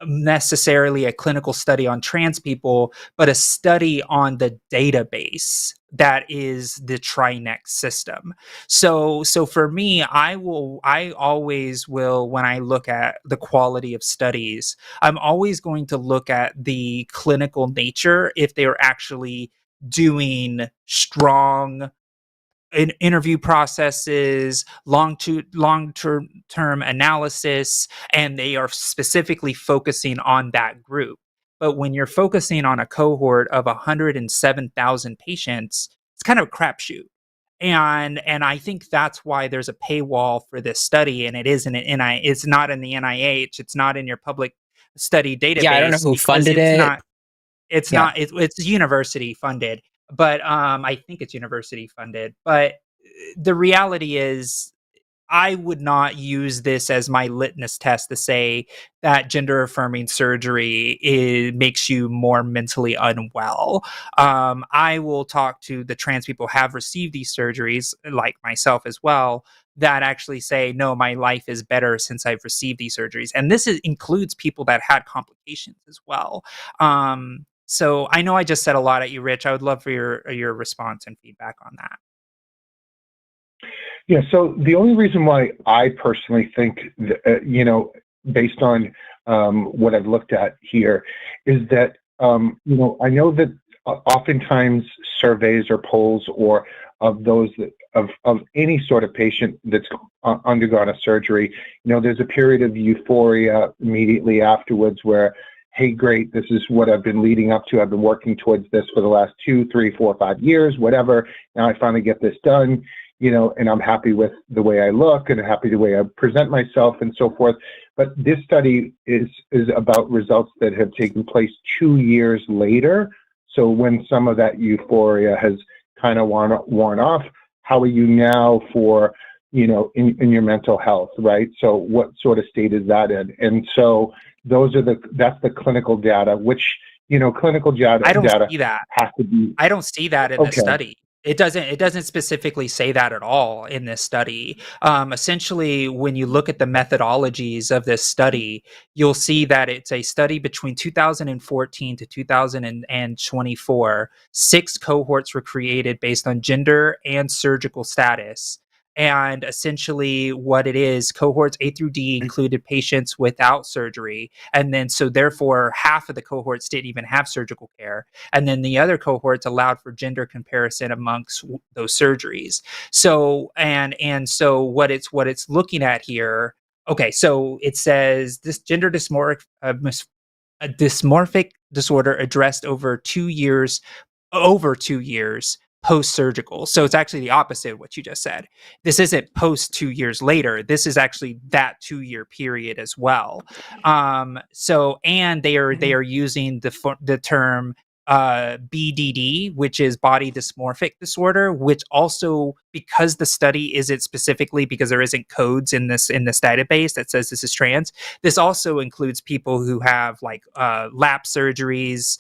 necessarily a clinical study on trans people, but a study on the database that is the TriNext system. So for me, I always will, when I look at the quality of studies, I'm always going to look at the clinical nature if they're actually doing strong interview processes, long-term analysis, and they are specifically focusing on that group. But when you're focusing on a cohort of 107,000 patients, it's kind of a crapshoot. And I think that's why there's a paywall for this study, and it isn't it's not in the NIH, it's not in your public study database. Yeah, I don't know who funded it. It's university funded, but I think it's university funded. But the reality is, I would not use this as my litmus test to say that gender affirming surgery makes you more mentally unwell. I will talk to the trans people who have received these surgeries, like myself as well, that actually say, no, my life is better since I've received these surgeries. And this includes people that had complications as well. So I know I just said a lot at you, Rich. I would love for your response and feedback on that. Yeah, so the only reason why I personally think, based on what I've looked at here, is that, I know that oftentimes surveys or polls or of those of any sort of patient that's undergone a surgery, there's a period of euphoria immediately afterwards where, hey, great, this is what I've been leading up to. I've been working towards this for the last 2, 3, 4, 5 years, whatever. Now I finally get this done. And I'm happy with the way I look and happy the way I present myself and so forth. But this study is about results that have taken place 2 years later. So when some of that euphoria has kind of worn off, how are you now for, in your mental health, right? So what sort of state is that in? And so that's the clinical data, which, clinical data I don't see that. Has to be. I don't see that in the study. It doesn't specifically say that at all in this study. Essentially, when you look at the methodologies of this study, you'll see that it's a study between 2014 to 2024. 6 cohorts were created based on gender and surgical status. And essentially what it is, cohorts A through D included patients without surgery. And then, so therefore, half of the cohorts didn't even have surgical care. And then the other cohorts allowed for gender comparison amongst those surgeries. So, and so what it's looking at here, okay, so it says this gender dysmorphic disorder addressed over 2 years post-surgical. So it's actually the opposite of what you just said. This isn't post 2 years later. This is actually that 2-year period as well. So, and they are using the term BDD, which is body dysmorphic disorder, which also, because the study isn't specifically, because there isn't codes in this database that says this is trans, this also includes people who have like lap surgeries.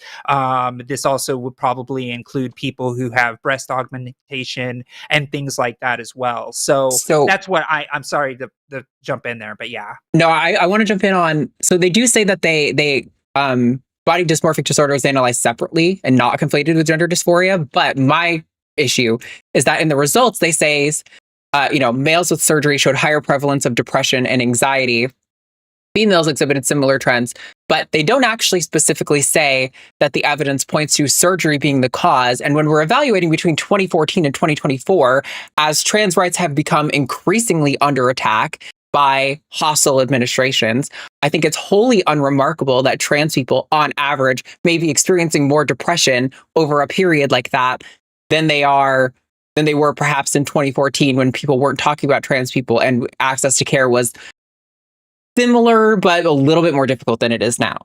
This also would probably include people who have breast augmentation and things like that as well. So that's what I'm sorry to jump in there, but yeah. No, I want to jump in on, so they do say that they body dysmorphic disorder is analyzed separately and not conflated with gender dysphoria. But my issue is that in the results, they say, males with surgery showed higher prevalence of depression and anxiety. Females exhibited similar trends, but they don't actually specifically say that the evidence points to surgery being the cause. And when we're evaluating between 2014 and 2024, as trans rights have become increasingly under attack by hostile administrations, I think it's wholly unremarkable that trans people, on average, may be experiencing more depression over a period like that than they were perhaps in 2014, when people weren't talking about trans people and access to care was similar but a little bit more difficult than it is now.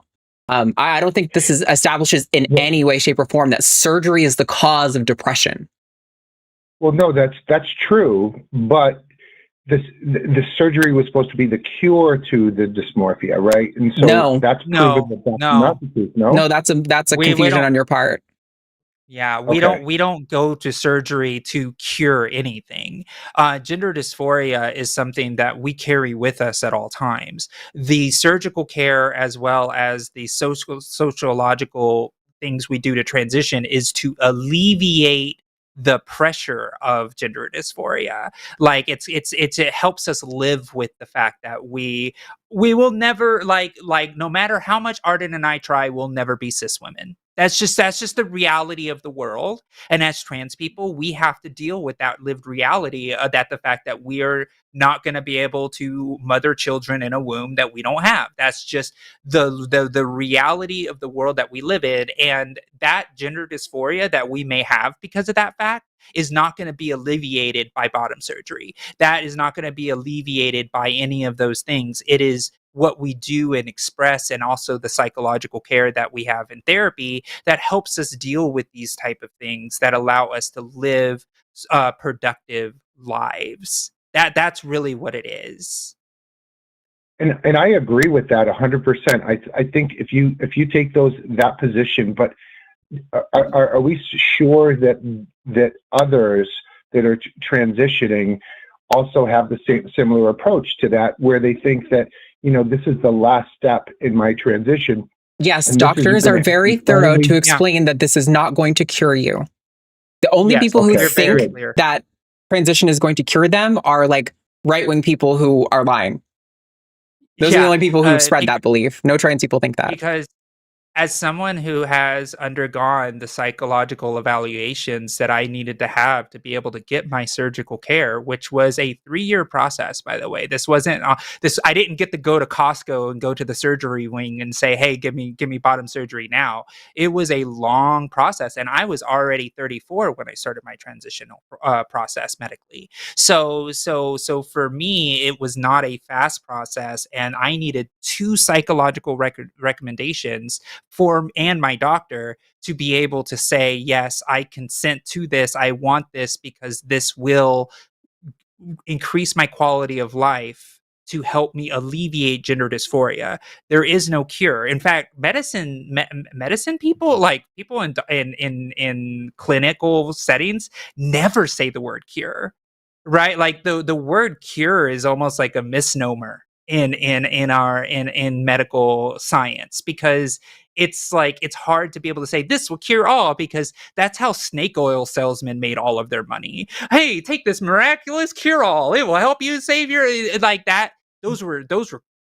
I don't think this establishes in any way, shape, or form that surgery is the cause of depression. Well, no, that's true, but the surgery was supposed to be the cure to the dysmorphia, right? And so that's proven that that's not the case. No, that's a confusion on your part. Yeah, Okay. we don't go to surgery to cure anything. Gender dysphoria is something that we carry with us at all times. The surgical care, as well as the sociological things we do to transition, is to alleviate the pressure of gender dysphoria. Like it helps us live with the fact that we will never, like no matter how much Arden and I try, we'll never be cis women. That's just the reality of the world. And as trans people, we have to deal with that lived reality, that the fact that we are not going to be able to mother children in a womb that we don't have. That's just the reality of the world that we live in. And that gender dysphoria that we may have because of that fact is not going to be alleviated by bottom surgery. That is not going to be alleviated by any of those things. It is what we do and express, and also the psychological care that we have in therapy that helps us deal with these type of things that allow us to live productive lives. That's really what it is. And I agree with that 100%. I think if you take that position, but are we sure that others that are transitioning also have the same similar approach to that, where they think that, this is the last step in my transition? Yes, doctors are very thorough to explain that this is not going to cure you. The only people who think that transition is going to cure them are like right-wing people who are lying. Those are the only people who spread that belief. No trans people think that. Because as someone who has undergone the psychological evaluations that I needed to have to be able to get my surgical care, which was a 3-year process, by the way. This wasn't I didn't get to go to Costco and go to the surgery wing and say, "Hey, give me bottom surgery now." It was a long process, and I was already 34 when I started my transitional process medically. So for me, it was not a fast process, and I needed 2 psychological recommendations and my doctor to be able to say, yes, I consent to this. I want this because this will increase my quality of life to help me alleviate gender dysphoria. There is no cure. In fact, medicine people, like people in clinical settings, never say the word cure, right? Like the word cure is almost like a misnomer in medical science, because it's like it's hard to be able to say this will cure all, because that's how snake oil salesmen made all of their money. Hey, take this miraculous cure all, it will help you save your, like that. Those were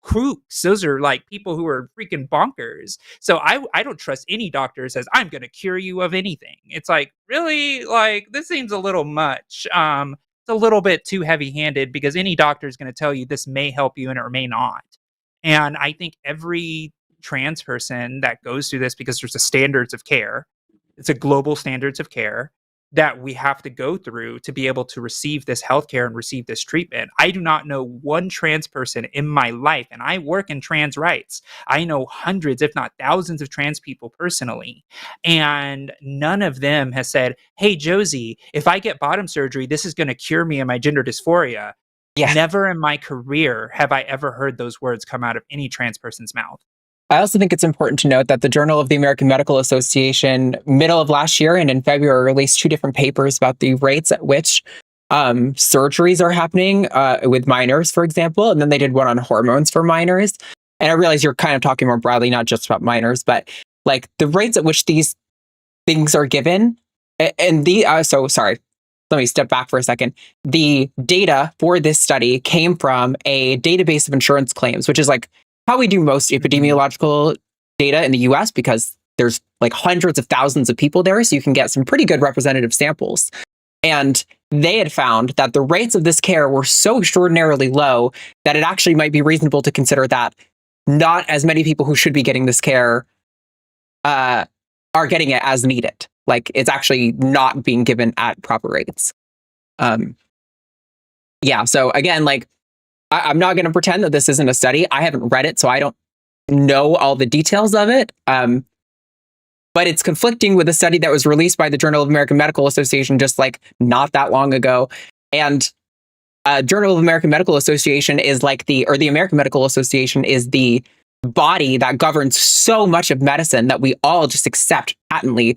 crooks. Those are like people who are freaking bonkers. So I don't trust any doctor who says I'm going to cure you of anything. It's like, really, like this seems a little much. It's a little bit too heavy-handed, because any doctor is going to tell you this may help you and it may not. And I think every trans person that goes through this, because there's a standards of care, it's a global standards of care that we have to go through to be able to receive this healthcare and receive this treatment. I do not know one trans person in my life, and I work in trans rights. I know hundreds, if not thousands, of trans people personally, and none of them has said, "Hey, Josie, if I get bottom surgery, this is going to cure me of my gender dysphoria." Yeah. Never in my career have I ever heard those words come out of any trans person's mouth. I also think it's important to note that the Journal of the American Medical Association, middle of last year and in February, released 2 different papers about the rates at which surgeries are happening with minors, for example. And then they did one on hormones for minors. And I realize you're kind of talking more broadly, not just about minors, but like the rates at which these things are given. And sorry, let me step back for a second. The data for this study came from a database of insurance claims, which is like how we do most epidemiological data in the US, because there's like hundreds of thousands of people there, so you can get some pretty good representative samples. And they had found that the rates of this care were so extraordinarily low that it actually might be reasonable to consider that not as many people who should be getting this care are getting it as needed. Like it's actually not being given at proper rates. Yeah, so again, like I'm not going to pretend that this isn't a study. I haven't read it, so I don't know all the details of it. But it's conflicting with a study that was released by the Journal of American Medical Association just like not that long ago. And Journal of American Medical Association is like the American Medical Association is the body that governs so much of medicine that we all just accept patently.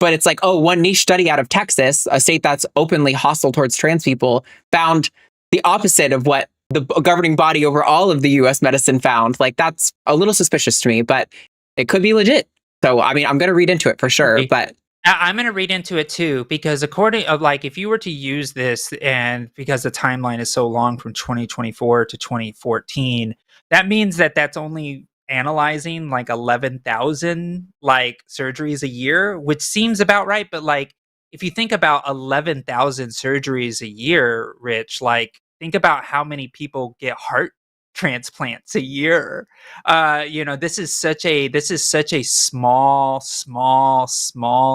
but it's like, oh, one niche study out of Texas, a state that's openly hostile towards trans people, found the opposite of what the governing body over all of the US medicine found. Like, that's a little suspicious to me, but it could be legit. So, I mean, I'm going to read into it for sure, but I'm going to read into it too, because according of like, if you were to use this, and because the timeline is so long from 2024 to 2014, that means that that's only analyzing like 11,000 like surgeries a year, which seems about right. But like, if you think about 11,000 surgeries a year, Rich, like think about how many people get heart transplants a year. This is such a small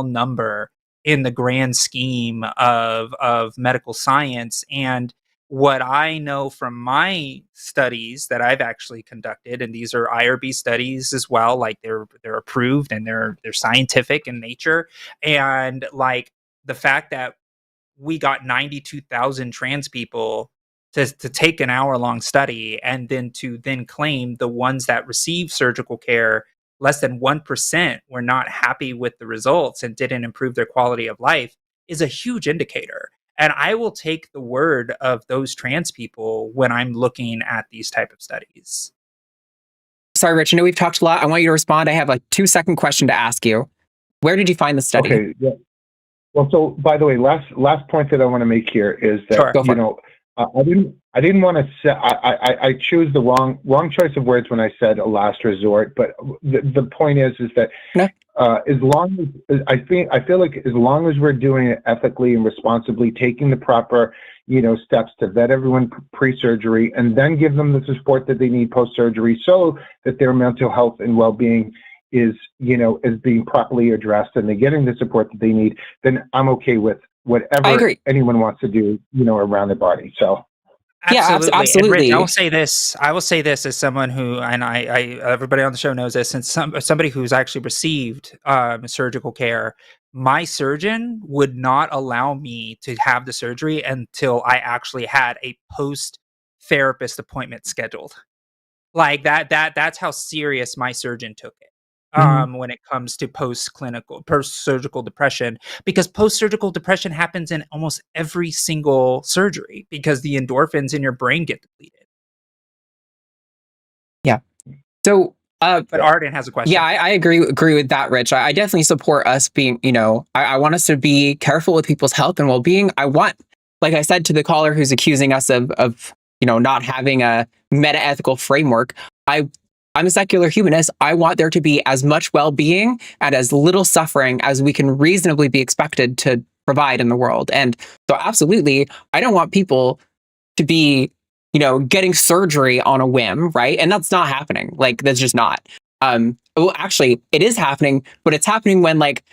number in the grand scheme of medical science. And what I know from my studies that I've actually conducted, and these are IRB studies as well, like they're approved and they're scientific in nature, and like the fact that we got 92,000 trans people to take an hour-long study, and then to claim the ones that receive surgical care, less than 1% were not happy with the results and didn't improve their quality of life, is a huge indicator. And I will take the word of those trans people when I'm looking at these type of studies. Sorry, Rich, I know we've talked a lot. I want you to respond. I have a 2-second question to ask you. Where did you find the study? Okay. Yeah. Well, so by the way, last point that I want to make here is that, Sure. I didn't want to say, I choose the wrong choice of words when I said a last resort, but the point is that as long as I feel like as long as we're doing it ethically and responsibly, taking the proper, steps to vet everyone pre-surgery and then give them the support that they need post-surgery so that their mental health and well-being is being properly addressed and they're getting the support that they need, then I'm okay with whatever anyone wants to do, around their body. So. Absolutely. Yeah, absolutely. And Rich, I will say this as someone who, and I everybody on the show knows this, and somebody who's actually received surgical care, my surgeon would not allow me to have the surgery until I actually had a post-therapist appointment scheduled. Like that's how serious my surgeon took it. When it comes to post-surgical depression, because post-surgical depression happens in almost every single surgery because the endorphins in your brain get depleted. Yeah. So, but Arden has a question. Yeah, I agree with that, Rich. I definitely support us being, I want us to be careful with people's health and well-being. I want, like I said to the caller who's accusing us of not having a meta-ethical framework, I'm a secular humanist. I want there to be as much well-being and as little suffering as we can reasonably be expected to provide in the world. And so absolutely, I don't want people to be, getting surgery on a whim, right? And that's not happening. Like, that's just not. Well, actually, it is happening, but it's happening when, like,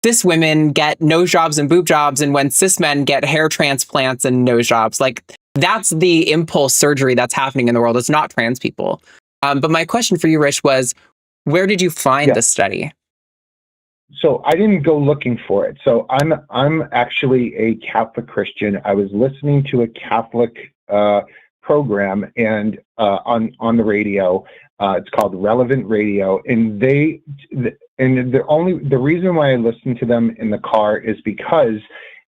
cis women get nose jobs and boob jobs, and when cis men get hair transplants and nose jobs. Like, that's the impulse surgery that's happening in the world. It's not trans people. But my question for you, Rich, was where did you find this study? So I didn't go looking for it. So I'm actually a Catholic Christian. I was listening to a Catholic program and on the radio. It's called Relevant Radio, and the reason why I listen to them in the car is because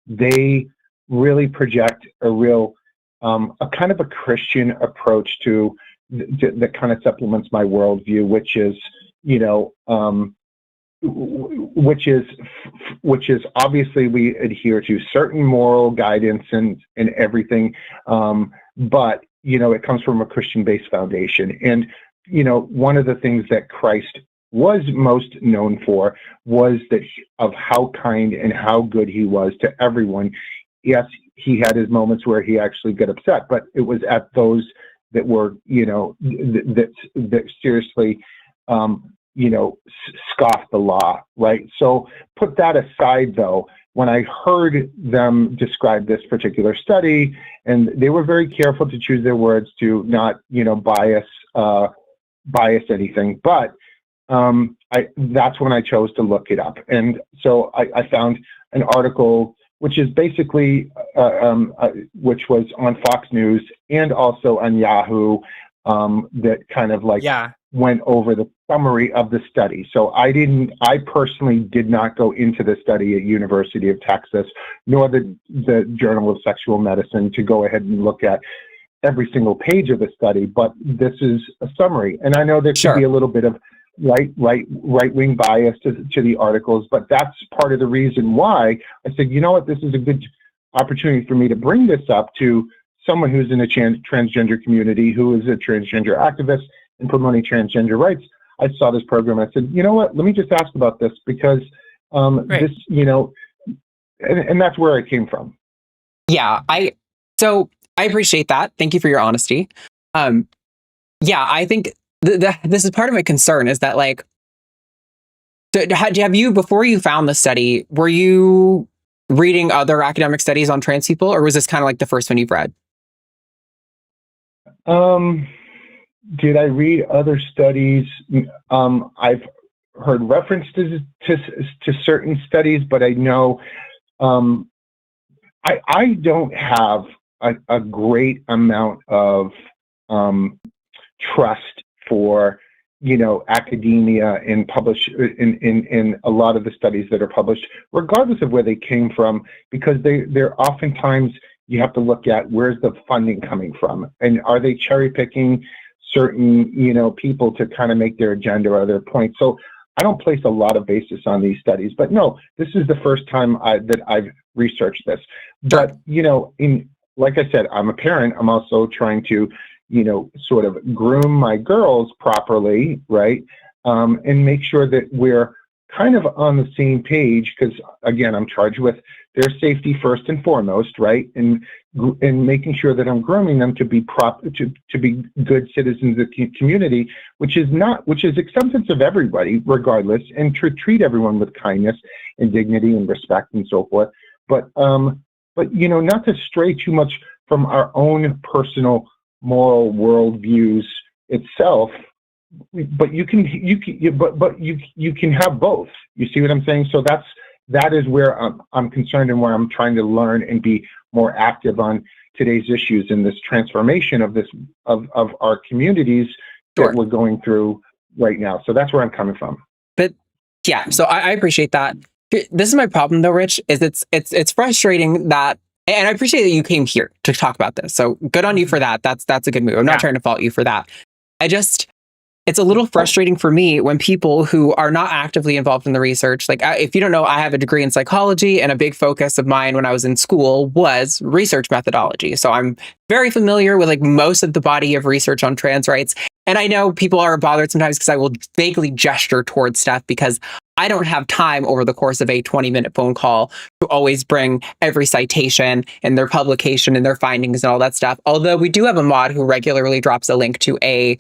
they really project a real a kind of a Christian approach to that kind of supplements my worldview, which is, which is obviously we adhere to certain moral guidance and everything, but it comes from a Christian-based foundation. And one of the things that Christ was most known for was that of how kind and how good he was to everyone. Yes, he had his moments where he actually got upset, but it was at those that were, that seriously, scoffed the law, right? So put that aside, though, when I heard them describe this particular study, and they were very careful to choose their words to not, bias anything, but that's when I chose to look it up. And so I found an article which is basically, which was on Fox News and also on Yahoo, that kind of like went over the summary of the study. So I personally did not go into the study at University of Texas, nor the Journal of Sexual Medicine to go ahead and look at every single page of the study, but this is a summary. And I know there could be a little bit of right-wing bias to the articles, but that's part of the reason why I said, you know what, this is a good opportunity for me to bring this up to someone who's in the transgender community, who is a transgender activist and promoting transgender rights. I saw this program and I said, you know what, let me just ask about this because this, you know, and that's where I came from. Yeah, I appreciate that. Thank you for your honesty. Yeah, I think this is part of my concern is that, like, have you, before you found the study, were you reading other academic studies on trans people, or was this kind of like the first one you've read? Did I read other studies? I've heard references to certain studies, but I know I don't have a great amount of trust for, you know, academia and in a lot of the studies that are published, regardless of where they came from, because they're oftentimes you have to look at where's the funding coming from, and are they cherry picking certain, you know, people to kind of make their agenda or their point. So I don't place a lot of basis on these studies, but no, this is the first time that I've researched this. But, you know, like I said, I'm a parent. I'm also trying to, you know, sort of groom my girls properly, right? And make sure that we're kind of on the same page, because again, I'm charged with their safety first and foremost, right? And making sure that I'm grooming them to be to be good citizens of the community, which is acceptance of everybody, regardless, and to treat everyone with kindness and dignity and respect and so forth. But you know, not to stray too much from our own personal moral worldviews itself. But you can have both. You see what I'm saying? So that is where I'm concerned and where I'm trying to learn and be more active on today's issues in this transformation of our communities that we're going through right now. So that's where I'm coming from. But yeah, so I appreciate that. This is my problem though, Rich, is it's frustrating that, and I appreciate that you came here to talk about this. So good on you for that. That's a good move. I'm not trying to fault you for that. It's a little frustrating for me when people who are not actively involved in the research, like if you don't know, I have a degree in psychology, and a big focus of mine when I was in school was research methodology. So I'm very familiar with like most of the body of research on trans rights. And I know people are bothered sometimes because I will vaguely gesture towards stuff because I don't have time over the course of a 20-minute phone call to always bring every citation and their publication and their findings and all that stuff. Although we do have a mod who regularly drops a link to a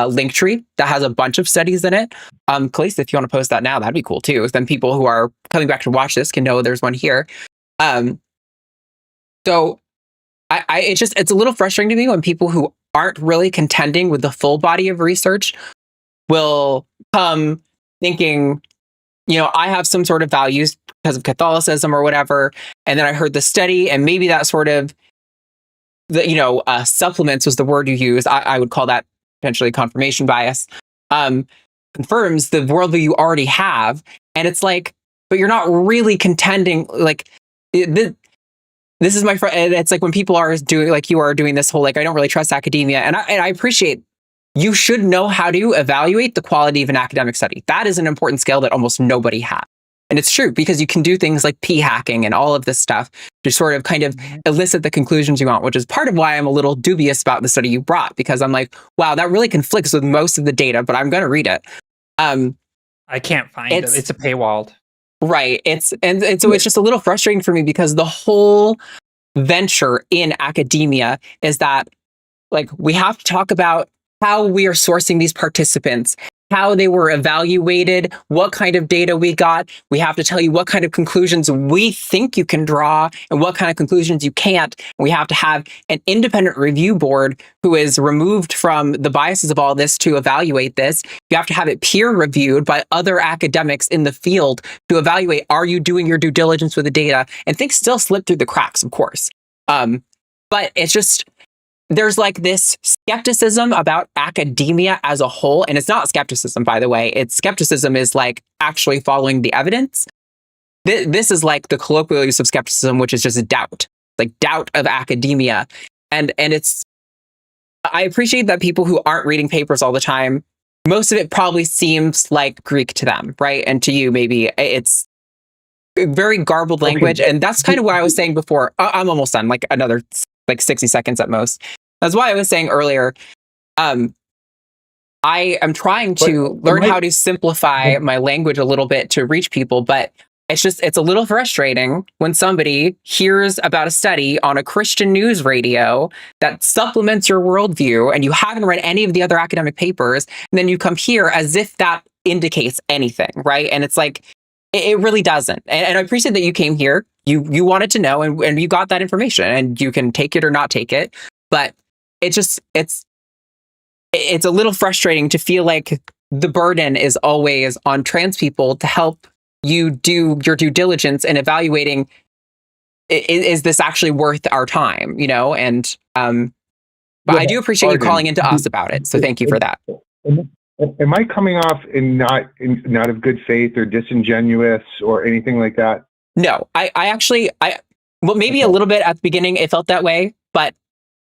link tree that has a bunch of studies in it. Khalees, if you want to post that now, that'd be cool too. Then people who are coming back to watch this can know there's one here. So it's a little frustrating to me when people who aren't really contending with the full body of research will come thinking, you know, I have some sort of values because of Catholicism or whatever, and then I heard the study, and maybe that sort of, supplements was the word you use. I would call that potentially confirmation bias, confirms the worldview you already have. And it's like, but you're not really contending. Like, this is my friend. It's like when people are doing, like you are doing this whole, like, I don't really trust academia. And I appreciate you should know how to evaluate the quality of an academic study. That is an important skill that almost nobody has. And it's true because you can do things like p-hacking and all of this stuff to sort of kind of elicit the conclusions you want, which is part of why I'm a little dubious about the study you brought, because I'm like, wow, that really conflicts with most of the data, but I'm going to read it. I can't find it. It's a paywalled. Right. And so it's just a little frustrating for me because the whole venture in academia is that, like, we have to talk about how we are sourcing these participants, how they were evaluated, what kind of data we got. We have to tell you what kind of conclusions we think you can draw and what kind of conclusions you can't. We have to have an independent review board who is removed from the biases of all this to evaluate this. You have to have it peer reviewed by other academics in the field to evaluate, are you doing your due diligence with the data? And things still slip through the cracks, of course. But it's just, there's like this skepticism about academia as a whole. And it's not skepticism, by the way. It's skepticism is like actually following the evidence. This is like the colloquial use of skepticism, which is just a doubt, like doubt of academia. And I appreciate that people who aren't reading papers all the time, most of it probably seems like Greek to them, right? And to you, maybe it's very garbled language. And that's kind of what I was saying before. I'm almost done, like another like 60 seconds at most. That's why I was saying earlier, I am trying to learn how to simplify my language a little bit to reach people, but it's a little frustrating when somebody hears about a study on a Christian news radio that supplements your worldview and you haven't read any of the other academic papers, and then you come here as if that indicates anything, right? And it's like, it really doesn't. And I appreciate that you came here. You wanted to know and you got that information and you can take it or not take it. But it's a little frustrating to feel like the burden is always on trans people to help you do your due diligence in evaluating, is this actually worth our time, you know? And but I do appreciate you calling into us about it. So thank you for that. Am I coming off not of good faith or disingenuous or anything like that? No, I actually, well, maybe a little bit at the beginning it felt that way, but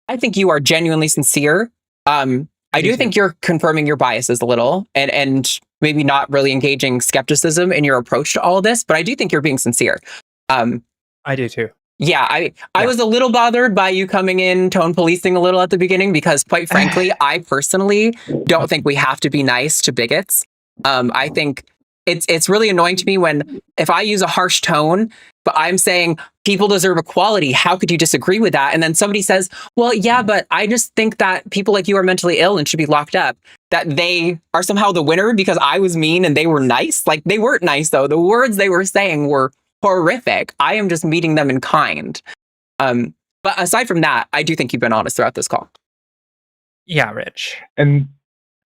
I think you are genuinely sincere. I do think you're confirming your biases a little and maybe not really engaging skepticism in your approach to all of this, but I do think you're being sincere. I do too. Yeah, I was a little bothered by you coming in tone policing a little at the beginning because quite frankly, I personally don't think we have to be nice to bigots. I think it's really annoying to me when if I use a harsh tone, but I'm saying people deserve equality. How could you disagree with that? And then somebody says, well, yeah, but I just think that people like you are mentally ill and should be locked up, that they are somehow the winner because I was mean and they were nice. Like they weren't nice though. The words they were saying were horrific. I am just meeting them in kind. But aside from that, I do think you've been honest throughout this call. Yeah, Rich. And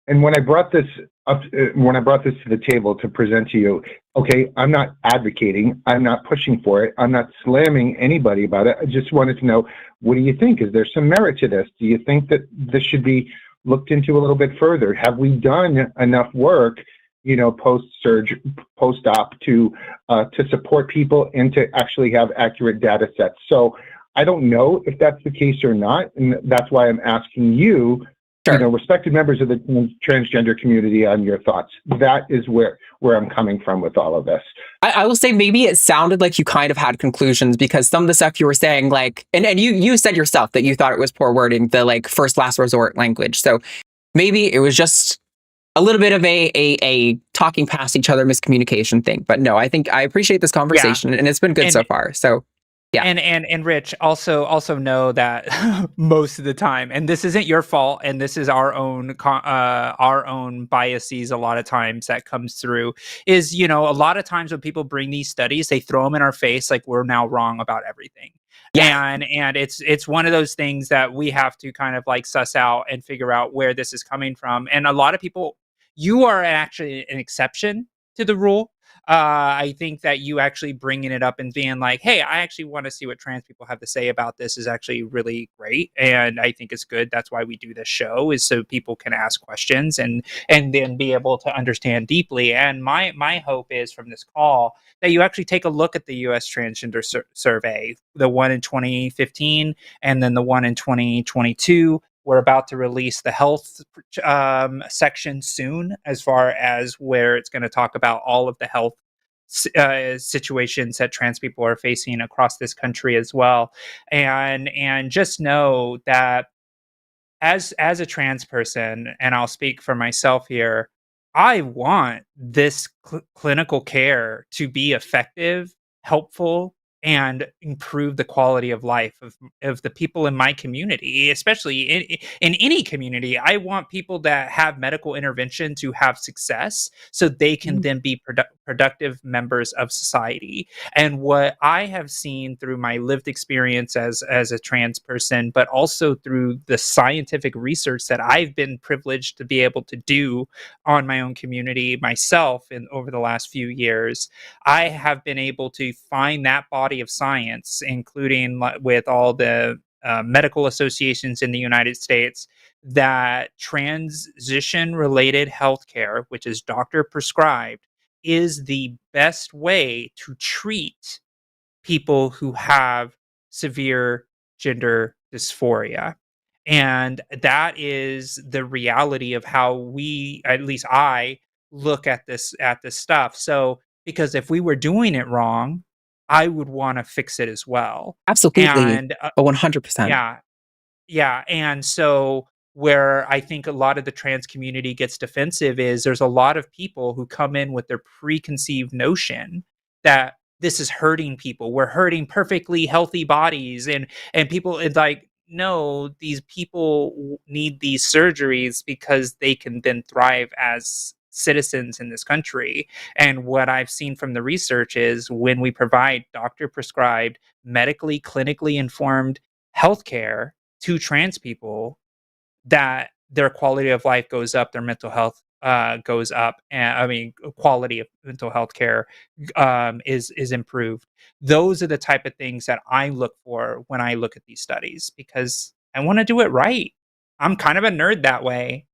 when I brought this up, when I brought this to the table to present to you, okay, I'm not advocating, I'm not pushing for it, I'm not slamming anybody about it. I just wanted to know, what do you think? Is there some merit to this? Do you think that this should be looked into a little bit further? Have we done enough work, you know, post-surge, post-op to support people and to actually have accurate data sets? So I don't know if that's the case or not, and that's why I'm asking you, you know, respected members of the transgender community, on your thoughts. That is where I'm coming from with all of this. I will say maybe it sounded like you kind of had conclusions because some of the stuff you were saying, like, and you said yourself that you thought it was poor wording, the like first last resort language. So maybe it was just a little bit of a talking past each other miscommunication thing. But no, I think I appreciate this conversation and it's been good so far. So yeah. And Rich, also know that most of the time, and this isn't your fault, and this is our own biases a lot of times that comes through, is, you know, a lot of times when people bring these studies, they throw them in our face like we're now wrong about everything. Yeah. And it's one of those things that we have to kind of like suss out and figure out where this is coming from. And a lot of people, you are actually an exception to the rule. I think that you actually bringing it up and being like, hey, I actually want to see what trans people have to say about this is actually really great. And I think it's good. That's why we do this show, is so people can ask questions and then be able to understand deeply. And my hope is from this call that you actually take a look at the U.S. Transgender Survey, the one in 2015 and then the one in 2022. We're about to release the health section soon, as far as where it's going to talk about all of the health situations that trans people are facing across this country as well. And just know that as a trans person, and I'll speak for myself here, I want this clinical care to be effective, helpful, and improve the quality of life of the people in my community, especially in any community. I want people that have medical intervention to have success so they can then be productive members of society. And what I have seen through my lived experience as a trans person, but also through the scientific research that I've been privileged to be able to do on my own community myself over the last few years, I have been able to find that body of science, including with all the medical associations in the United States that transition-related healthcare, which is doctor prescribed, is the best way to treat people who have severe gender dysphoria. And that is the reality of how we, at least I, look at this stuff. So because if we were doing it wrong, I would want to fix it as well. Absolutely. And 100%. yeah. And so where I think a lot of the trans community gets defensive is there's a lot of people who come in with their preconceived notion that this is hurting people. We're hurting perfectly healthy bodies. And people, it's like, no, these people need these surgeries because they can then thrive as citizens in this country. And what I've seen from the research is when we provide doctor prescribed, medically, clinically informed healthcare to trans people, that their quality of life goes up, their mental health goes up, and quality of mental health care is improved. Those are the type of things that I look for when I look at these studies, because I want to do it right. I'm kind of a nerd that way.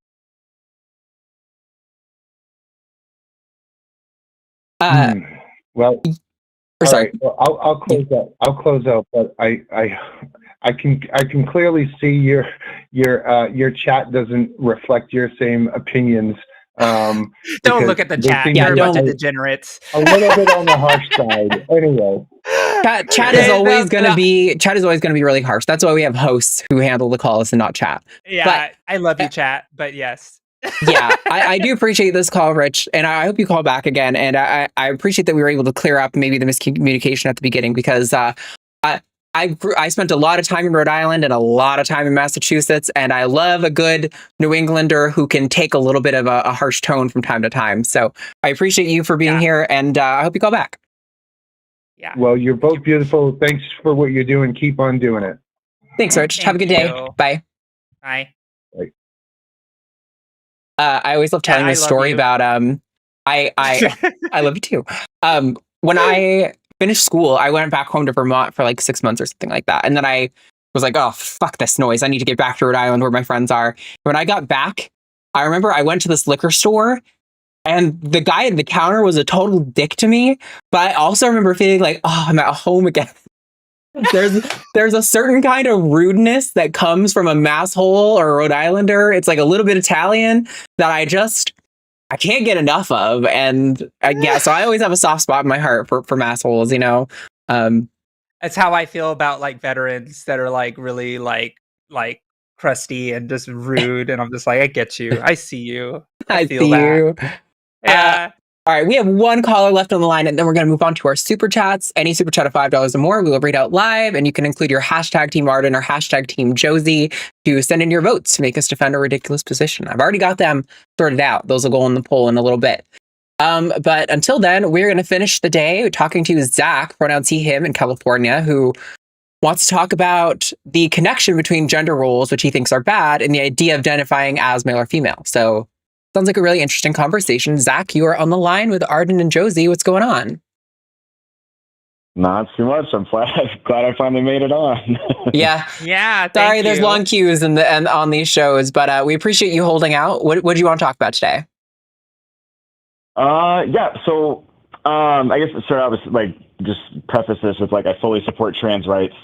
Well, all sorry. right. Well, I'll close out. I'll close out, but I can clearly see your chat doesn't reflect your same opinions. Don't look at the chat. Yeah, You're a bunch of don't. degenerates. A little bit on the harsh side. Anyway, Chat is always going to be really harsh. That's why we have hosts who handle the calls and not chat. Yeah, But I love you, chat, but yes. yeah, I do appreciate this call, Rich, and I hope you call back again. And I appreciate that we were able to clear up maybe the miscommunication at the beginning, because I spent a lot of time in Rhode Island and a lot of time in Massachusetts, and I love a good New Englander who can take a little bit of a harsh tone from time to time. So I appreciate you for being here, and I hope you call back. Yeah. Well, you're both beautiful. Thanks for what you're doing. Keep on doing it. Thanks, Rich. Have a good day. Bye. Bye. I always love telling this story about I love you too. When I finished school, I went back home to Vermont for like 6 months or something like that, and then I was like, oh, fuck this noise. I need to get back to Rhode Island where my friends are. When I got back, I remember I went to this liquor store, and the guy at the counter was a total dick to me. But I also remember feeling like, oh, I'm at home again. There's a certain kind of rudeness that comes from a masshole or a Rhode Islander. It's like a little bit Italian that I can't get enough of. And so I always have a soft spot in my heart for massholes, you know. That's how I feel about like veterans that are like really like crusty and just rude. And I'm just like, I get you. I see you. I feel see that. you. Yeah. All right, we have one caller left on the line, and then we're going to move on to our super chats. Any super chat of $5 or more, we will read out live, and you can include your hashtag Team Arden or hashtag Team Josie to send in your votes to make us defend a ridiculous position. I've already got them sorted out. Those will go on the poll in a little bit. But until then, we're going to finish the day talking to Zach, pronouns he, him, in California, who wants to talk about the connection between gender roles, which he thinks are bad, and the idea of identifying as male or female. So sounds like a really interesting conversation. Zach, you are on the line with Arden and Josie. What's going on? Not too much. I'm glad I finally made it on. Yeah. Sorry, there's long queues and on these shows, but we appreciate you holding out. What do you want to talk about today? Yeah. So, I guess to start out with, like, just preface this with, like, I fully support trans rights.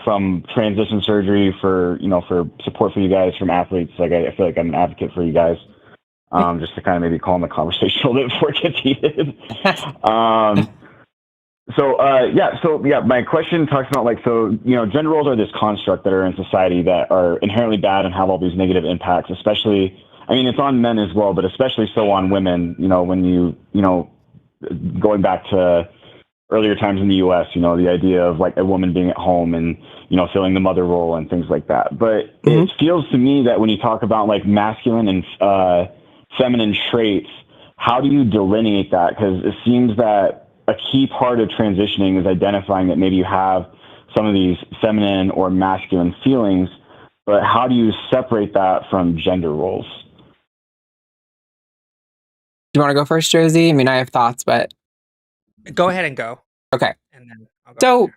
From transition surgery for support for you guys, from athletes, like I feel like I'm an advocate for you guys, just to kind of maybe calm the conversation a little bit before it gets heated. My question talks about gender roles are this construct that are in society that are inherently bad and have all these negative impacts, especially, I mean, it's on men as well, but especially so on women, when going back to earlier times in the U.S., the idea of like a woman being at home and, filling the mother role and things like that. But it feels to me that when you talk about like masculine and feminine traits, how do you delineate that? Because it seems that a key part of transitioning is identifying that maybe you have some of these feminine or masculine feelings, but how do you separate that from gender roles? Do you want to go first, Josie? I mean, I have thoughts, but Go ahead and go. Okay. And then I'll go So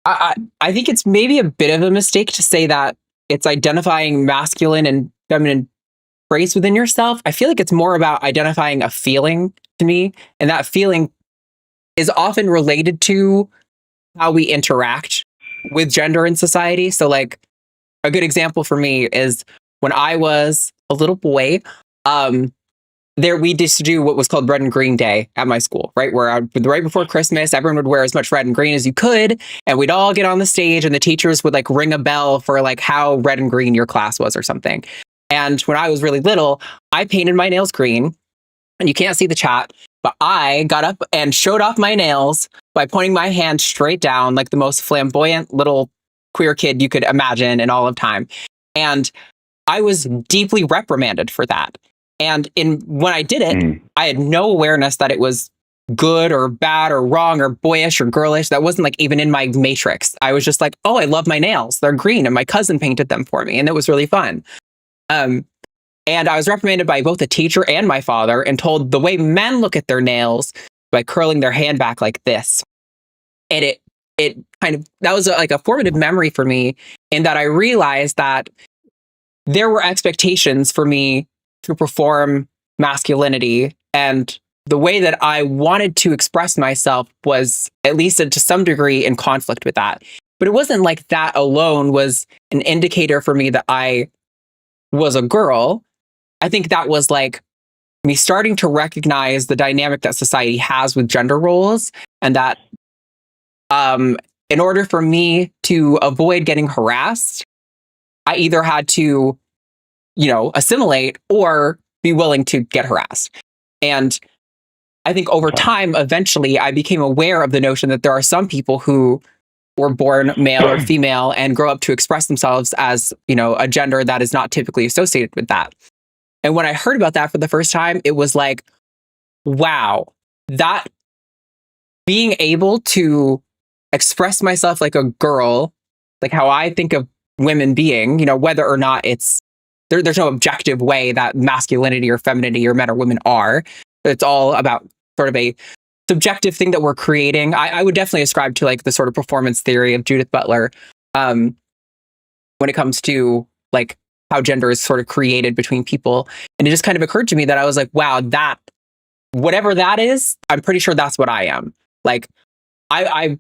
I think it's maybe a bit of a mistake to say that it's identifying masculine and feminine traits within yourself. I feel like it's more about identifying a feeling to me, and that feeling is often related to how we interact with gender in society. So like a good example for me is when I was a little boy, there we used to do what was called Red and Green Day at my school, right? Where right before Christmas, everyone would wear as much red and green as you could, and we'd all get on the stage, and the teachers would like ring a bell for like how red and green your class was or something. And when I was really little, I painted my nails green, and you can't see the chat, but I got up and showed off my nails by pointing my hand straight down like the most flamboyant little queer kid you could imagine in all of time. And I was deeply reprimanded for that. And when I did it, I had no awareness that it was good or bad or wrong or boyish or girlish. That wasn't like even in my matrix. I was just like, oh, I love my nails. They're green. And my cousin painted them for me. And it was really fun. And I was reprimanded by both the teacher and my father and told the way men look at their nails by curling their hand back like this. And it kind of, that was like a formative memory for me, in that I realized that there were expectations for me to perform masculinity, and the way that I wanted to express myself was, at least to some degree, in conflict with that. But it wasn't like that alone was an indicator for me that I was a girl. I think that was like me starting to recognize the dynamic that society has with gender roles, and that in order for me to avoid getting harassed, I either had to, assimilate or be willing to get harassed. And I think over time, eventually, I became aware of the notion that there are some people who were born male or female and grow up to express themselves as, a gender that is not typically associated with that. And when I heard about that for the first time, it was like, wow, that being able to express myself like a girl, like how I think of women being, whether or not there's no objective way that masculinity or femininity or men or women are. It's all about sort of a subjective thing that we're creating. I would definitely ascribe to like the sort of performance theory of Judith Butler when it comes to like how gender is sort of created between people. And it just kind of occurred to me that I was like, wow, that whatever that is, I'm pretty sure that's what I am. Like I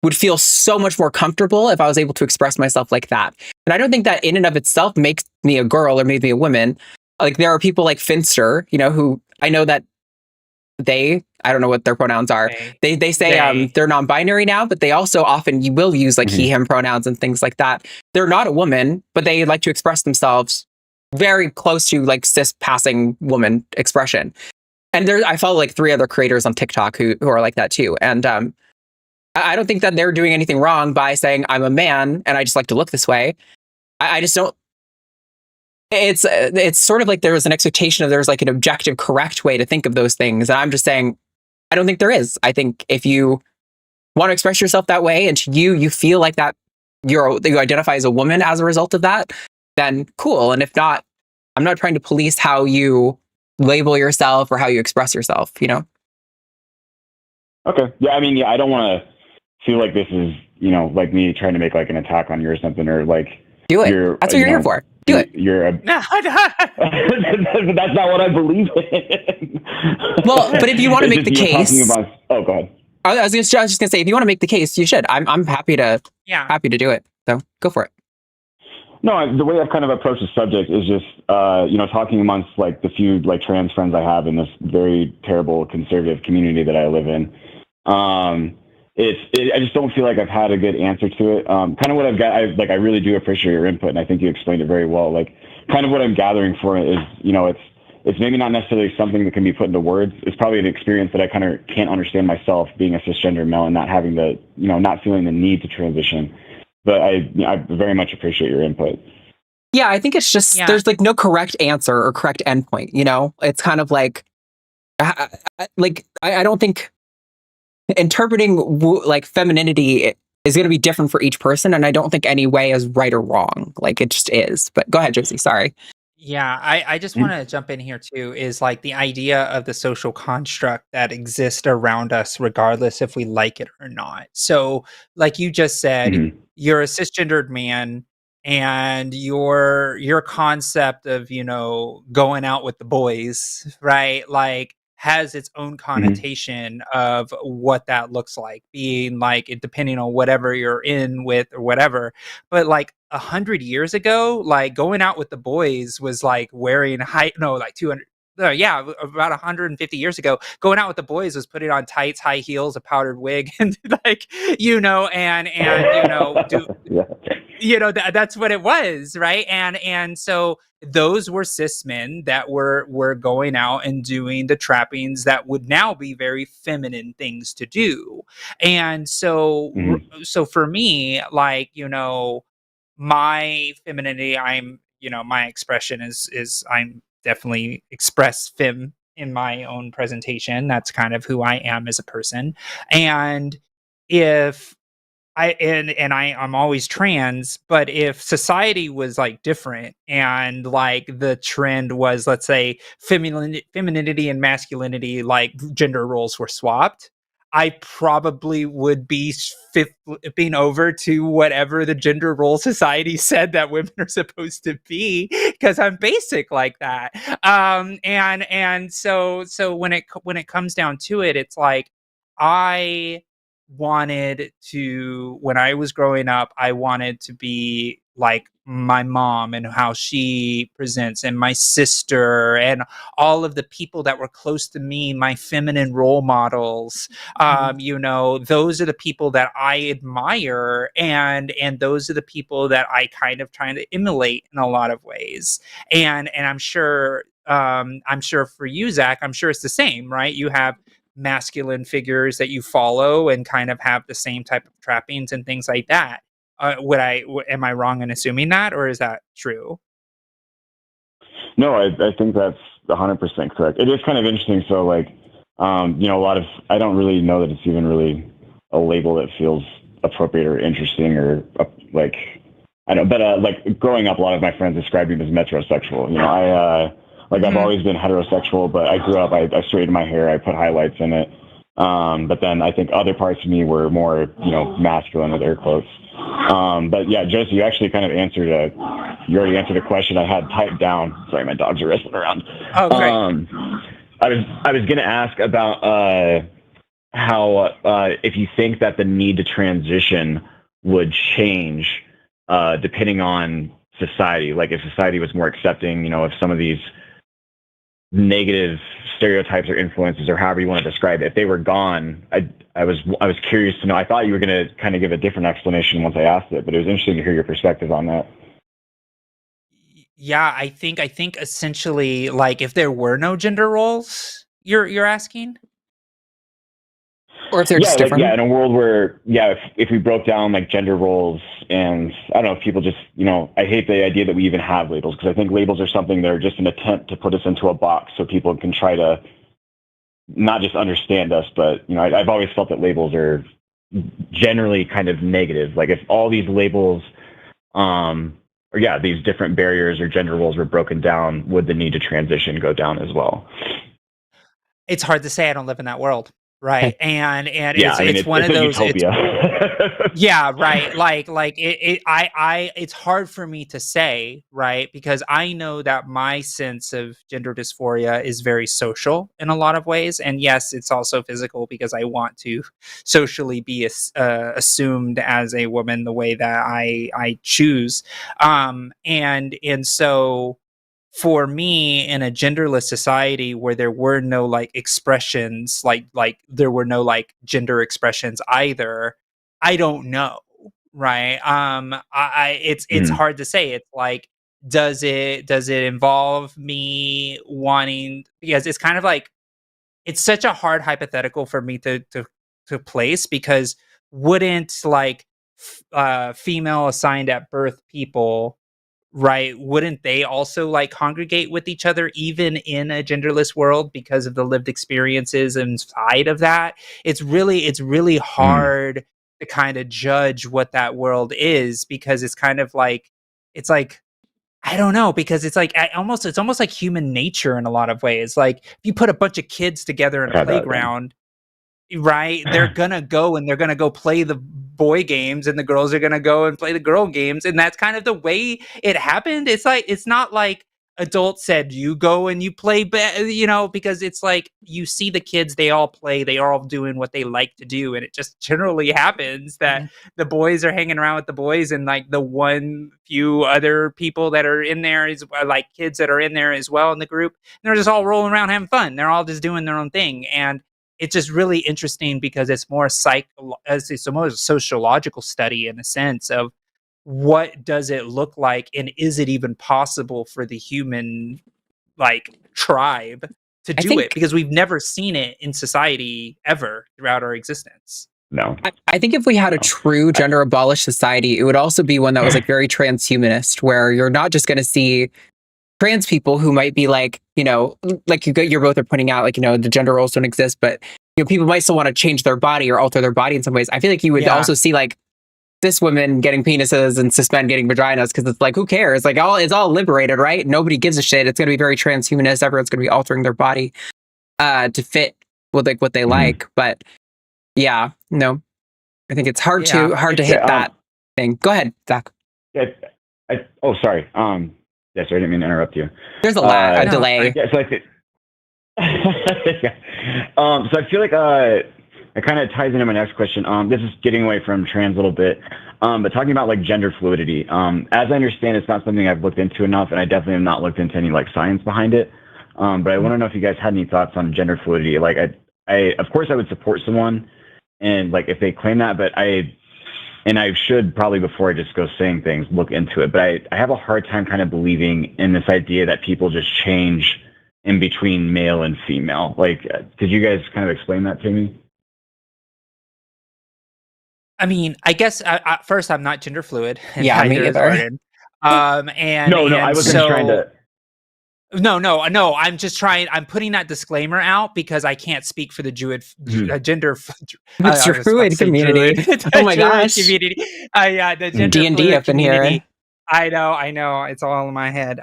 would feel so much more comfortable if I was able to express myself like that. And I don't think that in and of itself makes me a girl or maybe a woman. Like there are people like Finster, who I know that I don't know what their pronouns are. They say they're non-binary now, but they also often you will use like he, him pronouns and things like that. They're not a woman, but they like to express themselves very close to like cis passing woman expression. And I follow like 3 other creators on TikTok who are like that too. And I don't think that they're doing anything wrong by saying I'm a man and I just like to look this way. I just don't. It's sort of like there's an expectation of there's like an objective, correct way to think of those things. And I'm just saying, I don't think there is. I think if you want to express yourself that way and you feel like that you identify as a woman as a result of that, then cool. And if not, I'm not trying to police how you label yourself or how you express yourself, Okay. Yeah. I mean, I don't want to feel like this is, like me trying to make like an attack on you or something, or like do it. That's what you're here for. Do it. That's not what I believe in. Well, but if you want to make the case, go ahead. I was just gonna say, if you want to make the case, you should. I'm happy to do it. So go for it. No, the way I've kind of approached the subject is just, talking amongst like the few like trans friends I have in this very terrible conservative community that I live in. I just don't feel like I've had a good answer to it. Kind of what I've got, I really do appreciate your input, and I think you explained it very well. Like, kind of what I'm gathering for it is, it's maybe not necessarily something that can be put into words. It's probably an experience that I kind of can't understand myself, being a cisgender male and not having the, not feeling the need to transition. But I very much appreciate your input. Yeah, I think it's just there's like no correct answer or correct endpoint. It's kind of like, I don't think interpreting like femininity is going to be different for each person, and I don't think any way is right or wrong. Like it just is. But go ahead, Josie. Sorry. Yeah, I just want to jump in here too, is like the idea of the social construct that exists around us, regardless if we like it or not. So, like you just said, Mhm. you're a cisgendered man, and your concept of, going out with the boys, right? Like has its own Mhm. connotation of what that looks like, being like it depending on whatever you're in with or whatever. But like 100 years ago, like going out with the boys was like wearing like 200. Yeah, about 150 years ago, going out with the boys was putting on tights, high heels, a powdered wig, and like do Yeah. that's what it was, right? And so those were cis men that were going out and doing the trappings that would now be very feminine things to do. And so Mhm. so for me, like, my femininity, my expression is I'm definitely express fem in my own presentation. That's kind of who I am as a person. And if I'm always trans, but if society was like different and like the trend was, let's say, femininity and masculinity, like gender roles were swapped, I probably would be flipping over to whatever the gender role society said that women are supposed to be, because I'm basic like that. And so when it comes down to it, it's like I wanted to, when I was growing up, I wanted to be like my mom and how she presents, and my sister, and all of the people that were close to me, my feminine role models. Those are the people that I admire, and those are the people that I kind of trying to emulate in a lot of ways. And I'm sure for you, Zach, I'm sure it's the same, right? You have masculine figures that you follow and kind of have the same type of trappings and things like that. Am I wrong in assuming that, or is that true? No, I think that's 100% correct. It is kind of interesting. So, like, a lot of, I don't really know that it's even really a label that feels appropriate or interesting or like, I don't, but like growing up, a lot of my friends described me as metrosexual. I've always been heterosexual, but I grew up, I straightened my hair, I put highlights in it. But then I think other parts of me were more, masculine with air quotes. But yeah, Josie, you actually kind of you already answered a question I had typed down. Sorry, my dogs are wrestling around. Oh, great. I was going to ask about how if you think that the need to transition would change depending on society. Like if society was more accepting, if some of these negative stereotypes or influences or however you want to describe it, if they were gone, I was curious to know. I thought you were going to kind of give a different explanation once I asked it, but it was interesting to hear your perspective on that. Yeah, I think essentially, like, if there were no gender roles, you're asking? Or if they're Yeah, just like, different. in a world where, if we broke down like gender roles, and I don't know if people just, I hate the idea that we even have labels, because I think labels are something that are just an attempt to put us into a box so people can try to not just understand us, but, I've always felt that labels are generally kind of negative. Like if all these labels, these different barriers or gender roles were broken down, would the need to transition go down as well? It's hard to say. I don't live in that world, right? And Yeah, I mean, it's one it's of a those. utopia. Yeah, right. Like it's hard for me to say, right? Because I know that my sense of gender dysphoria is very social in a lot of ways. And yes, it's also physical, because I want to socially be assumed as a woman the way that I choose. And so for me, in a genderless society where there were no like expressions, like there were no like gender expressions either, I don't know, right? It's Mhm. hard to say. It's like, does it involve me wanting, because it's kind of like, it's such a hard hypothetical for me to place, because wouldn't like female assigned at birth people, right, wouldn't they also like congregate with each other even in a genderless world because of the lived experiences inside of that? It's really Mhm. hard to kind of judge what that world is, because it's kind of like, it's like I don't know, because it's like it's almost like human nature in a lot of ways. Like if you put a bunch of kids together in a playground, right? They're gonna go and they're gonna go play the boy games, and the girls are gonna go and play the girl games, and that's kind of the way it happened. It's not like adults said you go and you play, because it's like you see the kids, they all play, they are all doing what they like to do, and it just generally happens that the boys are hanging around with the boys, and like the one few other people that are in there is like kids that are in there as well in the group, and they're just all rolling around having fun. They're all just doing their own thing, and it's just really interesting because it's more it's a more sociological study in a sense of what does it look like, and is it even possible for the human tribe to do it, because we've never seen it in society ever throughout our existence. No. I think if we had a true gender abolished society, it would also be one that was like very transhumanist, where you're not just going to see trans people who might be like, like you're both are pointing out, like, the gender roles don't exist, but people might still want to change their body or alter their body in some ways. I feel like you would also see like cis women getting penises and cis men getting vaginas, because it's like, who cares? Like it's all liberated, right? Nobody gives a shit. It's going to be very transhumanist. Everyone's going to be altering their body to fit with like what they like. But yeah, no, I think it's hard to hit that thing. Go ahead, Zach. Sorry. Yes, I didn't mean to interrupt you. There's a delay. Yeah, so so I feel like it kind of ties into my next question. This is getting away from trans a little bit, but talking about like gender fluidity. As I understand, it's not something I've looked into enough, and I definitely have not looked into any like science behind it. But I want to know if you guys had any thoughts on gender fluidity. Like, I of course I would support someone, and like if they claim that, but I should probably, before I just go saying things, look into it. But I have a hard time kind of believing in this idea that people just change in between male and female. Like, could you guys kind of explain that to me? I mean, I guess first, I'm not gender fluid. Yeah, me either. I wasn't trying to. No. I'm just trying. I'm putting that disclaimer out because I can't speak for the gender. The Druid community. Oh my gosh! Community. The gender D&D up in here. I know. It's all in my head.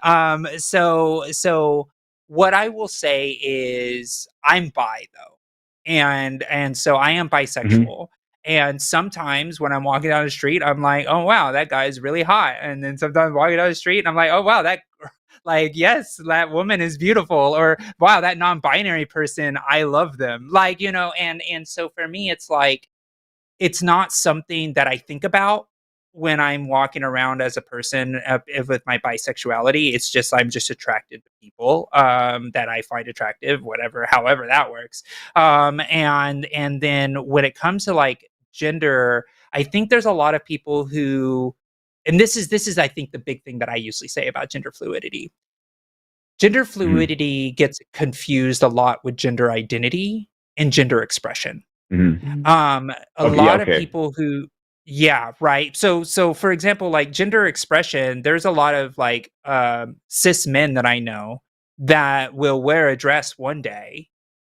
So what I will say is I'm bi though, and so I am bisexual. And sometimes when I'm walking down the street, I'm like, oh wow, that guy's really hot. And then sometimes walking down the street, and I'm like, oh wow, yes, that woman is beautiful. Or wow, that non-binary person, I love them. And so for me, it's like, it's not something that I think about when I'm walking around as a person with my bisexuality. It's just, I'm just attracted to people that I find attractive, however that works. And then when it comes to like gender, I think there's a lot of people who, and this is I think the big thing that I usually say about gender fluidity. Gender fluidity gets confused a lot with gender identity and gender expression. A lot of people who, right. So for example, like gender expression, there's a lot of like cis men that I know that will wear a dress one day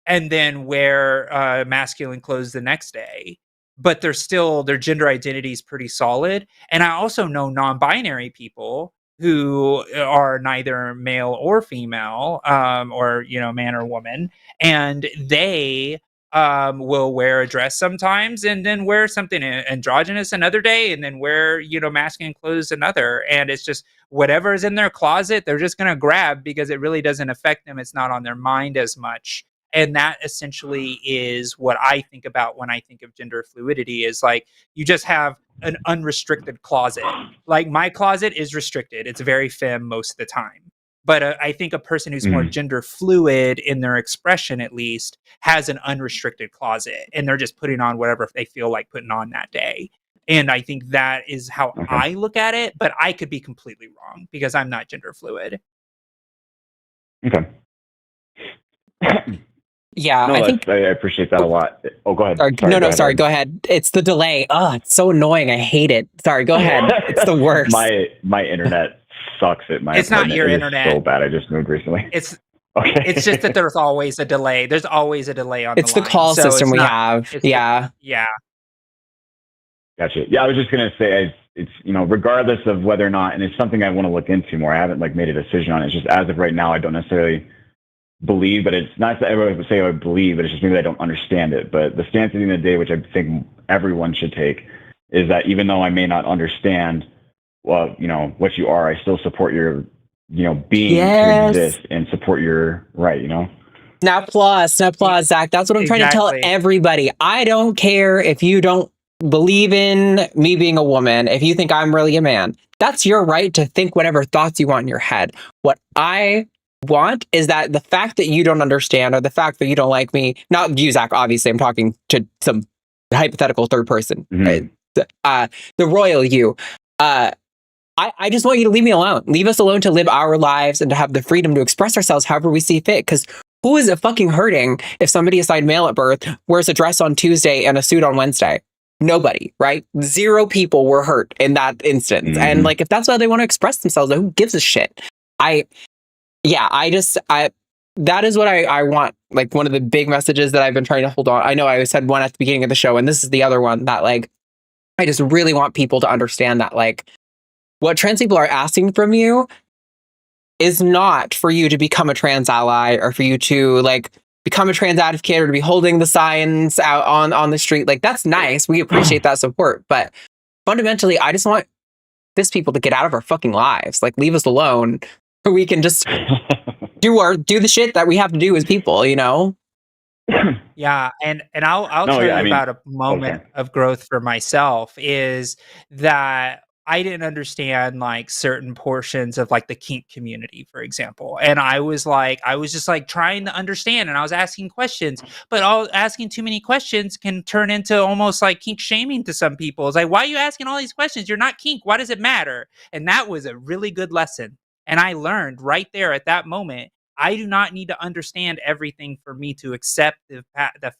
and then wear masculine clothes the next day, but their gender identity is pretty solid. And I also know non-binary people who are neither male or female, or man or woman, and they will wear a dress sometimes and then wear something androgynous another day, and then wear masculine clothes another. And it's just whatever is in their closet, they're just going to grab because it really doesn't affect them. It's not on their mind as much. And that essentially is what I think about when I think of gender fluidity, is like, you just have an unrestricted closet. Like my closet is restricted. It's very femme most of the time. But I think a person who's more gender fluid in their expression, at least, has an unrestricted closet, and they're just putting on whatever they feel like putting on that day. And I think that is how I look at it, but I could be completely wrong because I'm not gender fluid. Okay. Yeah, I appreciate that a lot. Oh, go ahead. Sorry, go ahead. It's the delay. Oh, it's so annoying. I hate it. Sorry, go ahead. It's the worst. My internet sucks at my It's apartment. not your internet. So bad. I just moved recently. It's just that there's always a delay. There's always a delay on it's the call system we have. Yeah. Yeah. Gotcha. Yeah, I was just gonna say, it's regardless of whether or not, and it's something I want to look into more. I haven't like made a decision on it. It's just as of right now, I don't necessarily believe, but it's not that everyone would say I believe, but it's just maybe I don't understand it. But the stance at the end of the day, which I think everyone should take, is that even though I may not understand, what you are, I still support your, being to exist and support your right, Now applause, Zach. That's what I'm trying to tell everybody. I don't care if you don't believe in me being a woman, if you think I'm really a man. That's your right to think whatever thoughts you want in your head. What I want is that the fact that you don't understand, or the fact that you don't like me, not you, Zach, obviously, I'm talking to some hypothetical third person, the royal you. I just want you to leave me alone. Leave us alone to live our lives and to have the freedom to express ourselves however we see fit. Because who is it fucking hurting if somebody assigned male at birth wears a dress on Tuesday and a suit on Wednesday? Nobody, right? 0 people were hurt in that instance. And like, if that's how they want to express themselves, who gives a shit? That is what I want. Like, one of the big messages that I've been trying to hold on. I know I said one at the beginning of the show, and this is the other one, that like, I just really want people to understand that like, what trans people are asking from you is not for you to become a trans ally, or for you to like become a trans advocate, or to be holding the signs out on the street. Like, that's nice. We appreciate that support. But fundamentally, I just want this people to get out of our fucking lives. Like, leave us alone. We can just do the shit that we have to do as people, Yeah, and I'll tell you about a moment of growth for myself, is that I didn't understand like certain portions of like the kink community, for example. And I was just like trying to understand, and I was asking questions, but asking too many questions can turn into almost like kink shaming to some people. It's like, why are you asking all these questions? You're not kink. Why does it matter? And that was a really good lesson. And I learned right there at that moment, I do not need to understand everything for me to accept the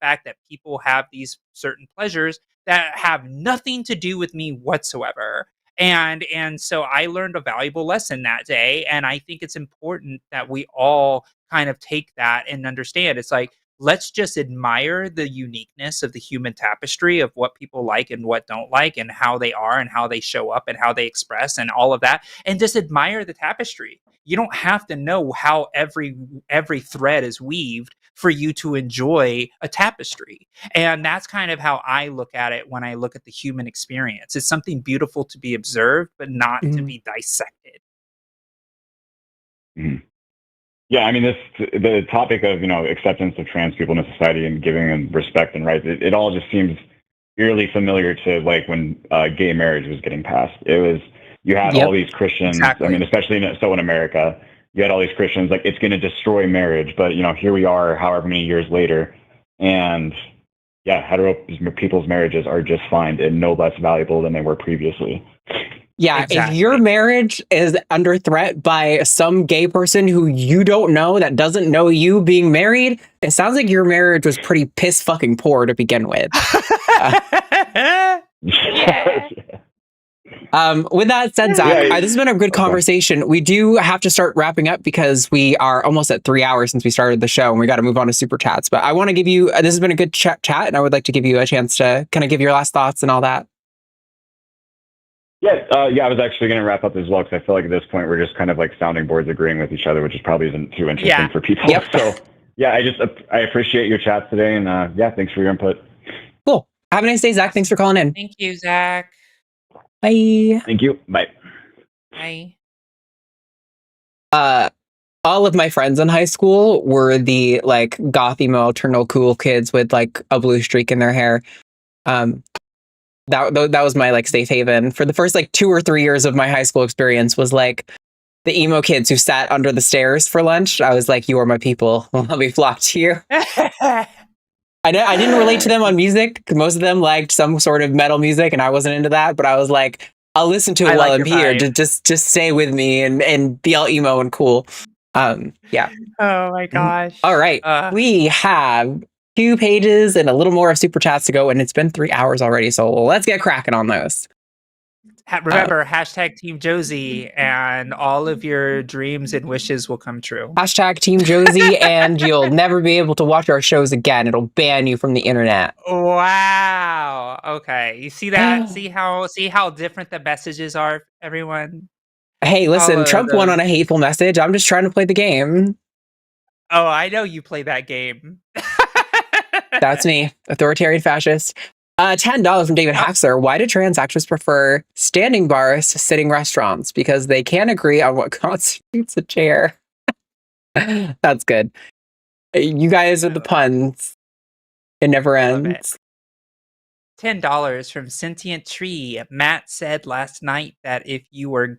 fact that people have these certain pleasures that have nothing to do with me whatsoever. And so I learned a valuable lesson that day. And I think it's important that we all kind of take that and understand. It's like, let's just admire the uniqueness of the human tapestry of what people like and what don't like, and how they are and how they show up and how they express and all of that. And just admire the tapestry. You don't have to know how every thread is weaved for you to enjoy a tapestry. And that's kind of how I look at it when I look at the human experience. It's something beautiful to be observed, but not to be dissected. Yeah, I mean, the topic of acceptance of trans people in society and giving them respect and rights, it all just seems eerily familiar to like when gay marriage was getting passed. It was, you had all these Christians. Exactly. I mean, especially in America, you had all these Christians like, it's going to destroy marriage. But here we are, however many years later, and hetero people's marriages are just fine and no less valuable than they were previously. Yeah, exactly. If your marriage is under threat by some gay person who you don't know, that doesn't know you being married, it sounds like your marriage was pretty piss fucking poor to begin with. With that said, Zach, this has been a good conversation. We do have to start wrapping up because we are almost at 3 hours since we started the show, and we got to move on to super chats. But I want to give you, this has been a good chat, and I would like to give you a chance to kind of give your last thoughts and all that. I was actually going to wrap up as well, because I feel like at this point we're just kind of like sounding boards agreeing with each other, which is probably isn't too interesting for people. Yep. So I appreciate your chat today, and thanks for your input. Cool. Have a nice day, Zach. Thanks for calling in. Thank you, Zach. Bye. Thank you. Bye. Bye. All of my friends in high school were the like goth emo alternate cool kids with like a blue streak in their hair. That was my like safe haven for the first like 2 or 3 years of my high school experience. Was like the emo kids who sat under the stairs for lunch. I was like, you are my people. I'll be flocked to you. I didn't relate to them on music. Most of them liked some sort of metal music, and I wasn't into that. But I was like, I'll listen to it while I'm here. Just stay with me and be all emo and cool. Yeah. Oh my gosh. All right. We have 2 pages and a little more of super chats to go, and it's been 3 hours already. So let's get cracking on those. Remember, hashtag Team Josie, and all of your dreams and wishes will come true. Hashtag Team Josie, and you'll never be able to watch our shows again. It'll ban you from the internet. Wow. Okay. You see that? see how different the messages are, everyone? Hey, listen, All of Trump won those- on a hateful message. I'm just trying to play the game. Oh, I know you play that game. That's me, authoritarian fascist. $10 from David Haxler. Why do trans actors prefer standing bars to sitting restaurants? Because they can't agree on what constitutes a chair. That's good. You guys are the puns. It never ends. $10 from Sentient Tree. Matt said last night that if you are a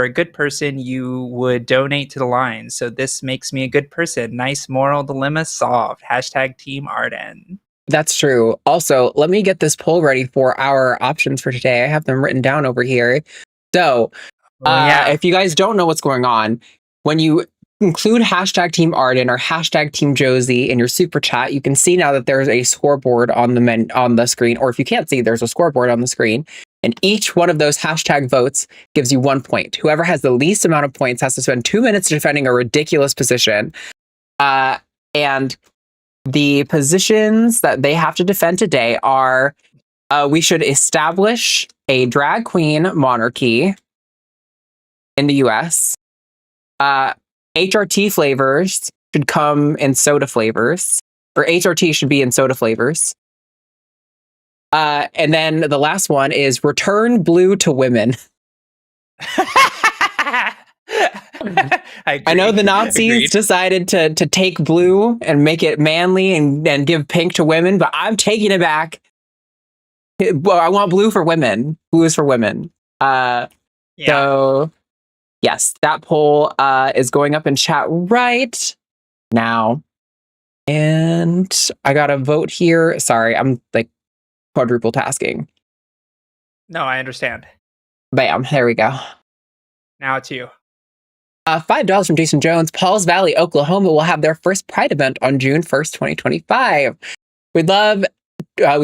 good person, you would donate to the line. So this makes me a good person. Nice moral dilemma solved. Hashtag Team Arden. That's true. Also, let me get this poll ready for our options for today. I have them written down over here. So, if you guys don't know what's going on, when you include hashtag Team Arden or hashtag Team Josie in your super chat, you can see now that there's a scoreboard on the screen. Or if you can't see, there's a scoreboard on the screen. And each one of those hashtag votes gives you 1 point. Whoever has the least amount of points has to spend 2 minutes defending a ridiculous position. And the positions that they have to defend today are we should establish a drag queen monarchy in the US. HRT flavors should come in soda flavors, or HRT should be in soda flavors. And then the last one is return blue to women. I know the Nazis decided to take blue and make it manly and give pink to women, but I'm taking it back. Well, I want blue for women. Blue is for women. So, yes, that poll is going up in chat right now. And I got a vote here. Sorry, I'm like quadruple tasking. No, I understand. Bam, there we go. Now it's you. $5 from Jason Jones. Pauls Valley, Oklahoma will have their first Pride event on June 1st, 2025. We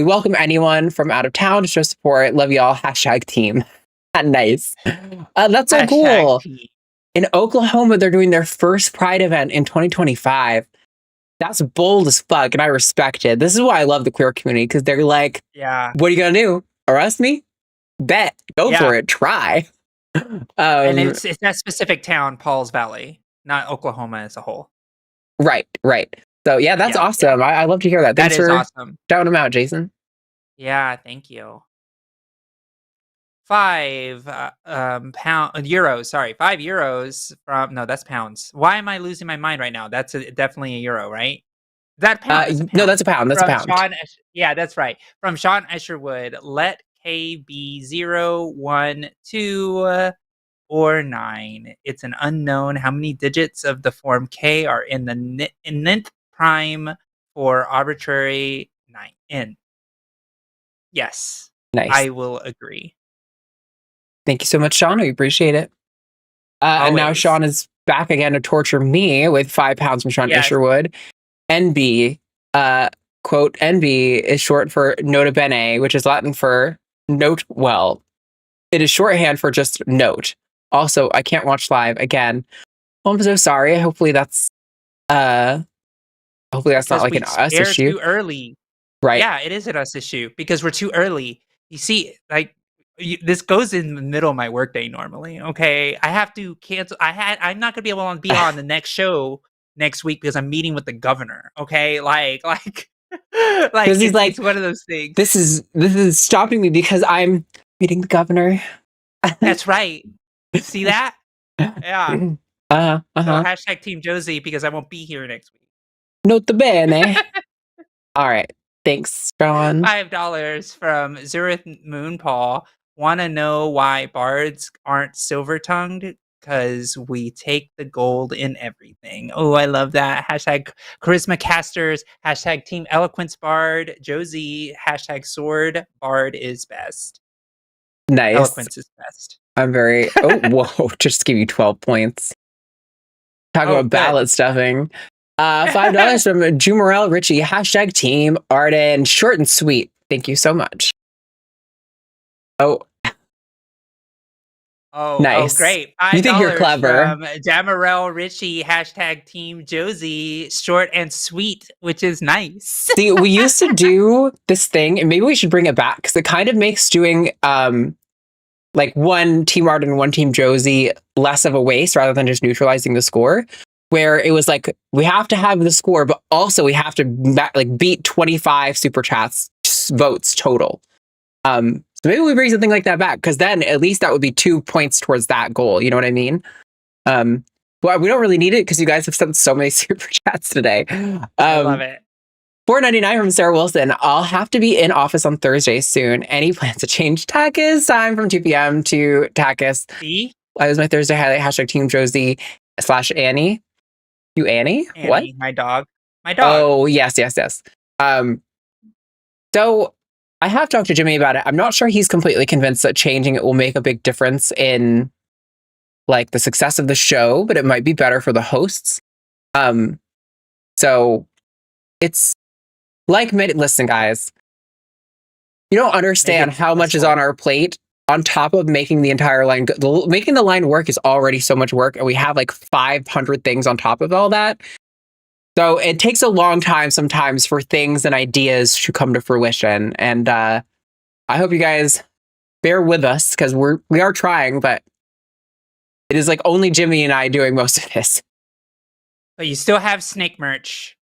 welcome anyone from out of town to show support. Love y'all. Hashtag team. Nice. That's so cool. Team. In Oklahoma, they're doing their first Pride event in 2025. That's bold as fuck, and I respect it. This is why I love the queer community, because they're like, what are you going to do? Arrest me? Bet. Go for it. Try. And it's that specific town, Pauls Valley, not Oklahoma as a whole. Right. So yeah, that's awesome. Yeah. I love to hear that. Thanks that is for awesome. Shouting them out, Jason. Yeah, thank you. 5 euros. Sorry, 5 euros from that's pounds. Why am I losing my mind right now? That's definitely a euro, right? That pound? No, that's a pound. That's a pound. Yeah, that's right. From Sean Escherwood, let K be 0, 1, 2, or 9. It's an unknown. How many digits of the form K are in the nth prime for arbitrary 9? Yes. Nice. I will agree. Thank you so much, Sean. We appreciate it. And now Sean is back again to torture me with 5 pounds from Sean Isherwood. NB, quote, NB is short for nota bene, which is Latin for note well. It is shorthand for just note. Also, I can't watch live again. Oh, I'm so sorry. Hopefully that's not like an us issue. Too early. Right. Yeah, it is an us issue because we're too early. You see, like this goes in the middle of my workday normally. Okay, I have to cancel. I'm not gonna be able to be on the next show next week because I'm meeting with the governor. Okay, like he's like, it's one of those things. This is stopping me because I'm meeting the governor. That's right. See that? Yeah. So hashtag Team Josie because I won't be here next week. Nota bene. All right. Thanks, Sean. $5 from Zurich Moonpaw. Want to know why bards aren't silver-tongued? Because we take the gold in everything. Oh, I love that. Hashtag Charisma Casters. Hashtag Team Eloquence Bard. Josie. Hashtag Sword. Bard is best. Nice. Eloquence is best. I'm very... Oh, whoa. Just give you 12 points. Talk about ballot stuffing. $5 from Jumarel Richie. Hashtag Team Arden. Short and sweet. Thank you so much. Oh, Nice. Great. You think you're $5 clever. from Damarel Richie, hashtag Team Josie, short and sweet, which is nice. See, we used to do this thing, and maybe we should bring it back because it kind of makes doing like one Team Arden, one Team Josie less of a waste rather than just neutralizing the score. Where it was like, we have to have the score, but also we have to like beat 25 super chats votes total. So maybe we bring something like that back, because then at least that would be 2 points towards that goal. You know what I mean? Well, we don't really need it because you guys have sent so many super chats today. I love it. $4.99 from Sarah Wilson. I'll have to be in office on Thursday soon. Any plans to change TACIS time from 2 p.m. to TACIS? See? That was my Thursday highlight. Hashtag Team Josie / Annie. You Annie? What? My dog. Oh, yes. So I have talked to Jimmy about it. I'm not sure he's completely convinced that changing it will make a big difference in like the success of the show, but it might be better for the hosts. So it's like, listen, guys, you don't understand how much is on our plate on top of making the entire line. Making the line work is already so much work, and we have like 500 things on top of all that. So it takes a long time sometimes for things and ideas to come to fruition. And I hope you guys bear with us, because we are trying, but it is like only Jimmy and I doing most of this. But you still have snake merch.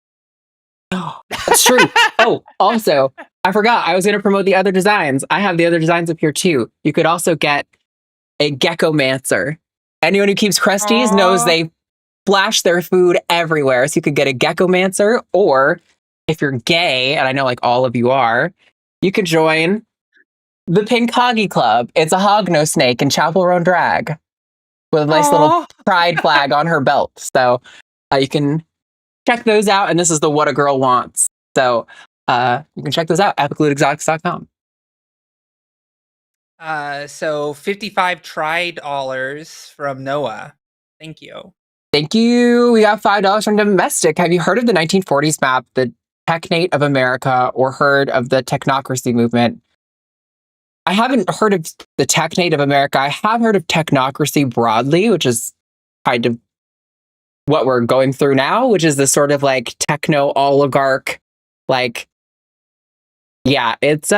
Oh, that's true. Oh, also, I forgot. I was going to promote the other designs. I have the other designs up here too. You could also get a Gecko-mancer. Anyone who keeps Crusties knows they splash their food everywhere. So you could get a Gecko-mancer, or if you're gay, and I know like all of you are, you could join the Pink Hoggy Club. It's a hognose snake in Chapel Roan drag with a nice little pride flag on her belt. So you can check those out. And this is the What a Girl Wants. So you can check those out at epiclootexotics.com. So $55 from Noah. Thank you. Thank you. We got $5 from Domestic. Have you heard of the 1940s map, the Technate of America, or heard of the technocracy movement? I haven't heard of the Technate of America. I have heard of technocracy broadly, which is kind of what we're going through now, which is this sort of like techno oligarch, like, yeah, it's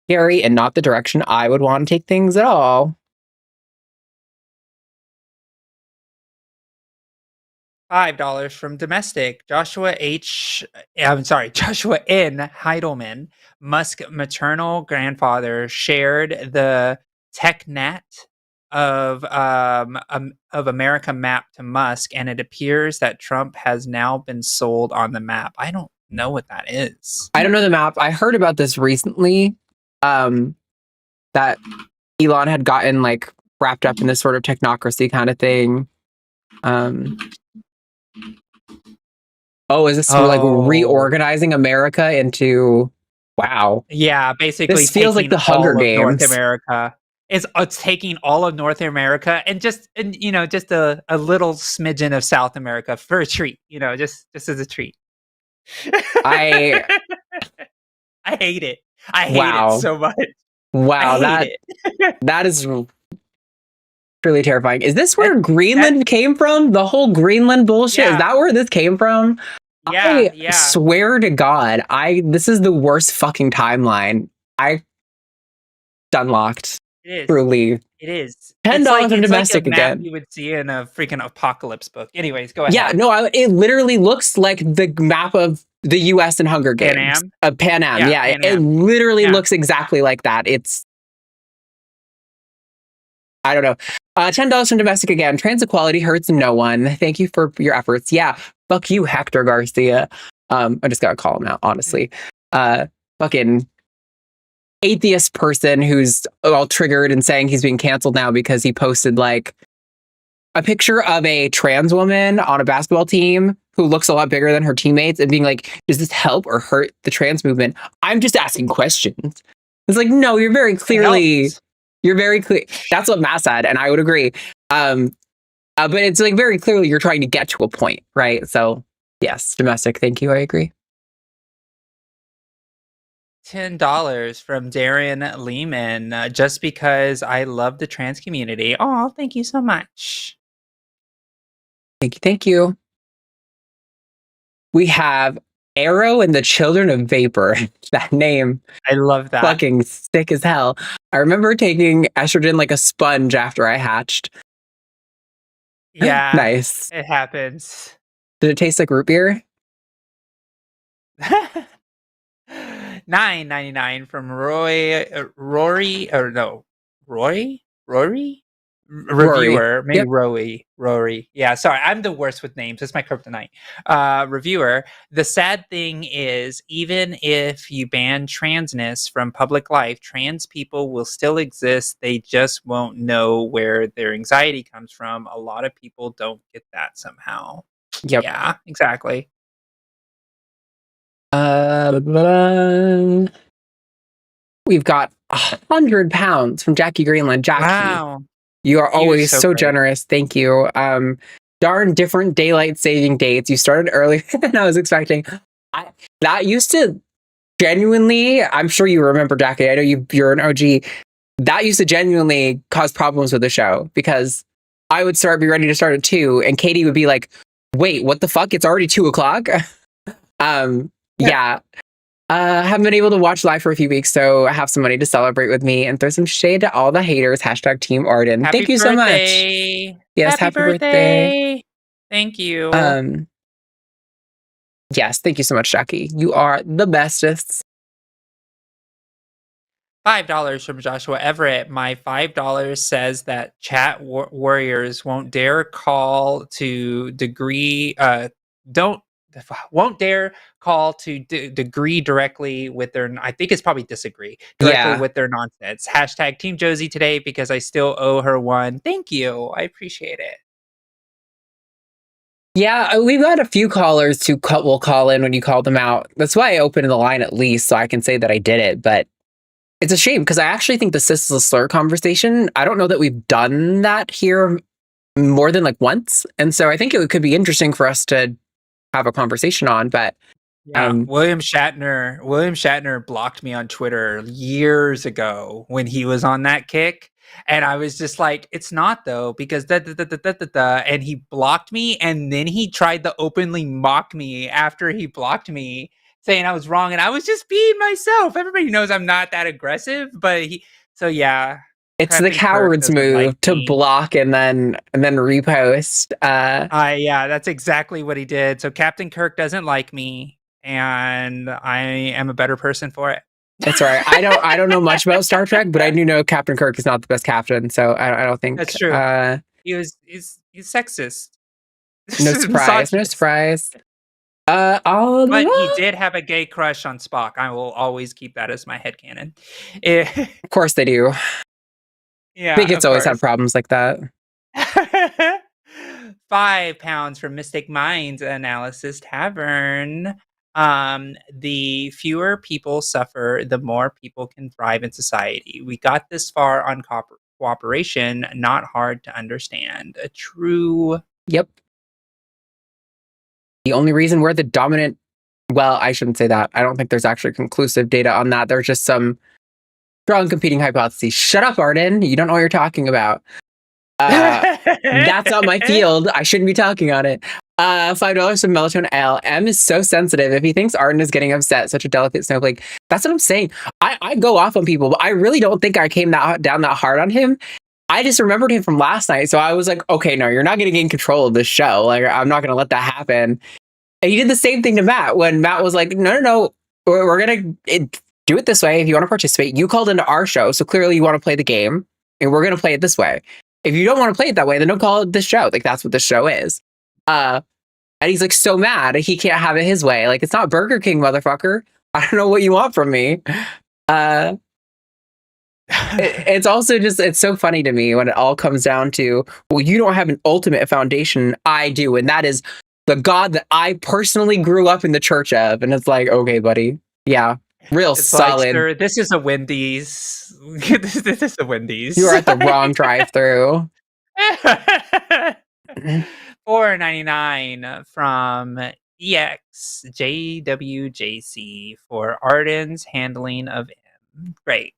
scary and not the direction I would want to take things at all. $5 from Domestic. Joshua N. Heidelman, Musk's maternal grandfather, shared the TechNet of America map to Musk, and it appears that Trump has now been sold on the map. I don't know what that is. I don't know the map. I heard about this recently, that Elon had gotten like wrapped up in this sort of technocracy kind of thing. Is this like reorganizing America into? Wow. Yeah, basically, this feels like the Hunger Games. North America. It's taking all of North America and just a little smidgen of South America for a treat. Just as a treat. I hate it. I hate it so much. Wow, that is truly terrifying. Is this where Greenland came from? The whole Greenland bullshit? Yeah. Is that where this came from? Yeah, I swear to God, this is the worst fucking timeline. Unlocked. It is. Truly. It is. $10 from Domestic like a map again. You would see in a freaking apocalypse book. Anyways, go ahead. Yeah, no, it literally looks like the map of the U.S. and Hunger Games. Pan Am. Yeah, Pan Am. It literally looks exactly like that. It's, I don't know. $10 from Domestic again. Trans equality hurts no one. Thank you for your efforts. Yeah, fuck you, Hector Garcia. I just gotta call him out, honestly. Fucking atheist person who's all triggered and saying he's being canceled now because he posted like a picture of a trans woman on a basketball team who looks a lot bigger than her teammates and being like, does this help or hurt the trans movement? I'm just asking questions. It's like, no, you're very clear. That's what Matt said, and I would agree. But it's like very clearly you're trying to get to a point, right? So yes, Domestic, thank you. I agree. $10 from Darren Lehman, just because I love the trans community. Oh, thank you so much. Thank you. Thank you. We have Arrow and the Children of Vapor. That name, I love that. fucking sick as hell. I remember taking estrogen like a sponge after I hatched. Yeah. Nice. It happens. Did it taste like root beer? $9.99 from Rory, reviewer, maybe Yep. Rory. Yeah, sorry, I'm the worst with names. It's my kryptonite. Reviewer. The sad thing is, even if you ban transness from public life, trans people will still exist. They just won't know where their anxiety comes from. A lot of people don't get that somehow. Yep. Yeah, exactly. We've got 100 pounds from Jackie Greenland. Jackie, Wow. you are always so great. generous. Thank you. Darn different daylight saving dates. You started earlier than I was expecting. That used to genuinely, I'm sure you remember, Jackie. I know you're an OG. That used to genuinely cause problems with the show because I would be ready to start at 2, and Katie would be like, "Wait, what the fuck? It's already 2:00." Yeah. Haven't been able to watch live for a few weeks, so I have some money to celebrate with me and throw some shade to all the haters. # Team Arden. Thank you so much. Yes, happy birthday. Thank you. Yes, thank you so much, Jackie. You are the bestest. $5 from Joshua Everett. My $5 says that chat warriors won't dare call to won't dare call to degree directly with their, I think it's probably disagree directly with their nonsense. # Team Josie today because I still owe her one. Thank you. I appreciate it. Yeah, we've got a few callers who will call in when you call them out. That's why I opened the line at least, so I can say that I did it. But it's a shame because I actually think the cis is a slur conversation. I don't know that we've done that here more than like once. And so I think it could be interesting for us to have a conversation on. But William Shatner blocked me on Twitter years ago when he was on that kick. And I was just like, it's not though, because and he blocked me, and then he tried to openly mock me after he blocked me, saying I was wrong, and I was just being myself. Everybody knows I'm not that aggressive, but yeah. It's the coward's move to block and then repost. Yeah, that's exactly what he did. So Captain Kirk doesn't like me, and I am a better person for it. That's right. I don't know much about Star Trek, but I do know Captain Kirk is not the best captain, so I don't think that's true. He's sexist. No surprise. No surprise. But he did have a gay crush on Spock. I will always keep that as my headcanon. Of course they do. Yeah, bigots always have problems like that. £5 from Mystic Minds Analysis Tavern. The fewer people suffer, the more people can thrive in society. We got this far on cooperation, not hard to understand. True. Yep. The only reason we're the dominant, well, I shouldn't say that. I don't think there's actually conclusive data on that. There's just some strong competing hypotheses. Shut up, Arden. You don't know what you're talking about. That's not my field. I shouldn't be talking on it. $5 from Melatonin L. M is so sensitive. If he thinks Arden is getting upset, such a delicate snowflake. That's what I'm saying. I go off on people, but I really don't think I came down that hard on him. I just remembered him from last night. So I was like, okay, no, you're not going to gain control of this show. Like, I'm not going to let that happen. And he did the same thing to Matt when Matt was like, no, we're going to do it this way. If you want to participate, you called into our show. So clearly you want to play the game and we're going to play it this way. If you don't want to play it that way, then don't call it this show. Like, that's what this show is. And he's like so mad he can't have it his way. Like, it's not Burger King, motherfucker. I don't know what you want from me. It's also just, it's so funny to me when it all comes down to, well, you don't have an ultimate foundation. I do. And that is the God that I personally grew up in the church of. And it's like, okay, buddy. Yeah. Real it's solid. Like, sir, this is a Wendy's. This is a Wendy's. You are at the wrong drive-thru. $4.99 from EX JWJC for Arden's handling of M. Great.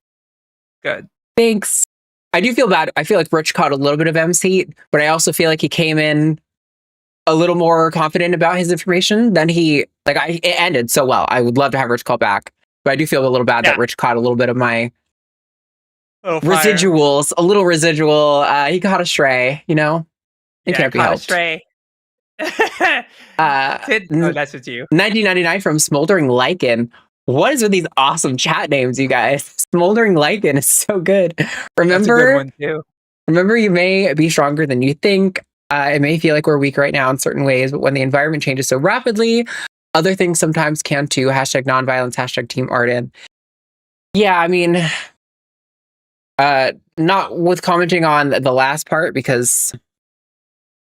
Good. Thanks. I do feel bad. I feel like Rich caught a little bit of M's heat, but I also feel like he came in a little more confident about his information than it ended so well. I would love to have Rich call back, but I do feel a little bad that Rich caught a little bit of my residuals, a little residual. He caught a stray, It can't be helped. Stray. That's with you. 1999 from Smoldering Lichen. What is with these awesome chat names, you guys? Smoldering Lichen is so good. Remember, that's a good one too. Remember, you may be stronger than you think. It may feel like we're weak right now in certain ways, but when the environment changes so rapidly, other things sometimes can too. Hashtag nonviolence, hashtag Team Arden. Yeah, I mean, not with commenting on the last part because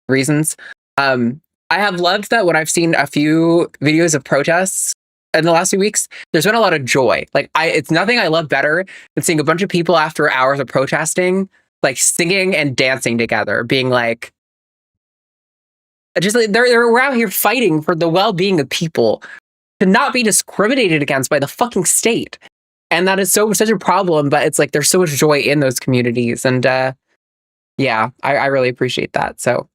reasons. I have loved that when I've seen a few videos of protests in the last few weeks, there's been a lot of joy. It's nothing I love better than seeing a bunch of people after hours of protesting, singing and dancing together, being like, we're out here fighting for the well-being of people to not be discriminated against by the fucking state. And that is such a problem, but it's there's so much joy in those communities. And I really appreciate that. So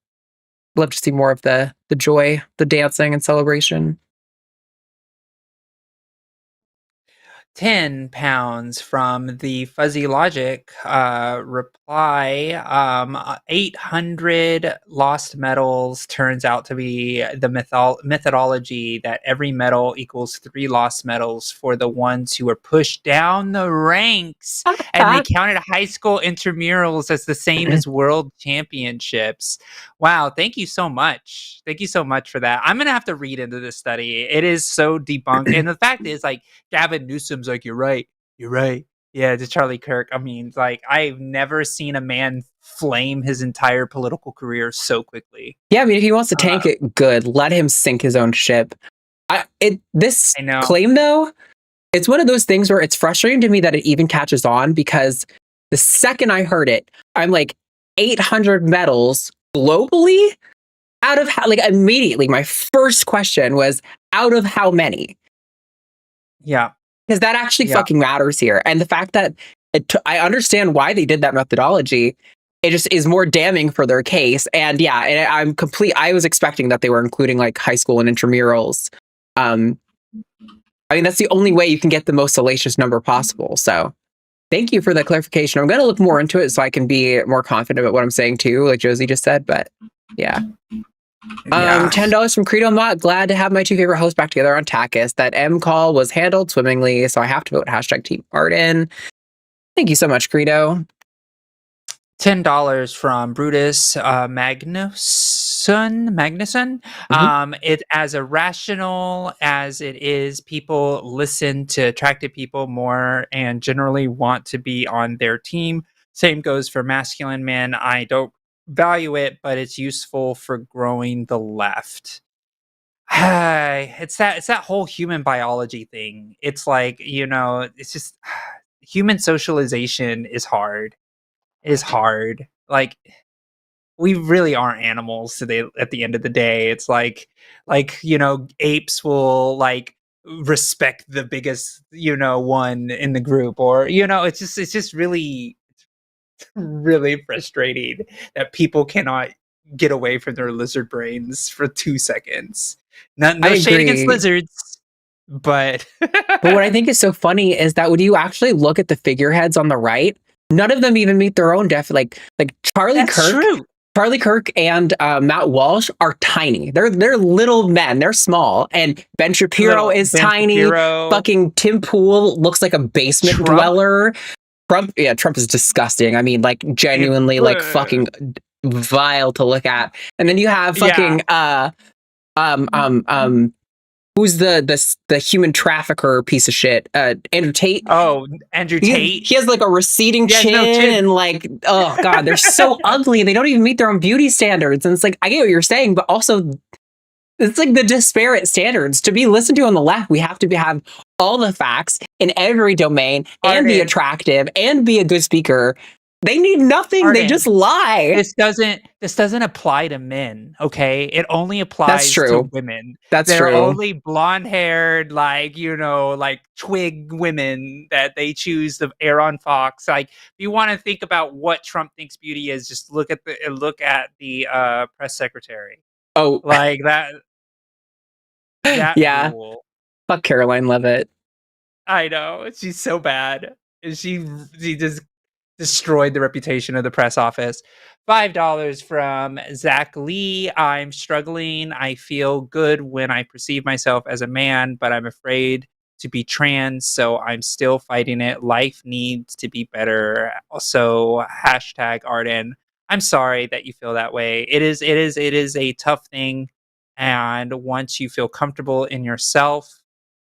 love to see more of the joy, the dancing and celebration. 10 pounds from the Fuzzy Logic reply. 800 lost medals turns out to be the methodology that every medal equals 3 lost medals for the ones who were pushed down the ranks. And they counted high school intramurals as the same as world championships. Wow, thank you so much. Thank you so much for that. I'm going to have to read into this study. It is so debunked. And the fact is, Gavin Newsom's you're right. Yeah, to Charlie Kirk. I mean, I've never seen a man flame his entire political career so quickly. Yeah, I mean, if he wants to tank it, good. Let him sink his own ship. This claim, though, it's one of those things where it's frustrating to me that it even catches on, because the second I heard it, I'm 800 medals globally? Out of how, immediately, my first question was, out of how many? Yeah. Because that actually fucking matters here. And the fact that I understand why they did that methodology, it just is more damning for their case. And I was expecting that they were including high school and intramurals. I mean, that's the only way you can get the most salacious number possible. So thank you for the clarification. I'm going to look more into it so I can be more confident about what I'm saying too, like Josie just said. But yeah. $10 from Credo Mott. Glad to have my two favorite hosts back together on TACIS. That M call was handled swimmingly, so I have to vote hashtag Team Arden. Thank you so much, Credo. $10 from Brutus Magnuson. Mm-hmm. It as irrational as it is, people listen to attractive people more and generally want to be on their team. Same goes for masculine men. I don't value it, but it's useful for growing the left. It's that whole human biology thing. It's it's just human socialization is hard. We really aren't animals today. At the end of the day, it's apes will respect the biggest one in the group, or it's just really frustrating that people cannot get away from their lizard brains for 2 seconds. No shade against lizards, but what I think is so funny is that when you actually look at the figureheads on the right, none of them even meet their own like Charlie Kirk. True. Charlie Kirk and Matt Walsh are tiny. They're little men. They're small. And Ben Shapiro is tiny. Fucking Tim Pool looks like a basement dweller. Trump is disgusting. I mean, genuinely, fucking vile to look at. And then you have fucking who's the human trafficker piece of shit? Andrew Tate. Oh, Andrew Tate. He has a receding chin, and oh god, they're so ugly. They don't even meet their own beauty standards. And it's I get what you're saying, but also it's the disparate standards. To be listened to on the left, we have to have all the facts in every domain and be attractive and be a good speaker. They need nothing. They Arden, just lie. this doesn't apply to men, okay? It only That's applies to true. women. That's They're true. only blonde-haired, like, like twig women that they choose to air on Fox. Like, if you want to think about what Trump thinks beauty is, just look at the press secretary. Oh, Like that yeah. rule. Fuck Caroline Levitt. I know. She's so bad. She just destroyed the reputation of the press office. $5 from Zach Lee. I'm struggling. I feel good when I perceive myself as a man, but I'm afraid to be trans, so I'm still fighting it. Life needs to be better. Also, hashtag Arden. I'm sorry that you feel that way. It is a tough thing. And once you feel comfortable in yourself,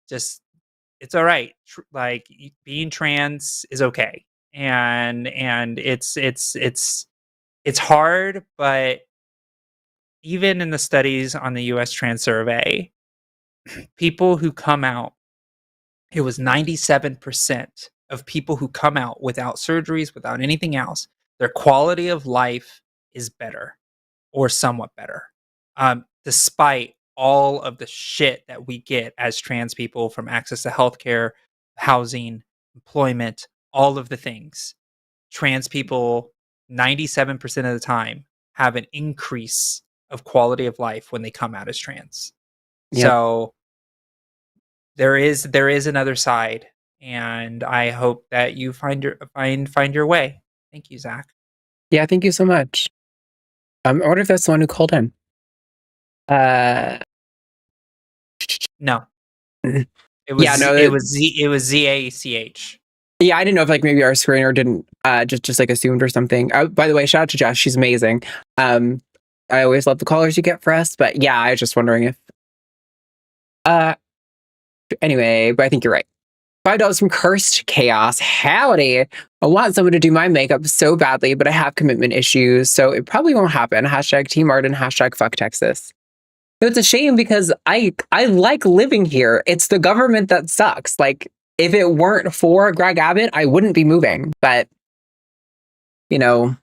just it's all right. Like being trans is okay, and it's hard. But even in the studies on the U.S. Trans Survey, people who come out, it was 97% of people who come out without surgeries, without anything else, their quality of life is better or somewhat better, despite all of the shit that we get as trans people, from access to healthcare, housing, employment, all of the things. Trans people, 97% of the time, have an increase of quality of life when they come out as trans. Yep. So there is another side, and I hope that you find your way. Thank you, Zach. Yeah, thank you so much. I wonder if that's the one who called in. No. Mhm. It was Yeah, no, it was ZACH. Yeah, I didn't know if like maybe our screener didn't just like assumed or something. By the way, shout out to Jess. She's amazing. I always love the callers you get for us, but yeah, I was just wondering if anyway, but I think you're right. $5 from Cursed Chaos. Howdy. I want someone to do my makeup so badly, but I have commitment issues, so it probably won't happen. Hashtag Team Arden, hashtag fuck Texas. So it's a shame because I like living here. It's the government that sucks. Like, if it weren't for Greg Abbott, I wouldn't be moving. But, we don't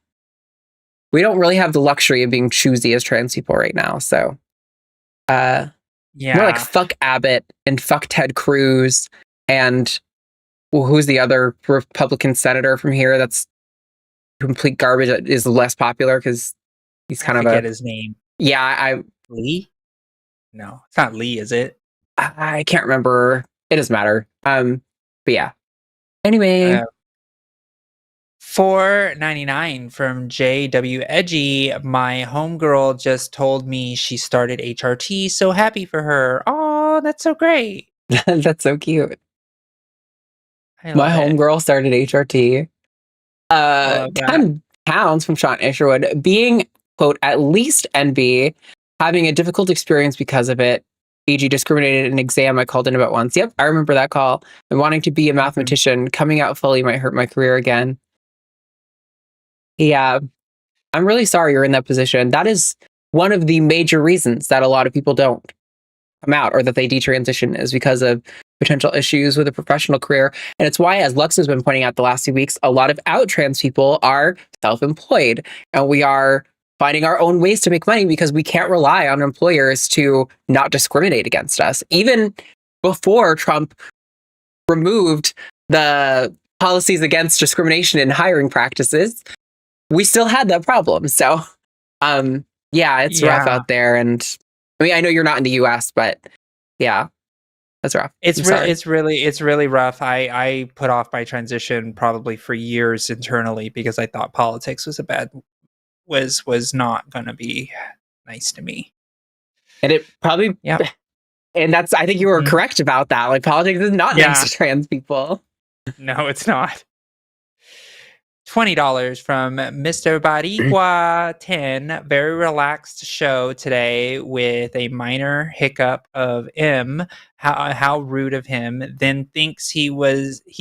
really have the luxury of being choosy as trans people right now. So, more like fuck Abbott and fuck Ted Cruz and who's the other Republican senator from here that's complete garbage that is less popular because he's kind I of forget his name. Yeah, Lee? No, it's not Lee, is it? I can't remember. It doesn't matter. But yeah. Anyway. $4.99 from JW Edgy. My homegirl just told me she started HRT. So happy for her. Oh, that's so great. That's so cute. My homegirl started HRT. 10 pounds from Sean Isherwood. Being, quote, at least NB, having a difficult experience because of it, e.g. discriminated in an exam I called in about once. Yep, I remember that call. And wanting to be a mathematician, coming out fully might hurt my career again. Yeah, I'm really sorry you're in that position. That is one of the major reasons that a lot of people don't come out or that they detransition, is because of potential issues with a professional career. And it's why, as Lux has been pointing out the last few weeks, a lot of out trans people are self-employed, and we are finding our own ways to make money because we can't rely on employers to not discriminate against us. Even before Trump removed the policies against discrimination in hiring practices, we still had that problem. So, yeah, it's rough out there. And I mean, I know you're not in the US, but yeah, that's rough. It's really rough. I put off my transition probably for years internally because I thought politics was not going to be nice to me. And it probably, and I think you were correct about that. Like, politics is not nice to trans people. No, it's not. $20 from Mr. Barigua 10. Very relaxed show today with a minor hiccup of M. How rude of him. Then thinks he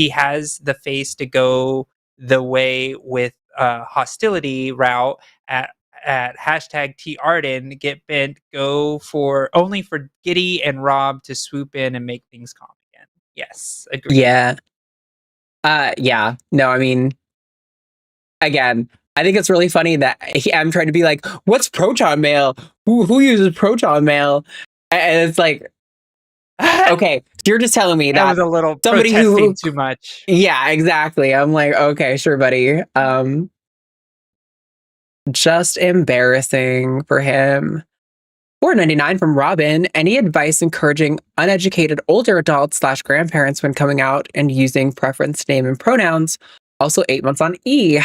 has the face to go the way with HOSTility route at hashtag T Arden. Get bent. Go for only for Giddy and Rob to swoop in and make things calm again. Yes, agree. Yeah. Yeah. No, I mean, again, I think it's really funny that I'm trying to be like, what's proton mail? Who uses proton mail? And it's like, okay, you're just telling me That that was a little somebody protesting who, too much. yeah, exactly. I'm like, okay, sure, buddy. Just embarrassing for him. $4.99 from Robin. Any advice encouraging uneducated older adults / grandparents when coming out and using preference name and pronouns? Also 8 months on E,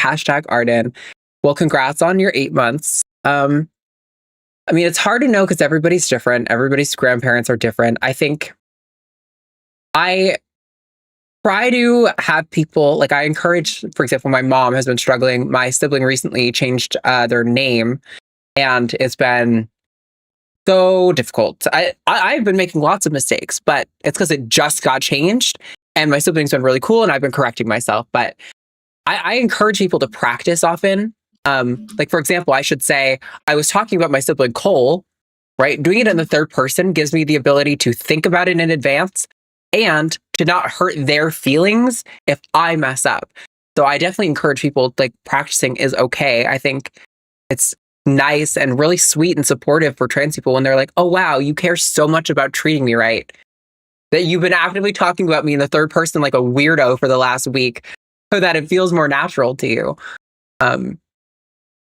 #Arden. Well, congrats on your 8 months. I mean, it's hard to know because everybody's different. Everybody's grandparents are different. I think I try to have people, like I encourage, for example, my mom has been struggling. My sibling recently changed their name, and it's been so difficult. I've been making lots of mistakes, but it's because it just got changed, and my sibling's been really cool, and I've been correcting myself. But I encourage people to practice often. Like, for example, I should say, I was talking about my sibling Cole, right? Doing it in the third person gives me the ability to think about it in advance and to not hurt their feelings if I mess up. So I definitely encourage people, like, practicing is okay. I think it's nice and really sweet and supportive for trans people when they're like, oh, wow, you care so much about treating me right, that you've been actively talking about me in the third person like a weirdo for the last week so that it feels more natural to you.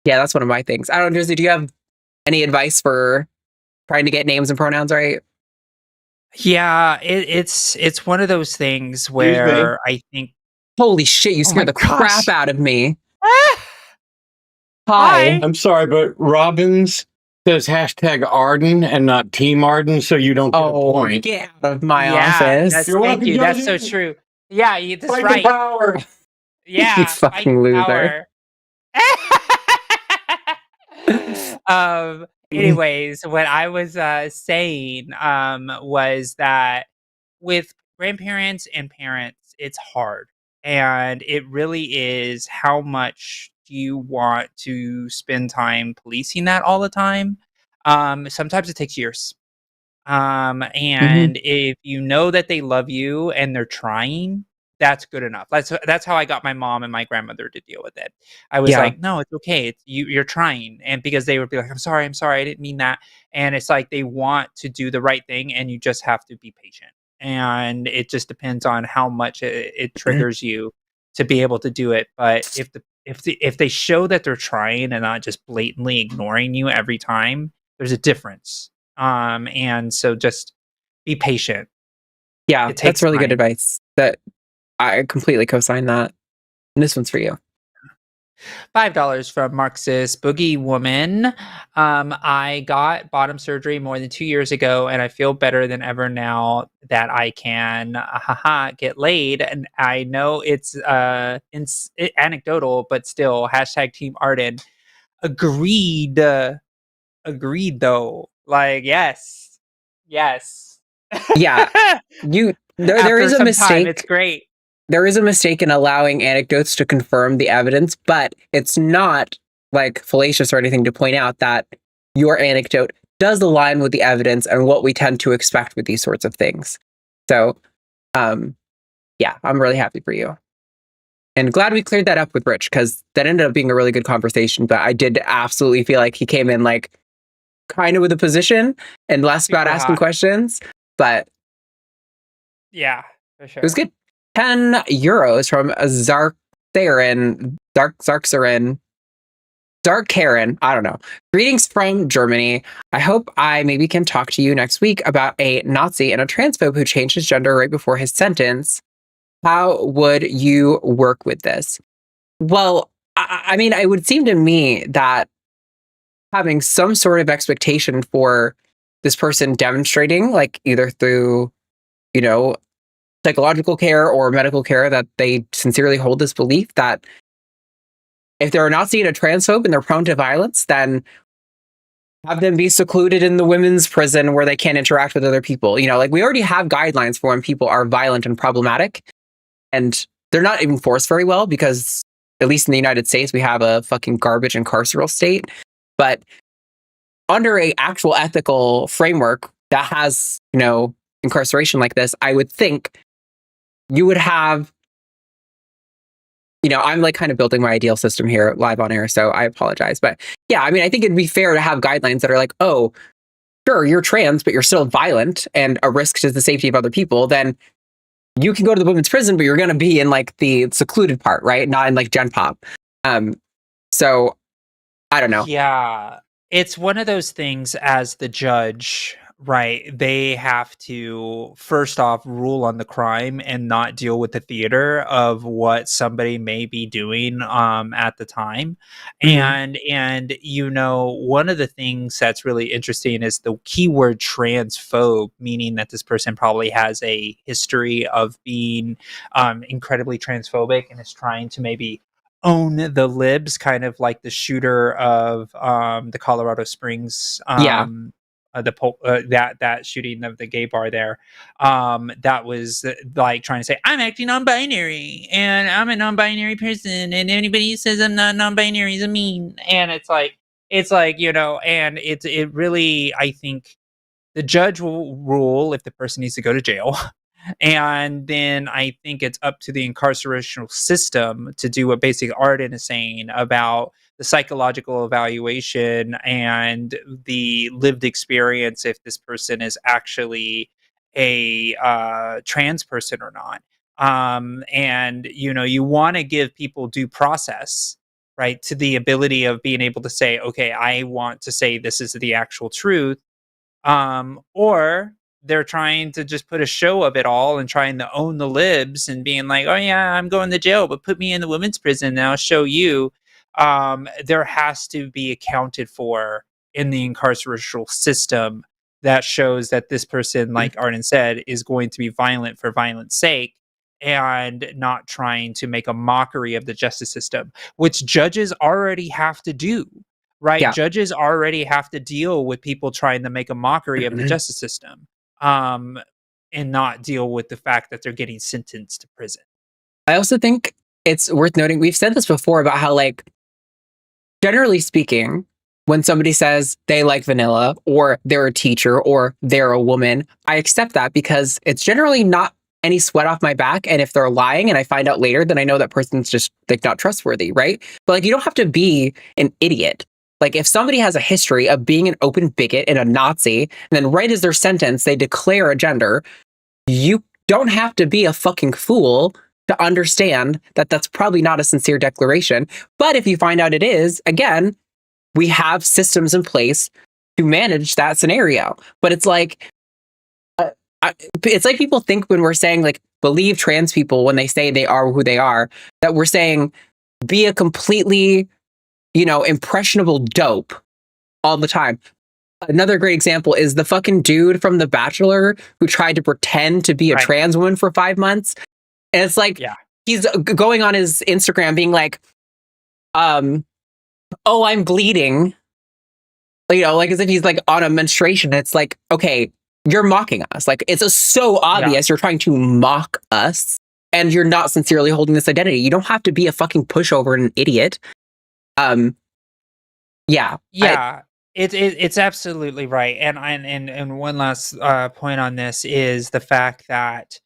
Yeah, that's one of my things. I don't know, Josie, do you have any advice for trying to get names and pronouns right? Yeah, it's one of those things where I think, Holy shit, you oh my scared the gosh. crap out of me. Ah! Hi. Hi. I'm sorry, but Robbins says #Arden and not Team Arden, so you don't get a Oh, point. get out of my Yeah, office. that's You're thank welcome, you. That's so Josie. true. Yeah, that's Fight the right. power. You Yeah, fight fucking the loser. power. Anyways, what I was saying was that with grandparents and parents, it's hard. And it really is, how much do you want to spend time policing that all the time? Sometimes it takes years. And if you know that they love you and they're trying, that's good enough. That's how I got my mom and my grandmother to deal with it. I was Yeah. like, no, it's okay. You're trying. And because they would be like, I'm sorry, I didn't mean that. And it's like they want to do the right thing, and you just have to be patient. And it just depends on how much it triggers you to be able to do it. But if they show that they're trying and not just blatantly ignoring you every time, there's a difference. And so just be patient. Yeah, It that's takes really good time. advice. That I completely co-sign that. And this one's for you. $5 from Marxist Boogie Woman. I got bottom surgery more than 2 years ago, and I feel better than ever now that I can get laid. And I know it's anecdotal, but still, #Team Arden. Agreed. Agreed, though. Like, yes. Yeah. There After is a some time, it's mistake. great. There is a mistake in allowing anecdotes to confirm the evidence, but it's not like fallacious or anything to point out that your anecdote does align with the evidence and what we tend to expect with these sorts of things. So, yeah, I'm really happy for you. And glad we cleared that up with Rich, because that ended up being a really good conversation. But I did absolutely feel like he came in like kind of with a position and less about Super asking hot. questions. But Yeah, for sure. it was good. €10 from Dark Karen. I don't know. Greetings from Germany. I hope I maybe can talk to you next week about a Nazi and a transphobe who changed his gender right before his sentence. How would you work with this? Well, I mean, it would seem to me that having some sort of expectation for this person demonstrating, like either through, you know, psychological care or medical care, that they sincerely hold this belief that if they're a Nazi and a transphobe and they're prone to violence, then have them be secluded in the women's prison where they can't interact with other people. You know, like we already have guidelines for when people are violent and problematic, and they're not even enforced very well because, at least in the United States, we have a fucking garbage and carceral state. But under a actual ethical framework that has, you know, incarceration like this, I would think you would have I'm like kind of building my ideal system here live on air, so I apologize. But yeah, I mean, I think it'd be fair to have guidelines that are like, oh, sure, you're trans, but you're still violent and a risk to the safety of other people. Then you can go to the women's prison, but you're going to be in like the secluded part, right? Not in like Gen Pop. So I don't know. Yeah, it's one of those things as the judge, right? They have to first off rule on the crime and not deal with the theater of what somebody may be doing at the time. And one of the things that's really interesting is the keyword transphobe, meaning that this person probably has a history of being incredibly transphobic and is trying to maybe own the libs, kind of like the shooter of the Colorado Springs that shooting of the gay bar there, that was like trying to say, I'm acting non-binary and I'm a non-binary person and anybody who says I'm not non-binary is a mean. And it's like and it really, I think the judge will rule if the person needs to go to jail. And then I think it's up to the incarcerational system to do what basically Arden is saying about the psychological evaluation and the lived experience if this person is actually a trans person or not. And you want to give people due process, right, to the ability of being able to say, okay, I want to say this is the actual truth, or they're trying to just put a show of it all and trying to own the libs and being like, oh yeah, I'm going to jail, but put me in the women's prison and I'll show you. There has to be accounted for in the incarcerational system that shows that this person, like Arden said, is going to be violent for violence sake and not trying to make a mockery of the justice system, which judges already have to do. Right? Yeah. Judges already have to deal with people trying to make a mockery of the justice system, and not deal with the fact that they're getting sentenced to prison. I also think it's worth noting, we've said this before about how, like, generally speaking, when somebody says they like vanilla or they're a teacher or they're a woman, I accept that because it's generally not any sweat off my back. And if they're lying and I find out later, then I know that person's just like not trustworthy, right? But like, you don't have to be an idiot. Like, if somebody has a history of being an open bigot and a Nazi, and then right as they're sentenced, they declare a gender, you don't have to be a fucking fool to understand that that's probably not a sincere declaration. But if you find out it is, again, we have systems in place to manage that scenario. But it's like, people think when we're saying, like, believe trans people when they say they are who they are, that we're saying be a completely impressionable dope all the time. Another great example is the fucking dude from The Bachelor who tried to pretend to be a trans woman for 5 months. And it's like, he's going on his Instagram being like, oh, I'm bleeding. Like as if he's like on a menstruation. It's like, okay, you're mocking us. Like, it's so obvious you're trying to mock us and you're not sincerely holding this identity. You don't have to be a fucking pushover and an idiot. It's absolutely right. And one last point on this is the fact that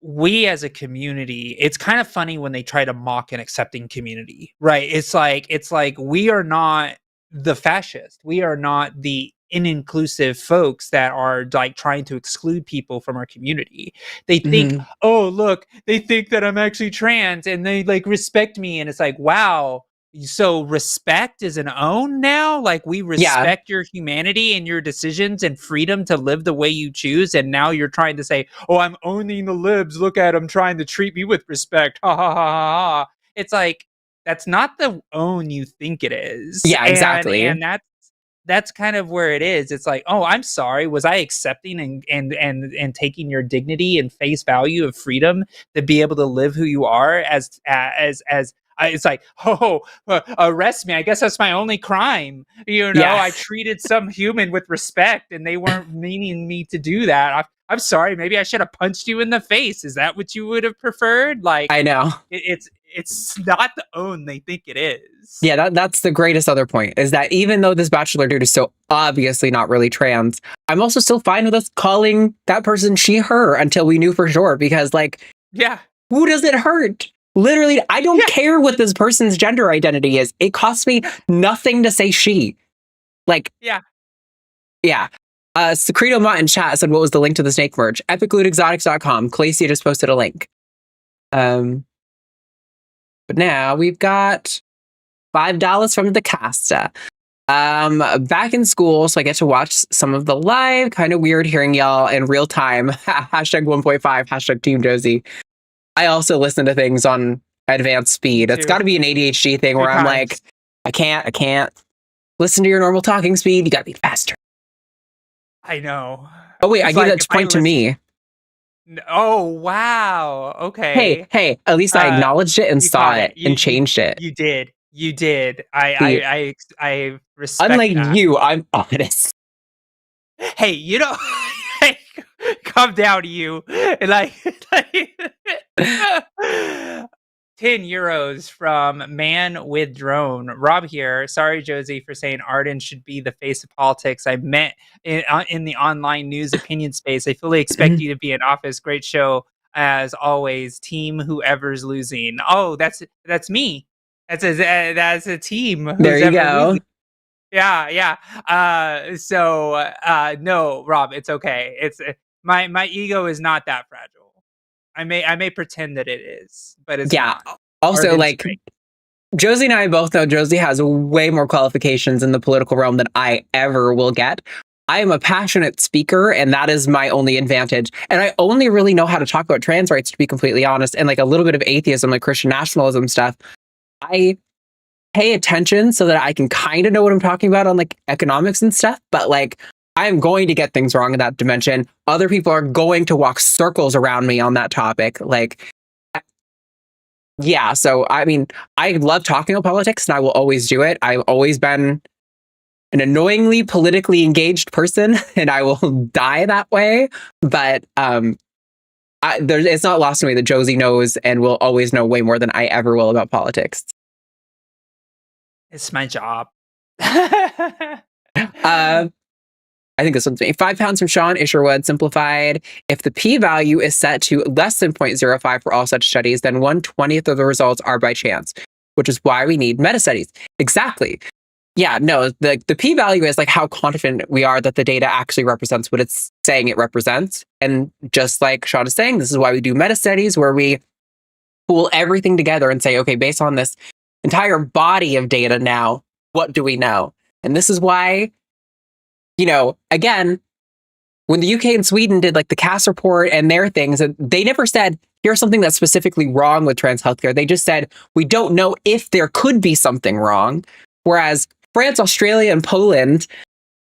we as a community, it's kind of funny when they try to mock an accepting community, right? It's like we are not the fascist. We are not the inclusive folks that are like trying to exclude people from our community. They think, oh, look, they think that I'm actually trans and they like respect me. And it's like, wow. So respect is an own now? Like, we respect your humanity and your decisions and freedom to live the way you choose. And now you're trying to say, oh, I'm owning the libs. Look at them trying to treat me with respect. Ha ha ha ha. It's like, that's not the own you think it is. Yeah, exactly. And that's kind of where it is. It's like, oh, I'm sorry. Was I accepting and taking your dignity and face value of freedom to be able to live who you are as it's like, oh, arrest me. I guess that's my only crime. I treated some human with respect and they weren't meaning me to do that. I'm sorry. Maybe I should have punched you in the face. Is that what you would have preferred? Like, I know. It's not the own they think it is. Yeah, that's the greatest other point, is that even though this Bachelor dude is so obviously not really trans, I'm also still fine with us calling that person she, her until we knew for sure. Because, like, who does it hurt Literally, I don't care what this person's gender identity is. It costs me nothing to say she. Like, yeah. Secreto Mutt in chat said, what was the link to the snake merch? epiclootexotics.com. Clacia just posted a link. But now we've got $5 from the Casta. Back in school, so I get to watch some of the live. Kind of weird hearing y'all in real time. Hashtag 1.5, hashtag Team Josie. I also listen to things on advanced speed. It's got to be an ADHD thing where I'm like, I can't listen to your normal talking speed. You got to be faster. I know. Oh, wait, I gave that point to me. Oh, wow. Okay. Hey, at least I acknowledged it and saw it and changed it. You did. I respect unlike that. you, I'm honest. Hey, you know, calm down, you. Like 10 euros from Man with Drone. Rob here. Sorry, Josie, for saying Arden should be the face of politics. I meant in the online news opinion space. I fully expect you to be in office. Great show as always. Team whoever's losing. Oh, that's me. That's a team. There you go. Losing. Yeah. No, Rob, it's okay. It's my ego is not that fragile. I may pretend that it is, but it's not. Also, Arden's like, great. Josie and I both know Josie has way more qualifications in the political realm than I ever will get. I am a passionate speaker, and that is my only advantage. And I only really know how to talk about trans rights, to be completely honest, and like a little bit of atheism, like Christian nationalism stuff. I pay attention so that I can kind of know what I'm talking about on like economics and stuff, but like I'm going to get things wrong in that dimension. Other people are going to walk circles around me on that topic. Like, yeah, so I mean, I love talking about politics and I will always do it. I've always been an annoyingly politically engaged person and I will die that way. But it's not lost on me that Josie knows and will always know way more than I ever will about politics. It's my job. I think this one's me. £5 from Sean Isherwood. Simplified. If the p-value is set to less than 0.05 for all such studies, then 1/20th of the results are by chance, which is why we need meta-studies. Exactly. Yeah, no, the p-value is like how confident we are that the data actually represents what it's saying it represents. And just like Sean is saying, this is why we do meta-studies, where we pool everything together and say, okay, based on this entire body of data now, what do we know? And this is why, you know, again, when the UK and Sweden did like the CAS report and their things, they never said, here's something that's specifically wrong with trans healthcare. They just said, we don't know if there could be something wrong. Whereas France, Australia, and Poland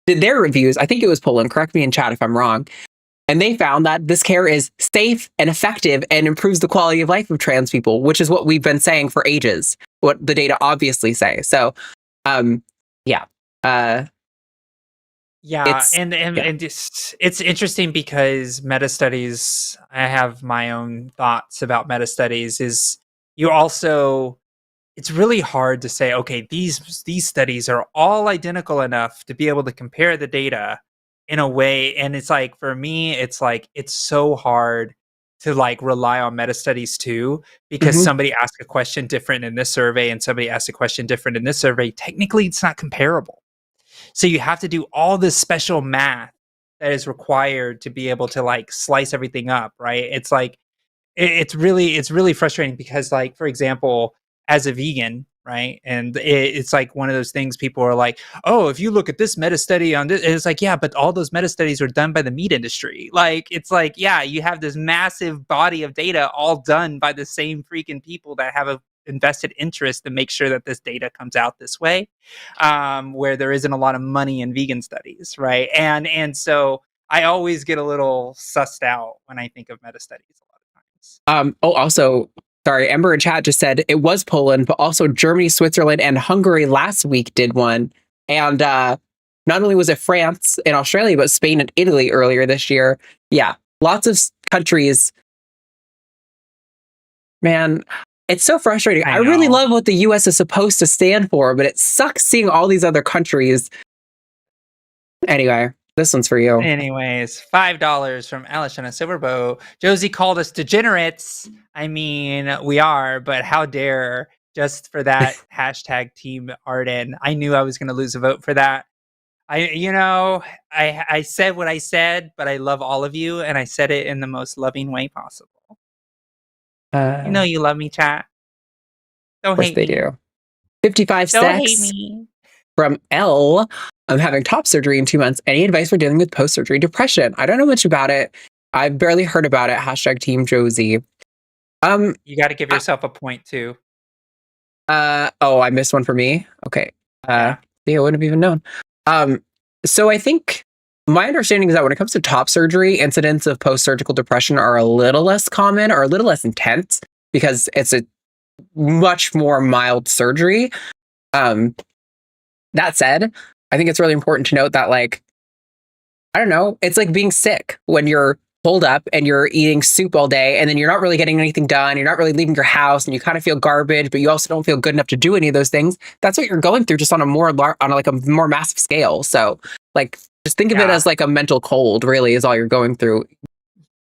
did their reviews. I think it was Poland. Correct me in chat if I'm wrong. And they found that this care is safe and effective and improves the quality of life of trans people, which is what we've been saying for ages, what the data obviously say. So, yeah. It's interesting because meta studies, I have my own thoughts about meta studies, is it's really hard to say, okay, these studies are all identical enough to be able to compare the data in a way. And it's like, for me, it's like, it's so hard to like rely on meta studies too, because somebody asked a question different in this survey and somebody asked a question different in this survey. Technically, it's not comparable. So you have to do all this special math that is required to be able to like slice everything up, right? It's like, it's really frustrating because, like, for example, as a vegan, right? And it's like one of those things people are like, oh, if you look at this meta study on this, and it's like, yeah, but all those meta studies are done by the meat industry. Like, it's like, yeah, you have this massive body of data all done by the same freaking people that have a invested interest to make sure that this data comes out this way, where there isn't a lot of money in vegan studies, right? And so I always get a little sussed out when I think of meta studies a lot of times. Also, sorry, Ember in chat just said it was Poland, but also Germany, Switzerland, and Hungary last week did one. And not only was it France and Australia, but Spain and Italy earlier this year. Yeah, lots of countries. Man, it's so frustrating. I really love what the US is supposed to stand for, but it sucks seeing all these other countries. Anyway, This one's for you. Anyways, $5 from Alice on a Silverboat. Josie called us degenerates. I mean, we are, but how dare, just for that hashtag Team Arden. I knew I was going to lose a vote for that. I said what I said, but I love all of you, and I said it in the most loving way possible. You love me, chat. Don't hate me. They do. 55 Don't stacks hate me. from L. I'm having top surgery in 2 months. Any advice for dealing with post-surgery depression? I don't know much about it. I've barely heard about it. Hashtag Team Josie. You got to give yourself a point too. I missed one for me. Okay. Yeah. I wouldn't have even known. So I think my understanding is that when it comes to top surgery, incidents of post-surgical depression are a little less common or a little less intense because it's a much more mild surgery. That said, I think it's really important to note that, like, I don't know, it's like being sick when you're holed up and you're eating soup all day and then you're not really getting anything done. You're not really leaving your house and you kind of feel garbage, but you also don't feel good enough to do any of those things. That's what you're going through, just on a more massive scale. So, like, just think of it as like a mental cold, really, is all you're going through.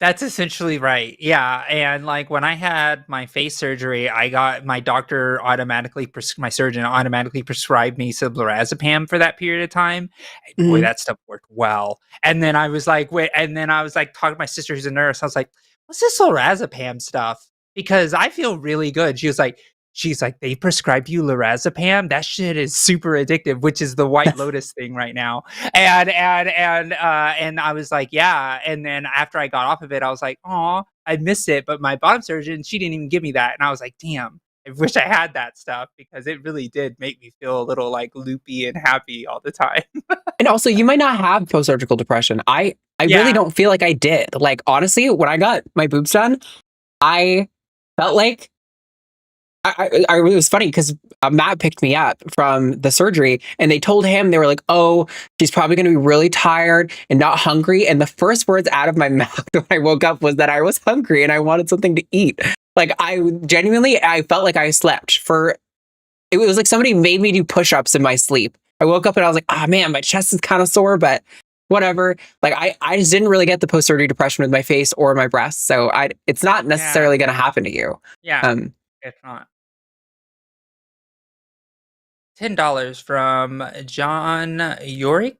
That's essentially right. Yeah. And like when I had my face surgery, I got my doctor my surgeon automatically prescribed me some lorazepam for that period of time. And boy, that stuff worked well. And then I was like, talking to my sister who's a nurse. I was like, what's this lorazepam stuff? Because I feel really good. She's like, they prescribed you lorazepam? That shit is super addictive, which is the White Lotus thing right now. And I was like, yeah. And then after I got off of it, I was like, oh, I miss it. But my bottom surgeon, she didn't even give me that. And I was like, damn, I wish I had that stuff because it really did make me feel a little like loopy and happy all the time. And also, you might not have post-surgical depression. I really don't feel like I did. Like, honestly, when I got my boobs done, I felt like it was funny because Matt picked me up from the surgery and they told him, they were like, oh, she's probably going to be really tired and not hungry. And the first words out of my mouth when I woke up was that I was hungry and I wanted something to eat. Like, I felt like I slept it was like somebody made me do push-ups in my sleep. I woke up and I was like, oh man, my chest is kind of sore, but whatever. Like, I just didn't really get the post-surgery depression with my face or my breasts. So it's not necessarily going to happen to you. Yeah. It's not. $10 from John Yorick.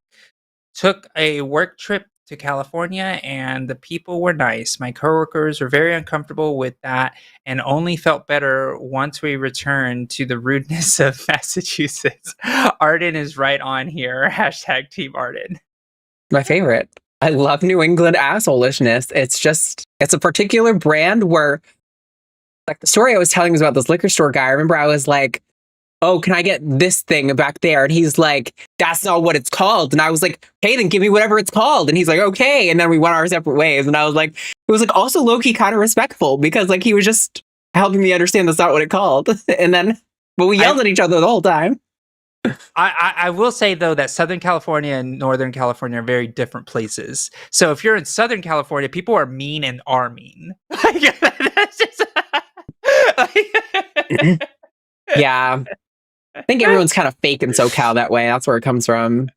Took a work trip to California and the people were nice. My coworkers were very uncomfortable with that and only felt better once we returned to the rudeness of Massachusetts. Arden is right on here. Hashtag Team Arden. My favorite. I love New England assholishness. It's a particular brand where, like, the story I was telling was about this liquor store guy. I remember I was like, oh, can I get this thing back there? And he's like, that's not what it's called. And I was like, hey, then give me whatever it's called. And he's like, okay. And then we went our separate ways. And I was like, it was like also low-key kind of respectful because like he was just helping me understand that's not what it called. But we yelled at each other the whole time. I will say, though, that Southern California and Northern California are very different places. So if you're in Southern California, people are mean and are mean. That's just... Yeah. I think everyone's kind of fake in SoCal that way. That's where it comes from.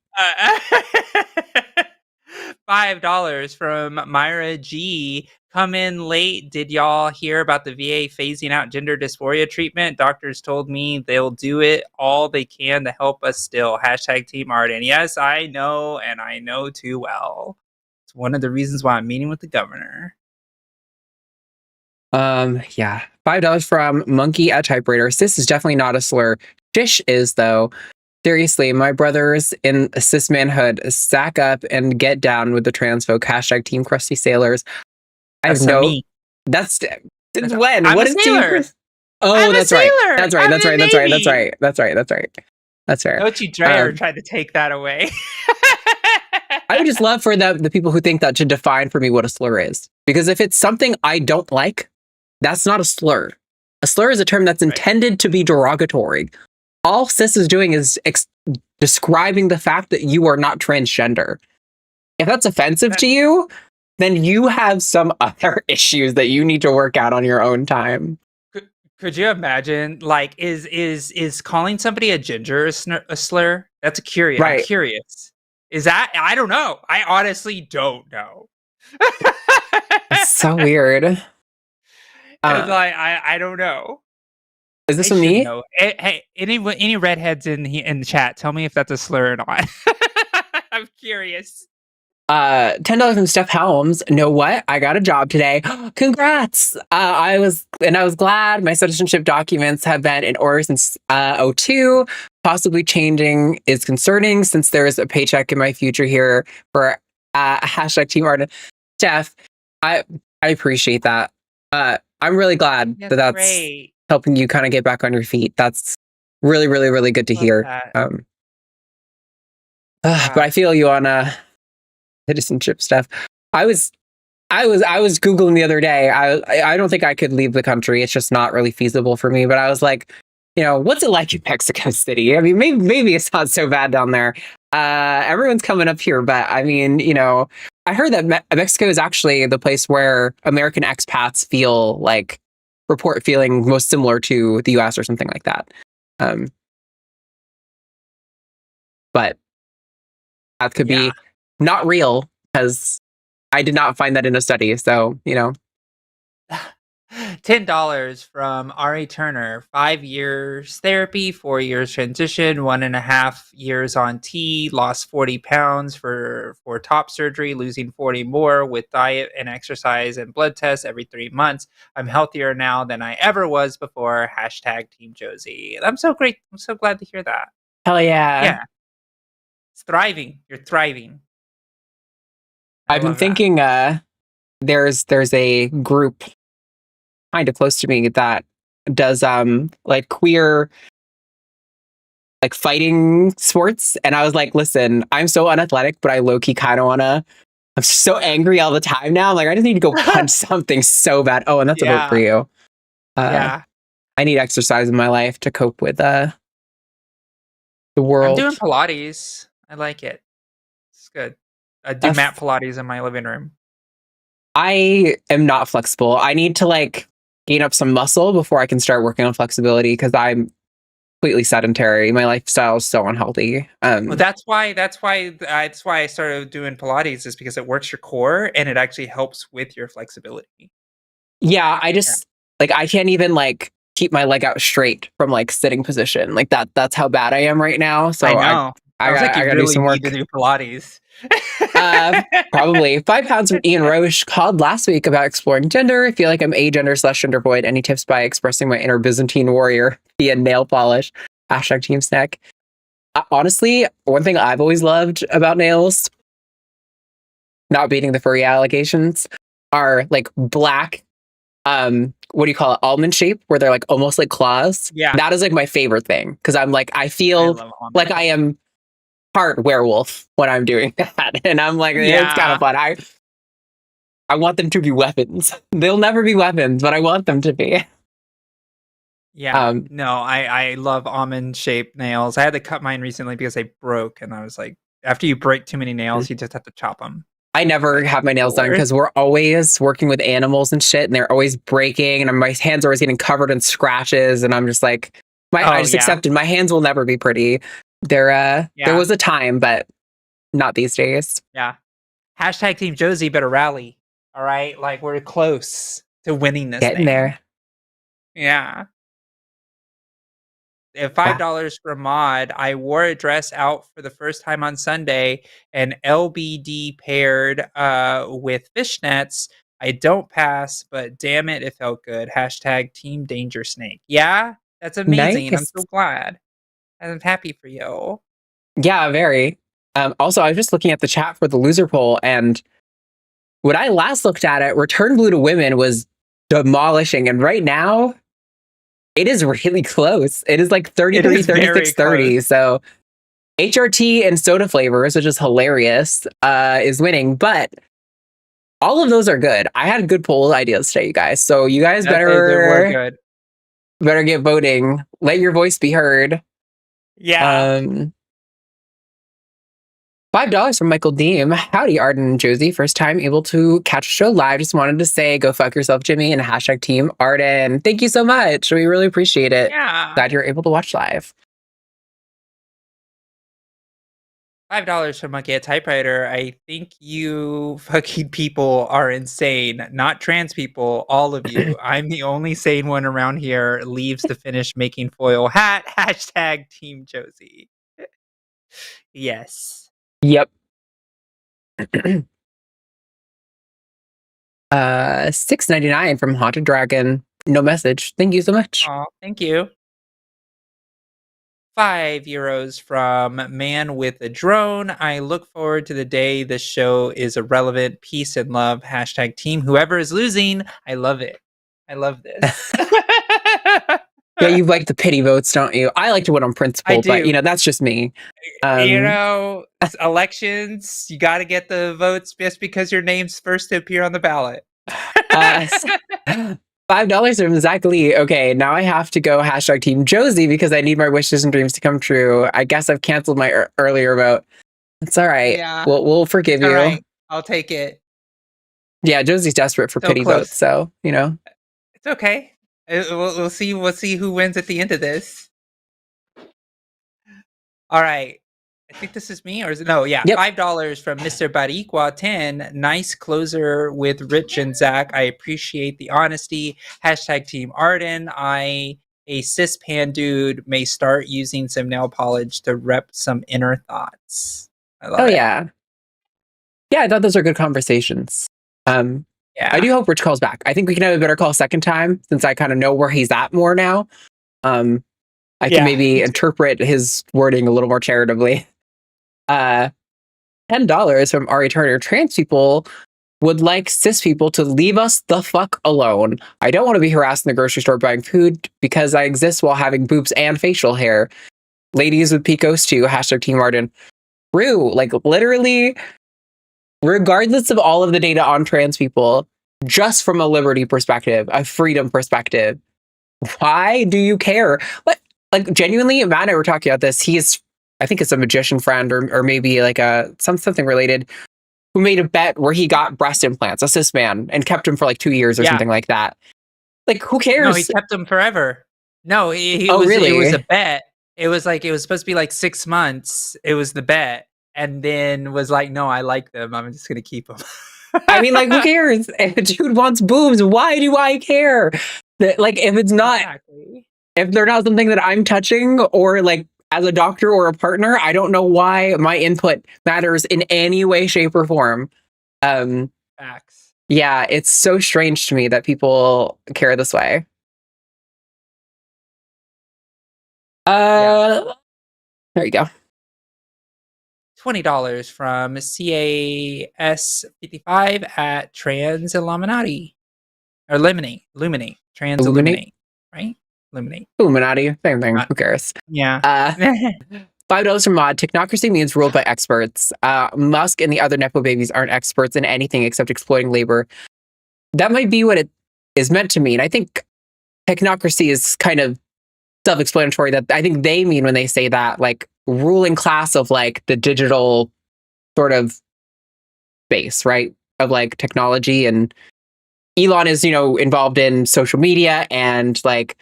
$5 from Myra G. Come in late. Did y'all hear about the VA phasing out gender dysphoria treatment? Doctors told me they'll do it all they can to help us still. Hashtag Team Arden. Yes, I know, and I know too well. It's one of the reasons why I'm meeting with the governor. Yeah. $5 from Monkey at Typewriter. Cis is definitely not a slur. Shish is, though. Seriously, my brothers in cis manhood, sack up and get down with the trans folk. Hashtag Team Crusty Sailors. I have no. Me. That's since when? I'm what a is sailor. Oh, that's right. That's right. That's right. That's right. That's right. That's right. That's right. That's fair. Don't you dare try to take that away. I would just love for the people who think that to define for me what a slur is. Because if it's something I don't like, that's not a slur. A slur is a term that's intended to be derogatory. All cis is doing is describing the fact that you are not transgender. If that's offensive to you, then you have some other issues that you need to work out on your own time. Could you imagine, like, is calling somebody a ginger a slur? That's a curious. Right. I'm curious. Is that? I don't know. I honestly don't know. It's so weird. It's like I don't know. Is this I with should me? know. Hey, any redheads in the chat? Tell me if that's a slur or not. I'm curious. $10 from Steph Helms. Know what? I got a job today. Congrats! I was glad. My citizenship documents have been in order since 02. Possibly changing is concerning since there is a paycheck in my future here for hashtag Team Arden. Steph, I appreciate that. I'm really glad that's great. helping you kind of get back on your feet. That's really, really, really good to hear. That. But I feel you on citizenship stuff. I was Googling the other day. I don't think I could leave the country. It's just not really feasible for me. But I was like, what's it like in Mexico City? I mean, maybe it's not so bad down there. Everyone's coming up here, but I mean, I heard that Mexico is actually the place where American expats report feeling most similar to the US or something like that. But that could be not real because I did not find that in a study. So, $10 from Ari Turner. 5 years therapy, 4 years transition, 1.5 years on T, lost 40 pounds for top surgery, losing 40 more with diet and exercise and blood tests every 3 months. I'm healthier now than I ever was before. Hashtag Team Josie. I'm so great. I'm so glad to hear that. Hell yeah. Yeah. It's thriving. You're thriving. I've been thinking there's a group kind of close to me that does queer fighting sports, and I was like, listen, I'm so unathletic, but I low-key kind of wanna. I'm so angry all the time now. I'm like, I just need to go punch something so bad. Oh, and that's a vote for you. I need exercise in my life to cope with the world. I'm doing Pilates. I like it. It's good. I do mat Pilates in my living room. I am not flexible. I need to gain up some muscle before I can start working on flexibility because I'm completely sedentary. My lifestyle is so unhealthy. Well, that's why I started doing Pilates is because it works your core and it actually helps with your flexibility. Yeah, I just I can't even keep my leg out straight from sitting position. That's how bad I am right now. So I know. I gotta do some work. Need to do Pilates. Probably 5 pounds from Ian Roche called last week about exploring gender. I feel like I'm agender/gender void. Any tips by expressing my inner Byzantine warrior via nail polish? Hashtag Team Snack. Honestly, one thing I've always loved about nails, not beating the furry allegations, are black. What do you call it? Almond shape, where they're almost like claws. Yeah, that is my favorite thing because I'm I feel like I am part werewolf when I'm doing that, and I'm it's kind of fun. I want them to be weapons. They'll never be weapons, but I want them to be. Yeah. No, I love almond shaped nails. I had to cut mine recently because they broke, and I was like, after you break too many nails, you just have to chop them. I never have my nails done because we're always working with animals and shit, and they're always breaking, and my hands are always getting covered in scratches, and I'm just I just accepted my hands will never be pretty. There was a time, but not these days. Yeah. Hashtag Team Josie better rally. All right, we're close to winning this. Getting there. Yeah. $5 for mod. I wore a dress out for the first time on Sunday and LBD paired with fishnets. I don't pass, but damn it felt good. Hashtag Team Danger Snake. Yeah, that's amazing. Nice. I'm so glad. I'm happy for you. Yeah, very. Also, I was just looking at the chat for the loser poll, and when I last looked at it, Return Blue to Women was demolishing, and right now it is really close. It is 33, 36, 30. So HRT and soda flavors, which is hilarious, is winning. But all of those are good. I had good poll ideas today, you guys. So you guys better get voting. Let your voice be heard. Yeah. $5 from Michael Deem. Howdy, Arden and Josie. First time able to catch a show live. Just wanted to say, go fuck yourself, Jimmy, and hashtag Team Arden. Thank you so much. We really appreciate it. Yeah. Glad you're able to watch live. $5 from Monkey at Typewriter. I think you fucking people are insane. Not trans people, all of you. I'm the only sane one around here. Leaves to finish making foil hat. Hashtag Team Josie. Yes. Yep. $6.99 from Haunted Dragon. No message. Thank you so much. Oh, thank you. €5 from Man with a Drone. I look forward to the day the show is irrelevant. Peace and love. Hashtag team. Whoever is losing. I love it. I love this. Yeah, you like the pity votes, don't you? I like to win on principle, I do. but that's just me. Elections, you got to get the votes just because your name's first to appear on the ballot. $5 from Zach Lee. Okay, now I have to go hashtag Team Josie because I need my wishes and dreams to come true. I guess I've canceled my earlier vote. It's all right. Yeah. We'll forgive you. All right. I'll take it. Yeah, Josie's desperate for So pity close. votes, so It's okay. We'll see. We'll see who wins at the end of this. All right. I think this is me, or is it? No, yeah. Yep. $5 from Mr. Bariqua 10. Nice closer with Rich and Zach. I appreciate the honesty. Hashtag Team Arden. A cis pan dude, may start using some nail polish to rep some inner thoughts. I love it. yeah. Yeah, I thought those are good conversations. Yeah. I do hope Rich calls back. I think we can have a better call second time since I kind of know where he's at more now. I can maybe interpret his wording a little more charitably. $10 from Ari Turner. Trans people would like cis people to leave us the fuck alone. I don't want to be harassed in the grocery store buying food because I exist while having boobs and facial hair. Ladies with Picos too. Hashtag Team Arden. True. Like literally, regardless of all of the data on trans people, just from a liberty perspective, a freedom perspective, why do you care? Like genuinely, Matt and I were talking about this. I think it's a magician friend or maybe like something related, who made a bet where he got breast implants, a cis man, and kept him for like 2 years or something like that. Like, who cares? No, he kept them forever. No, really? It was a bet. It was supposed to be like 6 months. It was the bet. And then was like, no, I like them. I'm just going to keep them. I mean, like, who cares? If a dude wants boobs, why do I care? Like, if it's not, if they're not something that I'm touching or like as a doctor or a partner, I don't know why my input matters in any way, shape, or form. Facts. Yeah, it's so strange to me that people care this way. There you go. $20 from CAS55 at Trans Illuminati. Or Luminate. Trans Illuminate. Right? Illuminate. Illuminati. Same thing. Who cares? Yeah. $5 from Mod. Technocracy means ruled by experts. Musk and the other Nepo babies aren't experts in anything except exploiting labor. That might be what it is meant to mean. I think technocracy is kind of self-explanatory. That I think they mean when they say that, like, ruling class of like the digital sort of space, right? Of like technology, and Elon is, involved in social media and like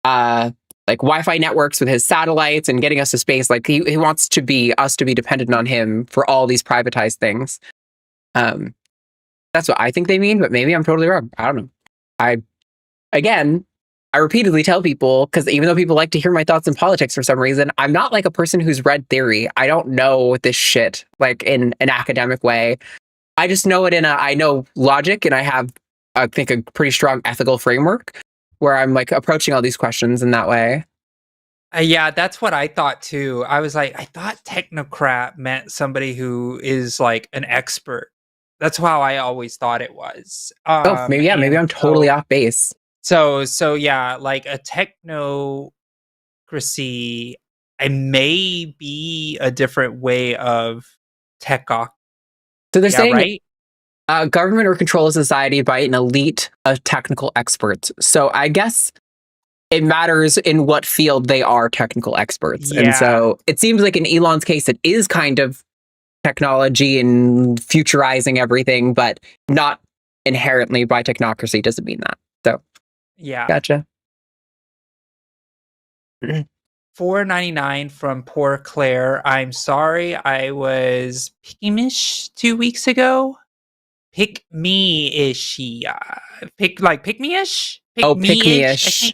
Wi-Fi networks with his satellites and getting us to space. Like he wants us to be dependent on him for all these privatized things. That's what I think they mean, but maybe I'm totally wrong. I don't know. I repeatedly tell people, because even though people like to hear my thoughts in politics for some reason, I'm not like a person who's read theory. I don't know this shit like in an academic way. I just know it I know logic, and I have, I think, a pretty strong ethical framework where I'm like approaching all these questions in that way. Yeah, that's what I thought too. I was like, I thought technocrat meant somebody who is like an expert. That's how I always thought it was. Maybe I'm totally off base. So yeah, like a technocracy, it may be a different way of tech. So they're saying, right? Government or control of society by an elite of technical experts. So I guess it matters in what field they are technical experts. Yeah. And so it seems like in Elon's case, it is kind of technology and futurizing everything, but not inherently by technocracy doesn't mean that. So yeah. Gotcha. $4.99 from Poor Claire. I'm sorry, I was picky-ish 2 weeks ago. Pick me-ish. Pick me-ish? Pick Oh, pick me-ish, me-ish.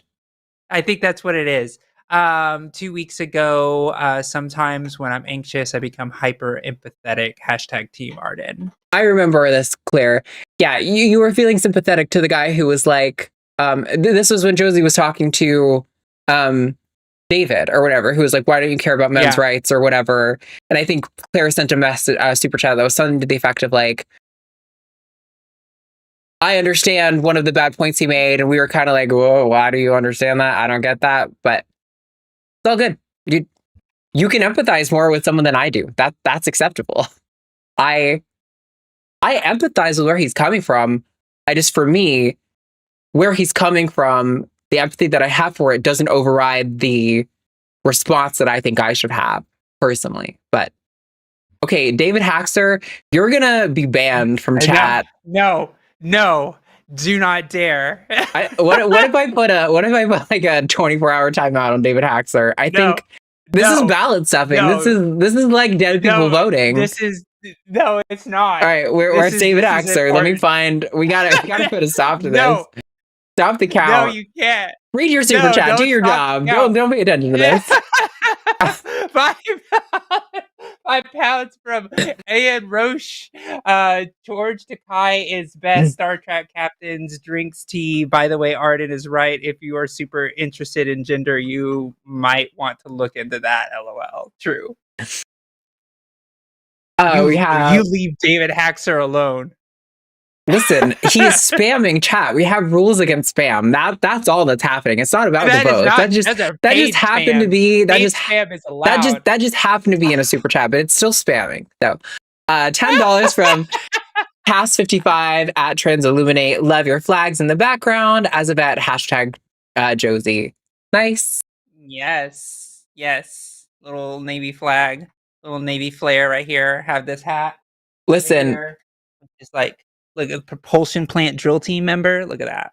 I think that's what it is. 2 weeks ago, sometimes when I'm anxious, I become hyper empathetic. Hashtag Team Arden. I remember this, Claire. Yeah, you were feeling sympathetic to the guy who was like, this was when Josie was talking to David or whatever, who was like, why don't you care about men's Yeah. rights or whatever? And I think Claire sent a message, super chat that was something to the effect of like, I understand one of the bad points he made, and we were kind of like, whoa, why do you understand that? I don't get that, but it's all good. You can empathize more with someone than I do. That's acceptable. I empathize with where he's coming from. For me, where he's coming from, the empathy that I have for it doesn't override the response that I think I should have personally. But okay, David Haxer, you're gonna be banned from chat. No, do not dare. What if I put like a 24-hour timeout on David Haxer? I think this is ballot stuffing. No. This is like dead people voting. No, it's not. All right, where's David Haxer? Let me find. We gotta put a stop to this. Stop the count. No, you can't. Read your super chat. Do your job. Don't pay attention to this. £5 from Ian Roche. George Takei is best Star Trek captains, drinks tea. By the way, Arden is right. If you are super interested in gender, you might want to look into that. LOL. True. You leave David Haxer alone. Listen, he's spamming chat. We have rules against spam. That's all that's happening. It's not about the vote. That just happened to be spam is allowed. that just happened to be in a super chat, but it's still spamming. So, $10 from Pass55 at Transilluminate. Love your flags in the background. As a vet, hashtag Josie. Nice. Yes. Little Navy flag, little Navy flare right here. Have this hat. Listen, right, just like. Look at propulsion plant drill team member. Look at that.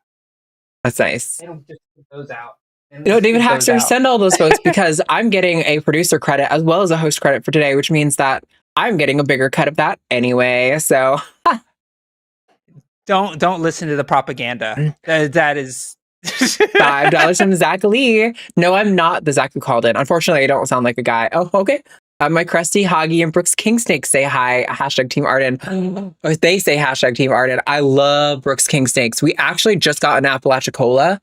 That's nice. They don't just put those out. David Haxer, send all those votes because I'm getting a producer credit as well as a host credit for today, which means that I'm getting a bigger cut of that anyway. So don't listen to the propaganda. That is $5 from Zach Lee. No, I'm not the Zach who called in. Unfortunately, I don't sound like a guy. Oh, okay. My crusty Hoggy and Brooks Kingsnake say hi, hashtag Team Arden. Or they say hashtag Team Arden. I love Brooks Kingsnakes. We actually just got an Apalachicola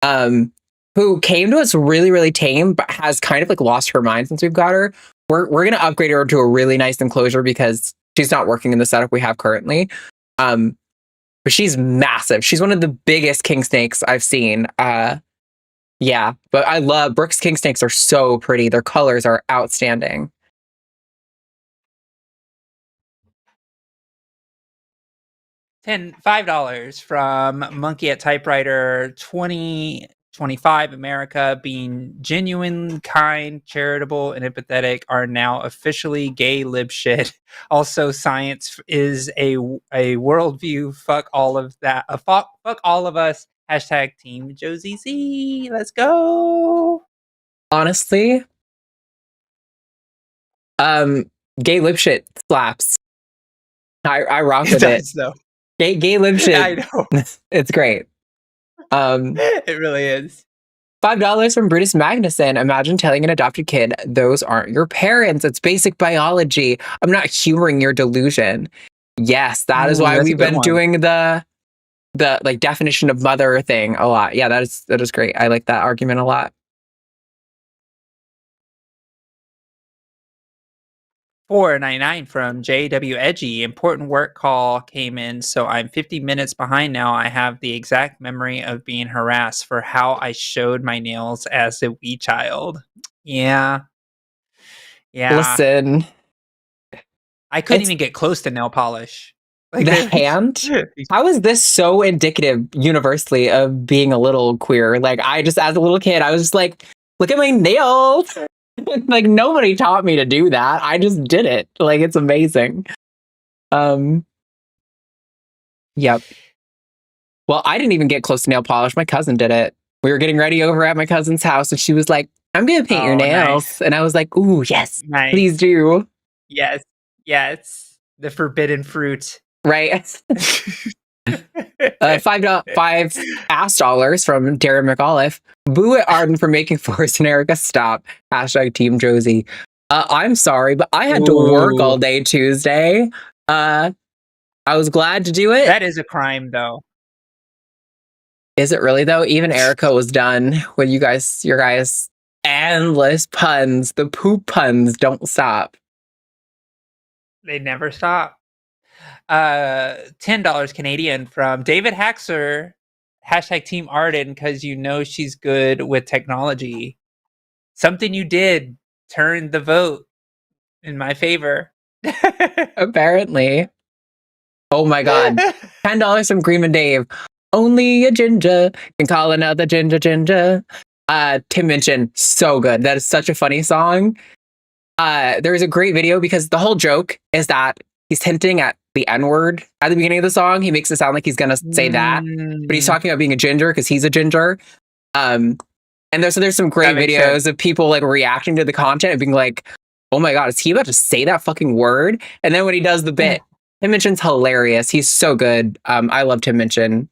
who came to us really, really tame, but has kind of like lost her mind since we've got her. We're going to upgrade her to a really nice enclosure because she's not working in the setup we have currently. But she's massive. She's one of the biggest king snakes I've seen. Yeah, but I love Brooks king snakes are so pretty. Their colors are outstanding. $5 from Monkey at Typewriter 2025 America. Being genuine, kind, charitable, and empathetic are now officially gay lib shit. Also, science is a worldview. Fuck all of that. Fuck all of us. Hashtag Team Josie Z. Let's go. Honestly, gay lib shit slaps. I rock with it. Though. Gay lib shit. I know. It's great. It really is. $5 from Brutus Magnuson. Imagine telling an adopted kid those aren't your parents. It's basic biology. I'm not humoring your delusion. Yes, that is why we've been doing the like definition of mother thing a lot. Yeah, that is great. I like that argument a lot. $4.99 from JW Edgy. Important work call came in, so I'm 50 minutes behind now. I have the exact memory of being harassed for how I showed my nails as a wee child. Yeah. Listen, I couldn't even get close to nail polish. Like the hand? How is this so indicative universally of being a little queer? Like I just, as a little kid, I was just like, look at my nails. Like nobody taught me to do that. I just did it. Like it's amazing. Yep. Well, I didn't even get close to nail polish. My cousin did it. We were getting ready over at my cousin's house and she was like, I'm gonna paint your Oh, nails. nice. And I was like, ooh, yes, Nice. please do. Yes. Yes. The forbidden fruit. Right? $5 from Darren McAuliffe. Boo at Arden for making Forrest and Erica stop. Hashtag Team Josie. I'm sorry, but I had to work all day Tuesday. I was glad to do it. That is a crime, though. Is it really though? Even Erica was done with your guys' endless puns. The poop puns don't stop. They never stop. $10 Canadian from David Haxer. Hashtag Team Arden, because you know she's good with technology. Something you did turned the vote in my favor. Apparently. Oh my god. $10 from Greenman Dave. Only a ginger can call another ginger. Tim Minchin, so good. That is such a funny song. There is a great video because the whole joke is that he's hinting at the N-word at the beginning of the song. He makes it sound like he's gonna say that, but he's talking about being a ginger because he's a ginger. And there's some great videos of people like reacting to the content and being like, oh my god, is he about to say that fucking word? And then when he does the bit, Tim Minchin's hilarious. He's so good. I love Tim Minchin.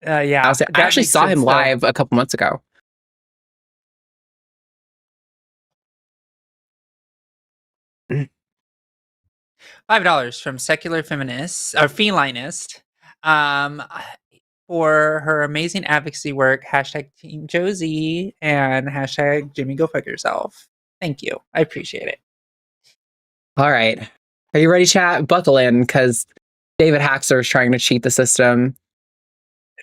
Yeah. I actually saw him live a couple months ago. $5 from Secular Feminist or Felinist for her amazing advocacy work. Hashtag Team Josie and hashtag Jimmy Go Fuck Yourself. Thank you. I appreciate it. All right. Are you ready, chat? Buckle in, because David Haxer is trying to cheat the system.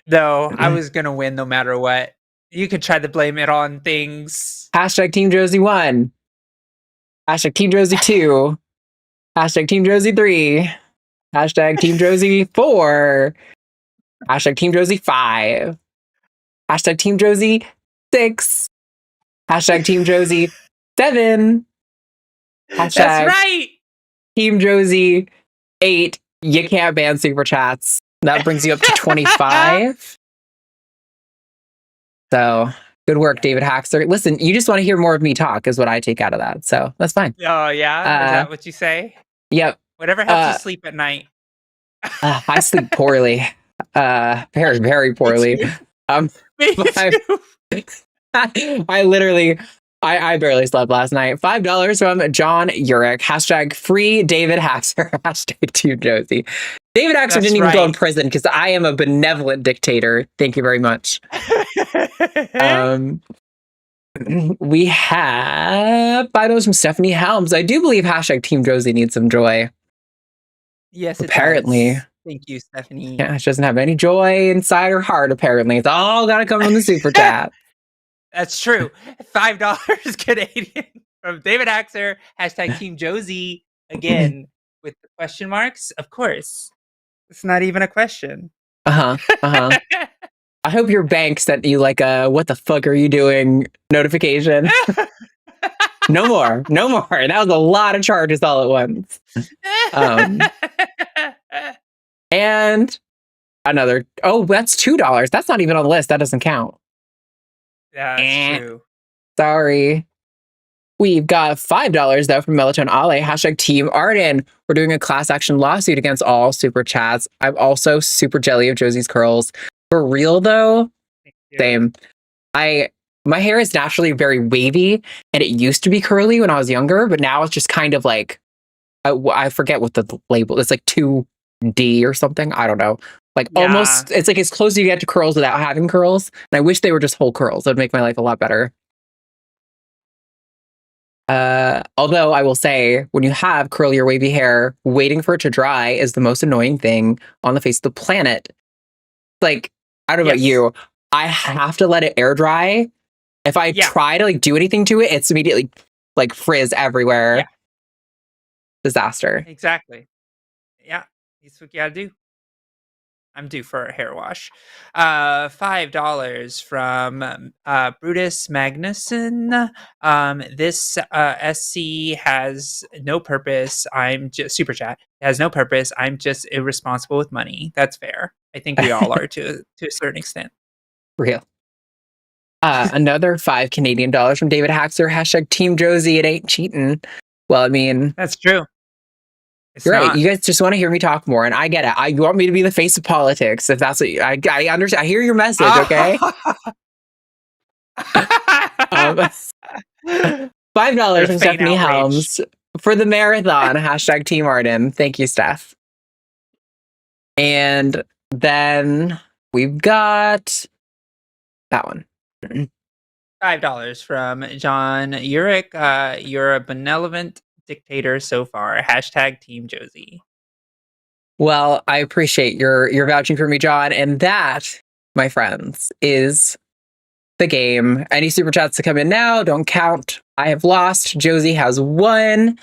Though I was going to win no matter what. You could try to blame it on things. Hashtag Team Josie 1. Hashtag Team Josie 2. Hashtag Team Josie 3. Hashtag Team Josie 4. Hashtag Team Josie 5. Hashtag Team Josie 6. Hashtag Team Josie 7. Hashtag That's right. Team Josie 8. You can't ban super chats. That brings you up to 25. So good work, David Haxer. Listen, you just want to hear more of me talk is what I take out of that. So that's fine. Oh, yeah? Is that what you say? Yep. Whatever helps you sleep at night. I sleep poorly. Very, very poorly. Me too. I barely slept last night. $5 from John Urich. Hashtag free David Haxer. Hashtag Team Josie. David Haxer didn't even go in prison because I am a benevolent dictator. Thank you very much. We have $5 from Stephanie Helms. I do believe hashtag Team Josie needs some joy. Yes, apparently. It does. Thank you, Stephanie. Yeah, she doesn't have any joy inside her heart, apparently. It's all got to come from the super chat. That's true. $5 Canadian from David Haxer. Hashtag Team Josie. Again, with the question marks. Of course. It's not even a question. I hope your bank sent you like a "what the fuck are you doing" notification. No more. That was a lot of charges all at once. And another. Oh, that's $2. That's not even on the list. That doesn't count. That's true. Sorry. We've got $5 though from Melatonin Ale. Hashtag Team Arden. We're doing a class action lawsuit against all super chats. I'm also super jelly of Josie's curls. For real though, same. My hair is naturally very wavy, and it used to be curly when I was younger, but now it's just kind of like I forget what the label. It's like 2D or something. I don't know. Like almost, it's like as close as you get to curls without having curls. And I wish they were just whole curls. That would make my life a lot better. Although I will say, when you have curly or wavy hair, waiting for it to dry is the most annoying thing on the face of the planet. Like, I don't know about you. I have to let it air dry. If I try to like do anything to it, it's immediately like frizz everywhere. Yeah. Disaster. Exactly. Yeah. That's what you gotta do. I'm due for a hair wash. $5 from Brutus Magnuson. This SC has no purpose. I'm just super chat. It has no purpose. I'm just irresponsible with money. That's fair. I think we all are to a certain extent. Real. Another $5 Canadian from David Haxer. Hashtag Team Josie. It ain't cheating. Well, I mean, That's true. You're right. You guys just want to hear me talk more, and I get it. You want me to be the face of politics, if that's what I understand. I hear your message. Okay. $5 from Stephanie Helms for the marathon. Hashtag Team Arden. Thank you, Steph. And then we've got that one. $5 from John Urick. You're a benevolent dictator so far. Hashtag Team Josie. Well, I appreciate your vouching for me, John. And that, my friends, is the game. Any super chats to come in now don't count. I have lost. Josie has won.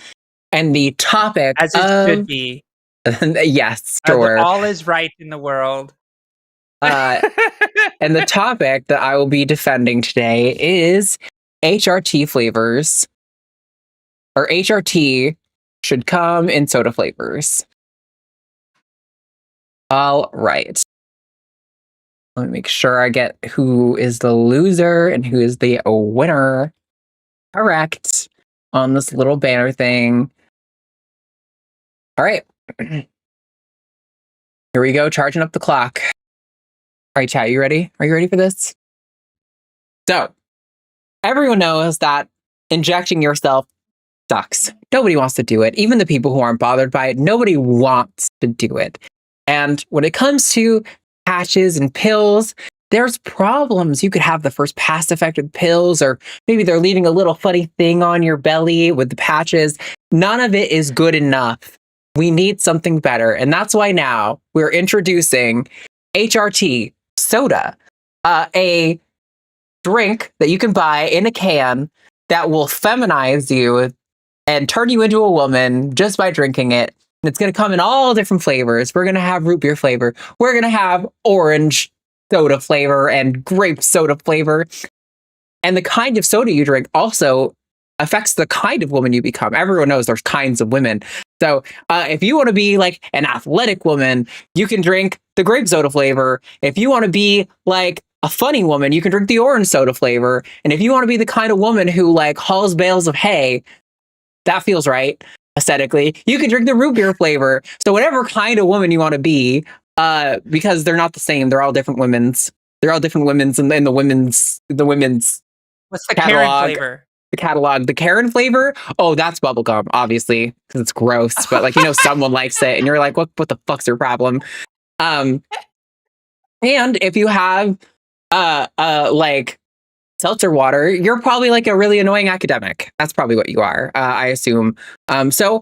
And the topic as it should be. Yes, sure. All is right in the world. And the topic that I will be defending today is HRT flavors. Or HRT should come in soda flavors. All right. Let me make sure I get who is the loser and who is the winner correct on this little banner thing. All right. Here we go, charging up the clock. All right, chat, you ready? Are you ready for this? So, everyone knows that injecting yourself sucks. Nobody wants to do it. Even the people who aren't bothered by it, nobody wants to do it. And when it comes to patches and pills, there's problems. You could have the first pass effective pills, or maybe they're leaving a little funny thing on your belly with the patches. None of it is good enough. We need something better. And that's why now we're introducing HRT soda, a drink that you can buy in a can that will feminize you and turn you into a woman just by drinking it. And it's going to come in all different flavors. We're going to have root beer flavor. We're going to have orange soda flavor and grape soda flavor. And the kind of soda you drink also affects the kind of woman you become. Everyone knows there's kinds of women. So if you want to be like an athletic woman, you can drink the grape soda flavor. If you want to be like a funny woman, you can drink the orange soda flavor. And if you want to be the kind of woman who like hauls bales of hay, that feels right aesthetically, you can drink the root beer flavor. So whatever kind of woman you want to be, because they're not the same. They're all different women's. They're all different women's in the women's What's the catalog. Karen flavor? The catalog, the Karen flavor. Oh, that's bubblegum, obviously, because it's gross. But like, someone likes it, and you're like, what the fuck's your problem? And if you have like seltzer water, you're probably like a really annoying academic. That's probably what you are, I assume. So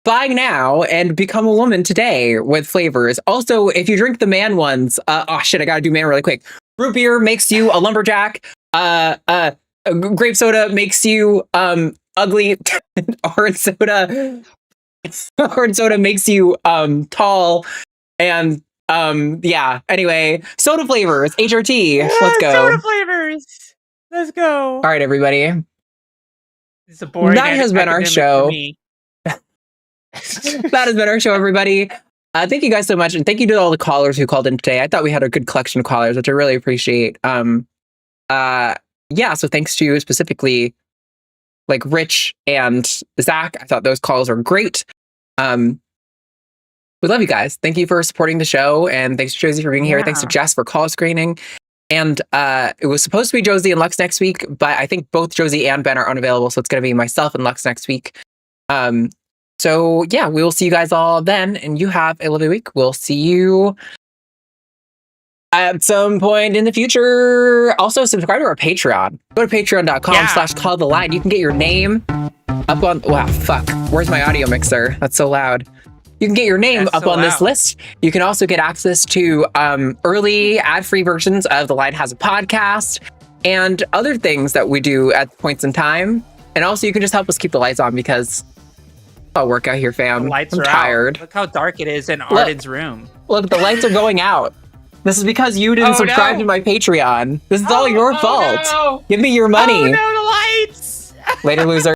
buy now and become a woman today with flavors. Also, if you drink the man ones, oh shit, I gotta do man really quick. Root beer makes you a lumberjack. Grape soda makes you ugly. Orange soda makes you tall. And yeah. Anyway, soda flavors, HRT. Let's go. Soda flavors. Let's go. All right, everybody. It's a boring. That has been our show. That has been our show, everybody. Thank you guys so much, and thank you to all the callers who called in today. I thought we had a good collection of callers, which I really appreciate. Yeah, so thanks to specifically like Rich and Zach. I thought those calls were great. We love you guys. Thank you for supporting the show, and thanks to Josie for being here. Thanks to Jess for call screening. And it was supposed to be Josie and Lux next week, but I think both Josie and Ben are unavailable, so it's going to be myself and Lux next week. So yeah, we will see you guys all then, and you have a lovely week. We'll see you at some point in the future. Also, subscribe to our Patreon. Go to patreon.com/calltheline. You can get your name up on... Wow, fuck. Where's my audio mixer? That's so loud. You can get your name up on this list. You can also get access to early ad-free versions of The Line Has a Podcast and other things that we do at points in time. And also, you can just help us keep the lights on because I'll work out here, fam. The lights I'm are tired. Out. Look how dark it is in Arden's room. Look, the lights are going out. This is because you didn't subscribe to my Patreon. This is all your fault. No. Give me your money. Oh, no, the lights. Later, loser.